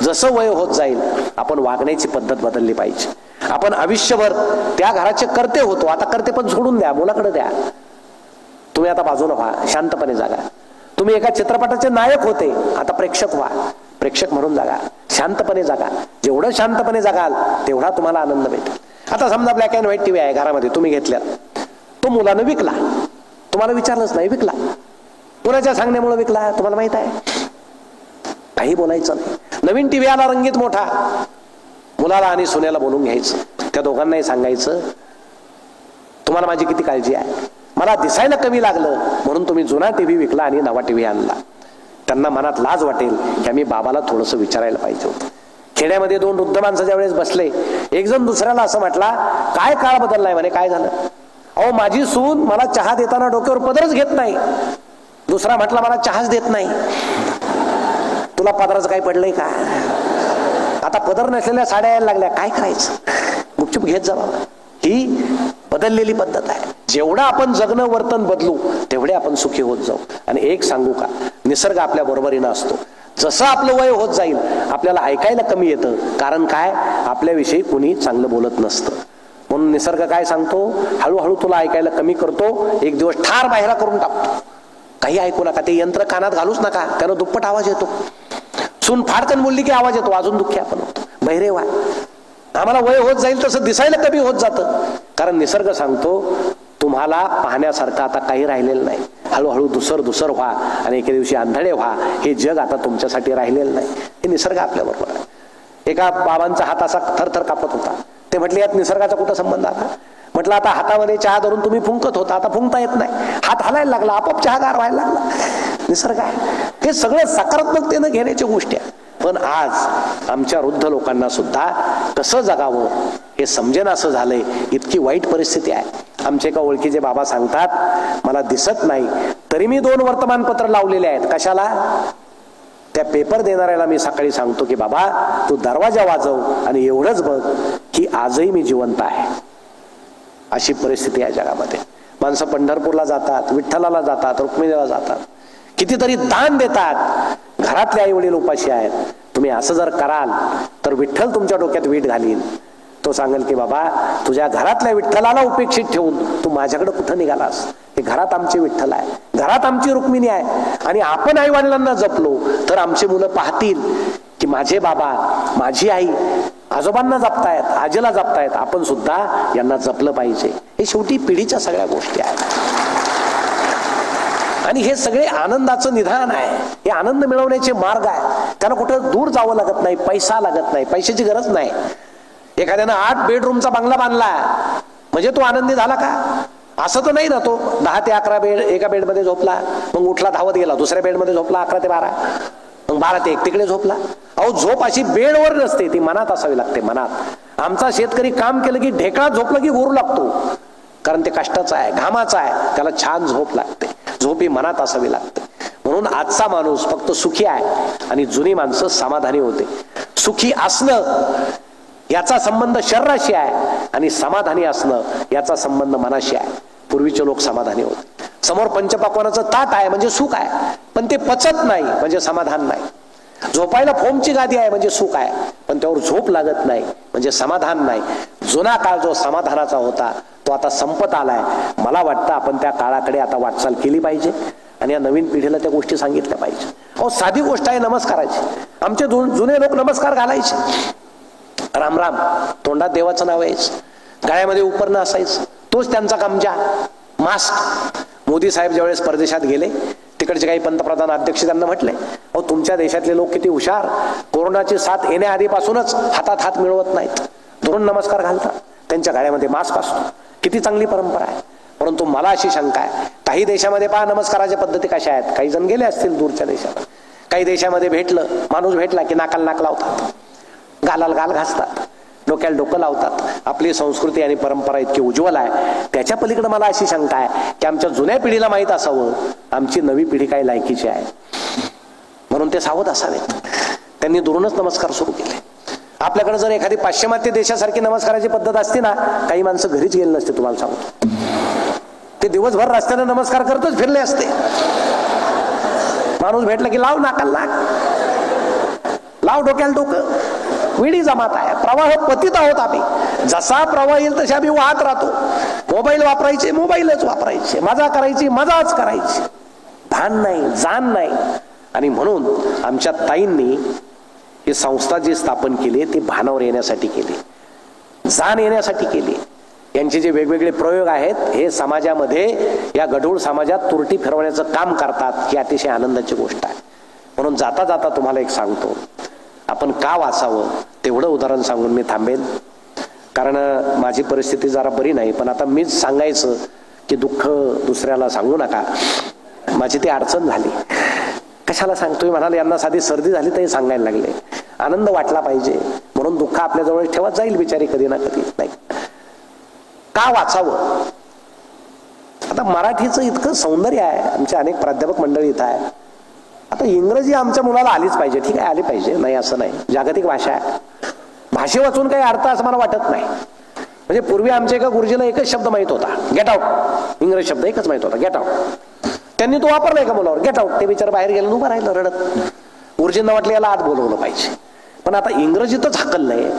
जसं वय होत जाईल आपण वागण्याची पद्धत बदलली पाहिजे. आपण आयुष्यभर त्या घराचे कर्ते होतो, आता कर्ते पण सोडून द्या, मुलाकडे द्या. तुम्ही आता बाजूला व्हा, शांतपणे जागा. तुम्ही एका चित्रपटाचे नायक होते, आता प्रेक्षक व्हा, प्रेक्षक म्हणून जागा, शांतपणे जागा. जेवढं शांतपणे जगाल तेवढा तुम्हाला आनंद मिळेल. आता समजा ब्लॅक अँड व्हाईट टीव्ही आहे घरामध्ये, तुम्ही घेतल्या, तो मुलानं विकला, तुम्हाला विचारलंच नाही, विकला. कुणाच्या सांगण्यामुळे विकला तुम्हाला माहित आहे? काही बोलायचं नाही. नवीन टीव्ही आला रंगीत मोठा, मुलाला आणि सुनेला बोलून घ्यायचं, त्या दोघांनाही सांगायचं तुम्हाला माझी किती काळजी आहे, मला दिसायला कमी लागलं म्हणून तुम्ही जुना टीव्ही विकला आणि नवा टीव्ही आणला. त्यांना मनात लाज वाटेल की आम्ही बाबाला थोडंसं विचारायला पाहिजे होतं. खेड्यामध्ये दोन वृद्ध माणसं ज्या वेळेस बसले, एक जण दुसऱ्याला असं म्हटला, काय काळ बदललाय म्हणे, काय झालं? अहो माझी सून मला चहा देताना डोक्यावर पदरच घेत नाही. दुसरा म्हटला मला चहाच देत नाही. तुला पदराचं काय पडलंय का? आता पदर नसलेल्या साड्या यायला लागल्या, काय करायचं? गुपचूप घेत जा बाबा. ही बदललेली पद्धत आहे. जेवढं आपण जगणं वर्तन बदलू तेवढे आपण सुखी होत जाऊ. आणि एक सांगू का, निसर्ग आपल्या बरोबरीनं असतो. जसं आपलं वय होत जाईल आपल्याला ऐकायला कमी येतं, कारण काय, आपल्याविषयी कुणी चांगलं बोलत नसतं. म्हणून निसर्ग काय सांगतो, हळूहळू तुला ऐकायला कमी करतो, एक दिवस ठार बाहेर करून टाकतो. काही ऐकू नका, ते यंत्र कानात घालूच नका, त्यानं दुप्पट आवाज येतो. सून फाडकन बोलली की आवाज येतो, अजून दुःखी आपण होतो. बहिरे व्हा. आम्हाला वय होत जाईल तसं दिसायला कमी होत जातं, कारण निसर्ग सांगतो तुम्हाला पाहण्यासारखं आता काही राहिलेलं नाही. हळूहळू दुसर व्हा आणि एके दिवशी आंधळे व्हा. हे जग आता तुमच्यासाठी राहिलेलं नाही. हे निसर्ग आपल्या बरोबर आहे. एका बाबांचा हात असा थरथर कापत होता. ते म्हटले यात निसर्गाचा कुठं संबंध आला? म्हटलं आता हातामध्ये चहा धरून तुम्ही फुंकत होता, आता फुंकता येत नाही, हात हलायला लागला, आपोआप चहा गार व्हायला लागला. निसर्ग आहे. हे सगळं सकारात्मकतेनं घेण्याच्या गोष्टी आहेत. पण आज आमच्या वृद्ध लोकांना सुद्धा कसं जगावं हे समजेन असं झालंय. इतकी वाईट परिस्थिती आहे. आमचे एका ओळखीचे बाबा सांगतात, मला दिसत नाही तरी मी 2 वर्तमानपत्र लावलेले आहेत. कशाला? त्या पेपर देणाऱ्याला मी सकाळी सांगतो की बाबा तू दरवाजा वाजव आणि एवढंच बघ की आजही मी जिवंत आहे. अशी परिस्थिती आहे जगामध्ये. माणसं पंढरपूरला जातात, विठ्ठलाला जातात, रुक्मिणीला जातात, कितीतरी दान देतात. घरातले आई वडील उपाशी आहेत. तुम्ही असं जर कराल तर विठ्ठल तुमच्या डोक्यात वीट घालीन. तो सांगेल की बाबा तुझ्या घरातल्या विठ्ठलाला उपेक्षित ठेवून तू माझ्याकडे कुठं निघालास? हे घरात आमची विठ्ठल आहे, घरात आमची रुक्मिणी आहे. आणि आपण आई वडिलांना जपलो तर आमची मुलं पाहतील की माझे बाबा, माझी आई आजोबांना जपतायत, आजीला जपतायत, आपण सुद्धा यांना जपलं पाहिजे. हे शेवटी पिढीच्या सगळ्या गोष्टी आहेत. आणि हे सगळे आनंदाचं निधान आहे. हे आनंद मिळवण्याचे मार्ग आहे. त्याला कुठं दूर जावं लागत नाही, पैसा लागत नाही, पैशाची गरज नाही. एखाद्यानं 8 बेडरूमचा बंगला बांधला म्हणजे तो आनंदी झाला का? असं तर नाही ना. तो 10 ते 11 बेड एका बेडमध्ये झोपला, मग उठला धावत गेला, दुसऱ्या बेडमध्ये झोपला 11 ते 12, मग 12 ते 1 तिकडे झोपला. अहो झोप अशी बेडवर नसते, ती मनात असावी लागते, मनात. आमचा शेतकरी काम केलं की ढेकळा झोपलं की गोरू लागतो, कारण ते कष्टाचं आहे, घामाचं आहे, त्याला छान झोप लागते. झोप ही मनात असावी लागते. म्हणून आजचा माणूस फक्त सुखी आहे आणि जुनी माणसं समाधानी होते. सुखी असणं याचा संबंध शरीराशी आहे आणि समाधानी असणं याचा संबंध मनाशी आहे. पूर्वीचे लोक समाधानी होते. समोर पंचपक्वानाचं ताट आहे म्हणजे सुख आहे, पण ते पचत नाही म्हणजे समाधान नाही. झोपायला फोमची गादी आहे म्हणजे सुख आहे, पण त्यावर झोप लागत नाही म्हणजे समाधान नाही. जुना काळ जो समाधानाचा होता तो आता संपत आलाय. मला वाटतं आपण त्या काळाकडे आता वाटचाल केली पाहिजे आणि या नवीन पिढीला त्या गोष्टी सांगितल्या पाहिजे. अहो साधी गोष्ट आहे नमस्काराची. आमचे जुने लोक नमस्कार घालायचे, राम राम, तोंडात देवाचं नाव यायचं, गळ्यामध्ये उपरणं असायचं, तोच त्यांचा कमजा. मास्क. मोदी साहेब ज्यावेळेस परदेशात गेले, तिकडचे काही पंतप्रधान अध्यक्ष त्यांना म्हटले, अहो तुमच्या देशातले लोक किती हुशार, कोरोनाची साथ येण्याआधीपासूनच हातात हात मिळवत नाहीत, दुरून नमस्कार घालतात, त्यांच्या गळ्यामध्ये मास्क असतो. किती चांगली परंपरा आहे. परंतु मला अशी शंका आहे, काही देशामध्ये पहा नमस्काराच्या पद्धती कशा आहेत. काही जण गेले असतील दूरच्या देशात. काही देशामध्ये माणूस भेटला की नाकाला नाक लावतात, गालाला गाल घासतात, डोक्याला डोकं लावतात. आपली संस्कृती आणि परंपरा इतकी उज्ज्वल आहे. त्याच्या पलीकडे मला अशी शंका आहे की आमच्या जुन्या पिढीला माहित असावं आमची नवी पिढी काय लायकीची आहे, म्हणून ते सावध असावेत. त्यांनी दुरूनच नमस्कार सुरू केले. आपल्याकडे जर एखादी पाश्चिमात्य देशासारखी नमस्काराची पद्धत असती ना, काही माणसं घरीच गेली नसते. तुम्हाला सांगतो, ते दिवसभर रस्त्याने नमस्कार करतच फिरले असते. माणूस भेटला की लाव नाकाला नाक, लाव डोक्याला डोकं. विडी जमात आहे, प्रवाह पतित आहोत आम्ही. जसा प्रवाह येईल तसे आम्ही वाहत राहतो. मोबाईल वापरायचे, मोबाईलच वापरायचे. मजा करायची, मजाच करायची. भान नाही, जाण नाही. आणि म्हणून आमच्या ताईंनी ही संस्था जी स्थापन केली ती भानावर येण्यासाठी केली, जाण येण्यासाठी केली. यांचे जे वेगवेगळे प्रयोग आहेत हे समाजामध्ये, या गढूळ समाजात तुरटी फिरवण्याचं काम करतात. ही अतिशय आनंदाची गोष्ट आहे. म्हणून जाता जाता तुम्हाला एक सांगतो, आपण का वाचावं तेवढं उदाहरण सांगून मी थांबेन. कारण माझी परिस्थिती जरा बरी नाही. पण आता मीच सांगायचं की दुःख दुसऱ्याला सांगू नका, माझी ती अडचण झाली. कशाला सांगतोय म्हणाल, यांना साधी सर्दी झाली तरी सांगायला लागले. आनंद वाटला पाहिजे म्हणून दुःख आपल्याजवळ ठेवत जाईल बिचारी कधी ना कधी. नाही का वाचावं? आता मराठीचं इतकं सौंदर्य आहे. आमचे अनेक प्राध्यापक मंडळी इथं आहे. आता इंग्रजी आमच्या मुलाला आलीच पाहिजे, ठीक आहे, आली पाहिजे, नाही असं नाही. जागतिक भाषा आहे. भाषे वाचून काही अर्थ असं मला वाटत नाही. म्हणजे पूर्वी आमच्या एका गुरुजीला एकच शब्द माहित होता, गेट आउट. इंग्रजी शब्द एकच माहित होता, गेट आउट. त्यांनी तो वापरलाय का मुलावर, गेट आउट. ते बिचार बाहेर गेलं, उभं राहिलं रडत. गुरुजींना वाटलं याला आत बोलवलं पाहिजे. पण आता इंग्रजीतच हाकललंय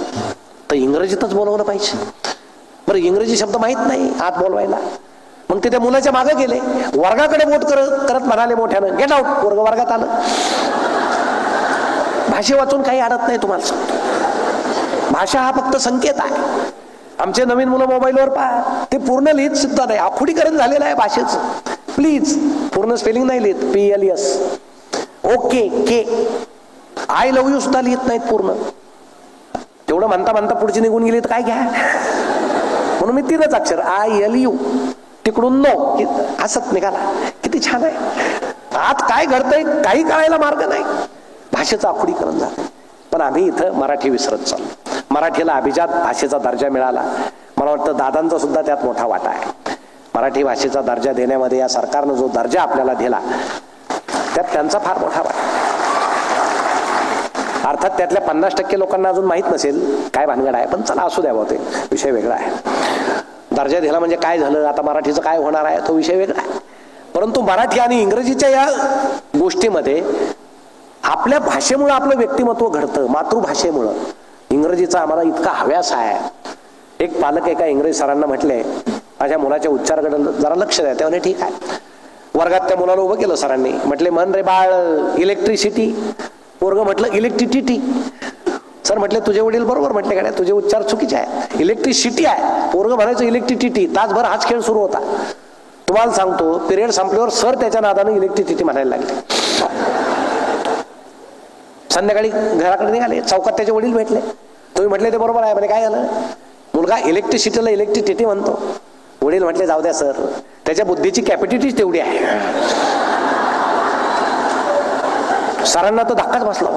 तर इंग्रजीतच बोलवलं पाहिजे. बरं, इंग्रजी शब्द माहित नाही आत बोलवायला. मग ते त्या मुलाच्या मागे गेले, वर्गाकडे बोट करत करत म्हणाले मोठ्यानं, गेट आउट. वर्ग वर्गात आलं. भाषे वाचून काही अडत नाही तुम्हाला सांगतो. भाषा हा फक्त संकेत आहे. आमचे नवीन मुलं मोबाईलवर पहा, ते पूर्ण लिहित सुद्धा नाही. आखुडीकरण झालेलं आहे भाषेचं. प्लीज पूर्ण स्पेलिंग नाही लिहित. PLS, okay, K, I love you सुद्धा लिहित नाहीत पूर्ण. तेवढं म्हणता म्हणता पुढची निघून गेली तर काय घ्या. म्हणून मी 3च अक्षर ILU, तिकडून नो हसत निघाला. किती छान आहे. आत काय घडतंय काही कळायला मार्ग नाही. भाषेचं आखुडीकरण झालं. पण आम्ही इथं मराठी विसरत चाललो. मराठीला अभिजात भाषेचा दर्जा मिळाला. मला वाटतं दादांचा सुद्धा त्यात मोठा वाटा आहे. मराठी भाषेचा दर्जा देण्यामध्ये या सरकारनं जो दर्जा आपल्याला दिला त्यात त्यांचा फार मोठा वाटा. अर्थात त्यातल्या 50% लोकांना अजून माहित नसेल काय भानगड आहे. पण चला असू द्यावं, ते विषय वेगळा आहे. दर्जा दिला म्हणजे काय झालं, आता मराठीचं काय होणार आहे तो विषय वेगळा आहे. परंतु मराठी आणि इंग्रजीच्या या गोष्टीमध्ये आपल्या भाषेमुळे आपलं व्यक्तिमत्व घडतं. मातृभाषेमुळं. इंग्रजीचा आम्हाला इतका हव्यास आहे. एक पालक एका इंग्रजी सरांना म्हटले, माझ्या मुलाच्या उच्चाराकडे जरा लक्ष द्या. त्यामुळे ठीक आहे. वर्गात त्या मुलाला उभं केलं सरांनी. म्हटले, म्हण रे बाळ इलेक्ट्रिसिटी. पोरगं म्हटलं इलेक्ट्रिसिटी. सर म्हटले, तुझे वडील बरोबर म्हटले का नाही, तुझे उच्चार चुकीचे आहे. इलेक्ट्रिसिटी आहे. पोरगं म्हणायचं इलेक्ट्रिसिटी. तासभर हाच खेळ सुरू होता. तुम्हाला सांगतो, पिरियड संपल्यावर सर त्याच्या नादानं इलेक्ट्रिसिटी म्हणायला लागले. संध्याकाळी घराकडे निघाले. चौकात त्याचे वडील भेटले. तुम्ही म्हटले ते बरोबर आहे. म्हणे काय झालं, मुलगा इलेक्ट्रिसिटीला इलेक्ट्रिसिटी म्हणतो. वडील म्हटले, जाऊ द्या सर, त्याच्या बुद्धीची कॅपॅसिटीच तेवढी आहे. सरांना तर धक्काच बसला.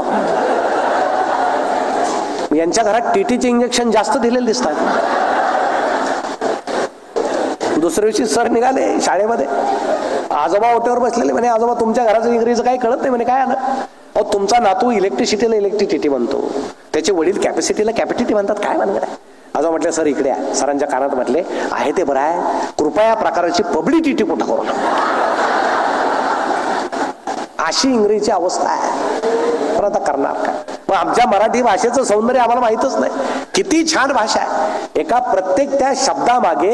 यांच्या घरात टीटीचे इंजेक्शन जास्त दिलेले दिसतात. दुसऱ्या दिवशी सर निघाले शाळेमध्ये. आजोबा ओट्यावर बसलेले. म्हणे, आजोबा तुमच्या घराचं इंग्रजीचं काही कळत नाही. म्हणे, काय आलं. अहो, तुमचा नातू इलेक्ट्रिसिटीला इलेक्ट्रिसिटी म्हणतो, त्याचे वडील कॅपॅसिटीला कॅपॅसिटी म्हणतात. काय म्हणत आहे. आजोबा म्हटलं, सर इकडे आहे. सरांच्या कानात म्हटले, आहे ते बरं आहे, कृपया या प्रकारची पब्लिसिटी कुठं करू नका. अशी इंग्रजीची अवस्था आहे. पण आता करणार काय. मग आमच्या मराठी भाषेचं सौंदर्य आम्हाला माहितच नाही. किती छान भाषा आहे. एका प्रत्येक त्या शब्दामागे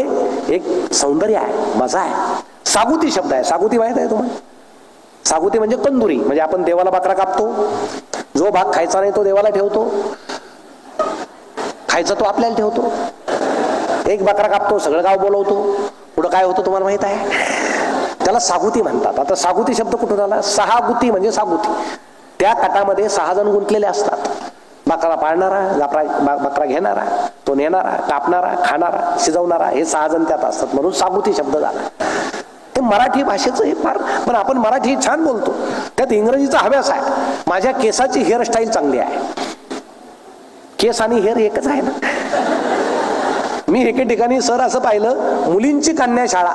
एक सौंदर्य आहे, मजा आहे. सागुती शब्द आहे. सागुती माहित आहे तुम्हाला. सागुती म्हणजे कंदुरी. म्हणजे आपण देवाला बकरा कापतो, जो भाग खायचा नाही तो देवाला ठेवतो, खायचा तो आपल्याला ठेवतो. एक बकरा कापतो, सगळं गाव बोलवतो. पुढं काय होतं तुम्हाला माहित आहे. त्याला सागुती म्हणतात. आता सागुती शब्द कुठून आला. सहागुती म्हणजे सागुती. त्या कटामध्ये 6 जण गुंतलेले असतात. बकरा पाळणारा, बकरा घेणारा, तो नेणारा, कापणारा, खाणारा, शिजवणारा, हे 6 जण त्यात असतात. म्हणून सागुती शब्द झाला. हे मराठी भाषेचं हे फार. पण आपण मराठी छान बोलतो, त्यात इंग्रजीचा हव्यास आहे. माझ्या केसाची हेअरस्टाईल चांगली आहे. केस आणि हेअर एकच आहे ना. मी एके ठिकाणी सर असं पाहिलं, मुलींची कन्या शाळा.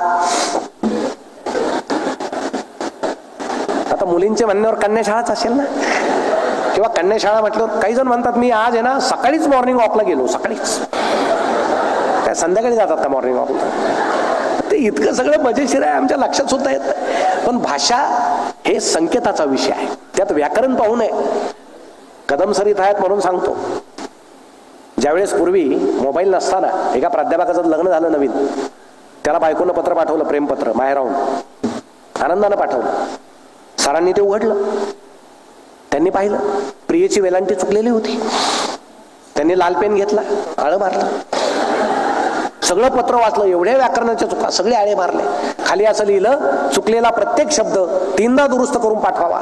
आता मुलींच्या म्हणण्यावर कन्या शाळाच असेल ना, किंवा कन्याशाळा म्हटलं, काही जण म्हणतात मी आज आहे ना सकाळीच मॉर्निंग वॉकला गेलो, सकाळीच. काय संध्याकाळी जातात का मॉर्निंग वॉकला? ते इतकं सगळं मजेशीर आहे, आमच्या लक्षात सुद्धा येत नाही. पण भाषा हे संकेताचा विषय आहे, त्यात व्याकरण पाहू नये. कदम सरीत आहेत म्हणून सांगतो. ज्यावेळेस पूर्वी मोबाईल नसताना एका प्राध्यापकाचं लग्न झालं नवीन, त्याला बायकोनं पत्र पाठवलं, प्रेमपत्र माहेराहून, आनंदानं पाठवलं. सरांनी ते उघडलं, त्यांनी पाहिलं प्रियेची वेलांटी चुकलेली होती. त्यांनी लाल पेन घेतला, आळं मारलं, सगळं पत्र वाचलं, एवढ्या व्याकरणाच्या चुका, सगळे आळे मारले. खाली असं लिहिलं, चुकलेला प्रत्येक शब्द 3दा दुरुस्त करून पाठवावा.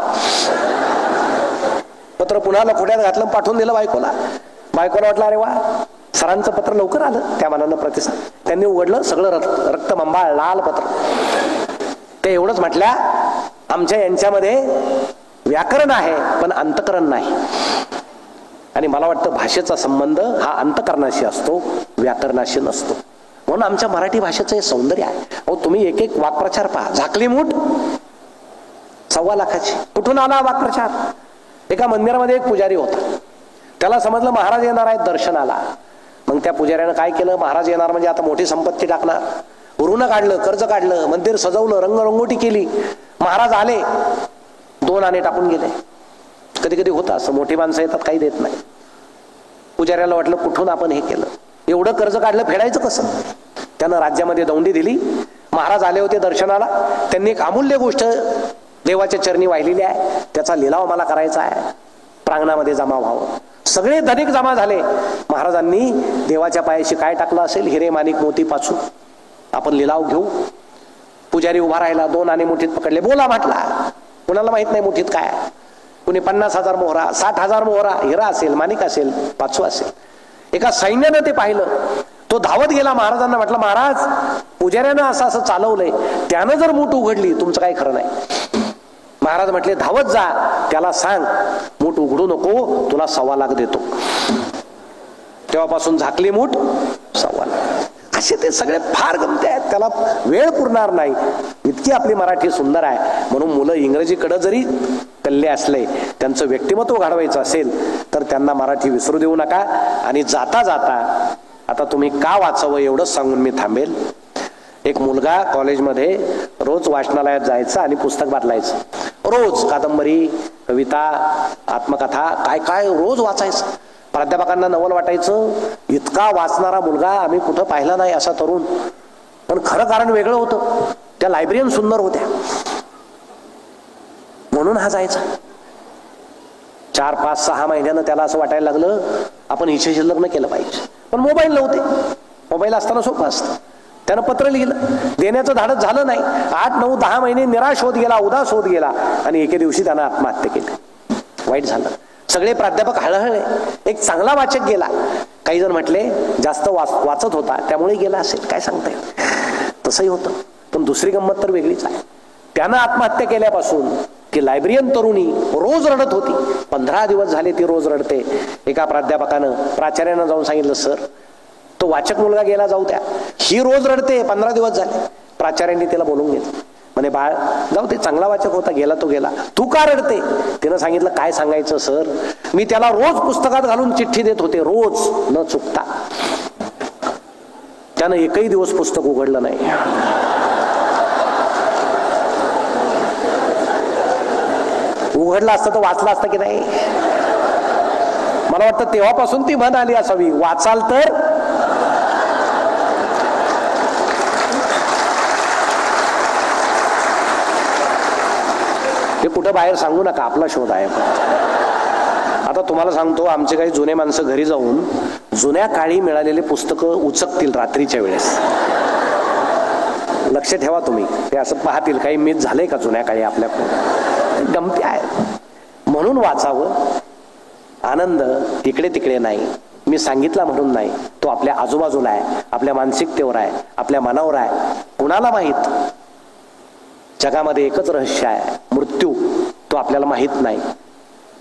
पत्र पुन्हा लखोट्यात घातलं, पाठवून दिलं बायकोला. बायकोला वाटलं अरे वा, सरांचं पत्र लवकर आलं, त्या मानानं प्रतिसाद. त्यांनी उघडलं, सगळं रक्तबंबाळ लाल पत्र. ते एवढंच म्हटल्या, आमच्या यांच्यामध्ये व्याकरण आहे पण अंतकरण नाही. आणि मला वाटतं भाषेचा संबंध हा अंतकरणाशी असतो, व्याकरणाशी नसतो. म्हणून आमच्या मराठी भाषेचं हे सौंदर्य आहे. अहो तुम्ही एक एक वाक्प्रचार पहा. झाकली मूठ 1.25 लाखाची, कुठून आला वाक्प्रचार? एका मंदिरामध्ये एक पुजारी होता, त्याला समजलं महाराज येणार आहेत दर्शनाला. मग त्या पुजाऱ्यानं काय केलं, महाराज येणार म्हणजे आता मोठी संपत्ती टाकणार, ऋण काढलं, कर्ज काढलं, मंदिर सजवलं, रंगरंगोटी केली. महाराज आले, 2 आणे टाकून गेले. कधी कधी होतं असं, मोठी माणसं येतात, काही देत नाही. पुजाऱ्याला वाटलं कुठून आपण हे केलं, एवढं कर्ज काढलं, फेडायचं कसं? त्यानं राज्यामध्ये दौंडी दिली. महाराज आले होते दर्शनाला, त्यांनी एक अमूल्य गोष्ट देवाच्या चरणी वाहिलेली आहे, त्याचा लिलाव मला करायचा आहे, प्रांगणामध्ये जमा व्हावं. सगळे धनिक जमा झाले. महाराजांनी देवाच्या पायाशी काय टाकलं असेल, हिरे माणिक मोती पाचू, आपण लिलाव घेऊ. पुजारी उभा राहिला, 2 आणे मुठीत पकडले, बोला म्हटला. कुणाला माहित नाही मुठीत काय, कुणी 50,000 मोहरा, 60,000 मोहरा, हिरा असेल, माणिक असेल, पाचू असेल. एका सैन्यानं ते पाहिलं, तो धावत गेला, महाराजांना म्हटलं महाराज पुजाऱ्यानं असं असं चालवलंय, त्यानं जर मूठ उघडली तुमचं काही खरं नाही. महाराज म्हटले धावत जा, त्याला सांग मूठ उघडू नको, तुला 1.25 लाख देतो. तेव्हापासून झाकली मूठ 1.25 लाख. असे ते सगळे फार गमते आहेत, त्याला वेळ पुरणार नाही, इतकी आपली मराठी सुंदर आहे. म्हणून मुलं इंग्रजीकडे जरी कल्ले असले, त्यांचं व्यक्तिमत्व घडवायचं असेल तर त्यांना मराठी विसरू देऊ नका. आणि जाता जाता आता तुम्ही का वाचावं एवढंच सांगून मी थांबेल. एक मुलगा कॉलेजमध्ये रोज वाचनालयात जायचा आणि पुस्तक बदलायचं, रोज कादंबरी, कविता, आत्मकथा, काय काय रोज वाचायचं. प्राध्यापकांना नवल वाटायचं, इतका वाचणारा मुलगा आम्ही कुठं पाहिला नाही असा तरुण. पण खरं कारण वेगळं होतं, त्या लायब्ररीयन सुंदर होत्या म्हणून हा जायचा. 4, 5, 6 महिन्यानं त्याला असं वाटायला लागलं आपण हिच्याशी लग्न केलं पाहिजे. पण मोबाईल नव्हते, मोबाईल असताना सोपं असतं. त्यानं पत्र लिहिलं, देण्याचं धाडस झालं नाही. 8, 9, 10 महिने निराश होत गेला, उदास होत गेला आणि एके दिवशी त्यानं आत्महत्या केली. वाईट झालं. सगळे प्राध्यापक हळहळले. एक चांगला वाचक गेला, काही जण म्हटले जास्त वाचत होता त्यामुळे गेला असेल, काय सांगता येईल. तसंही होतं. पण दुसरी गंमत तर वेगळीच आहे. त्यानं आत्महत्या केल्यापासून ती लायब्ररीयन तरुणी रोज रडत होती. 15 दिवस झाले ती रोज रडते. एका प्राध्यापकानं प्राचार्यानं जाऊन सांगितलं, सर तो वाचक मुलगा गेला, जाऊ द्या, ही रोज रडते, 15 दिवस झाले. प्राचार्यांनी तिला बोलून घेतलं. म्हणे बाळ जाऊ दे, चांगला वाचक होता, गेला तो गेला, तू का रडते? तिनं सांगितलं काय सांगायचं सर, मी त्याला रोज पुस्तकात घालून चिठ्ठी देत होते, रोज न चुकता. त्यानं एकही दिवस पुस्तक उघडलं नाही. उघडलं असतं तर वाचलं असतं की नाही. मला वाटतं तेव्हापासून ती म्हण आली असावी, वाचाल तर. हे कुठं बाहेर सांगू नका, आपला शोध आहे. आता तुम्हाला सांगतो, आमचे काही जुने माणसं घरी जाऊन जुन्या काळी मिळालेले पुस्तकं उचकतील रात्रीच्या वेळेस. लक्ष ठेवा तुम्ही, ते असं पाहतील काही मिस झालंय का जुन्या काळी आपल्याकडून. गमती आहे म्हणून वाचावं. आनंद इकडे तिकडे नाही, मी सांगितला म्हणून नाही, तो आपल्या आजूबाजूला आहे, आपल्या मानसिकतेवर आहे, आपल्या मनावर आहे. कुणाला माहित, जगामध्ये एकच रहस्य आहे, मृत्यू. तो आपल्याला माहित नाही,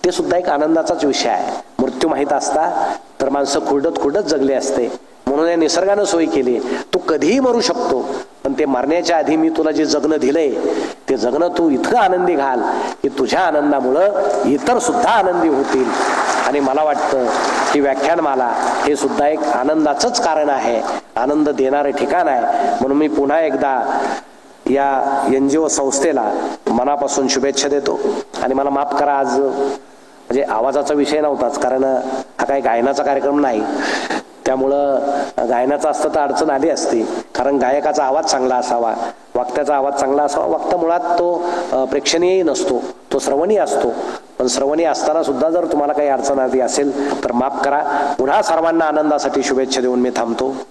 ते सुद्धा एक आनंदाचाच विषय आहे. मृत्यू माहित असता तर माणसं खुर्डत खुर्डत जगले असते. म्हणून या निसर्गानं सोय केली, तू कधीही मरू शकतो, पण ते मरण्याच्या आधी मी तुला जे जगणं दिलंय ते जगणं तू इतकं आनंदी घाल की तुझ्या आनंदामुळं इतर सुद्धा आनंदी होतील. आणि मला वाटतं की व्याख्यानमाला हे सुद्धा एक आनंदाचंच कारण आहे, आनंद देणारं ठिकाण आहे. म्हणून मी पुन्हा एकदा या NGO संस्थेला मनापासून शुभेच्छा देतो. आणि मला माफ करा, आज म्हणजे आवाजाचा विषय नव्हताच, कारण हा काही गायनाचा कार्यक्रम नाही, त्यामुळं गायनाचा असतं तर अडचण आली असती. कारण गायकाचा आवाज चांगला असावा, वक्त्याचा आवाज चांगला असावा. वक्ता मुळात तो प्रेक्षणीयही नसतो, तो श्रवणी असतो. पण श्रवणी असताना सुद्धा जर तुम्हाला काही अडचण आली असेल तर माफ करा. पुन्हा सर्वांना आनंदासाठी शुभेच्छा देऊन मी थांबतो.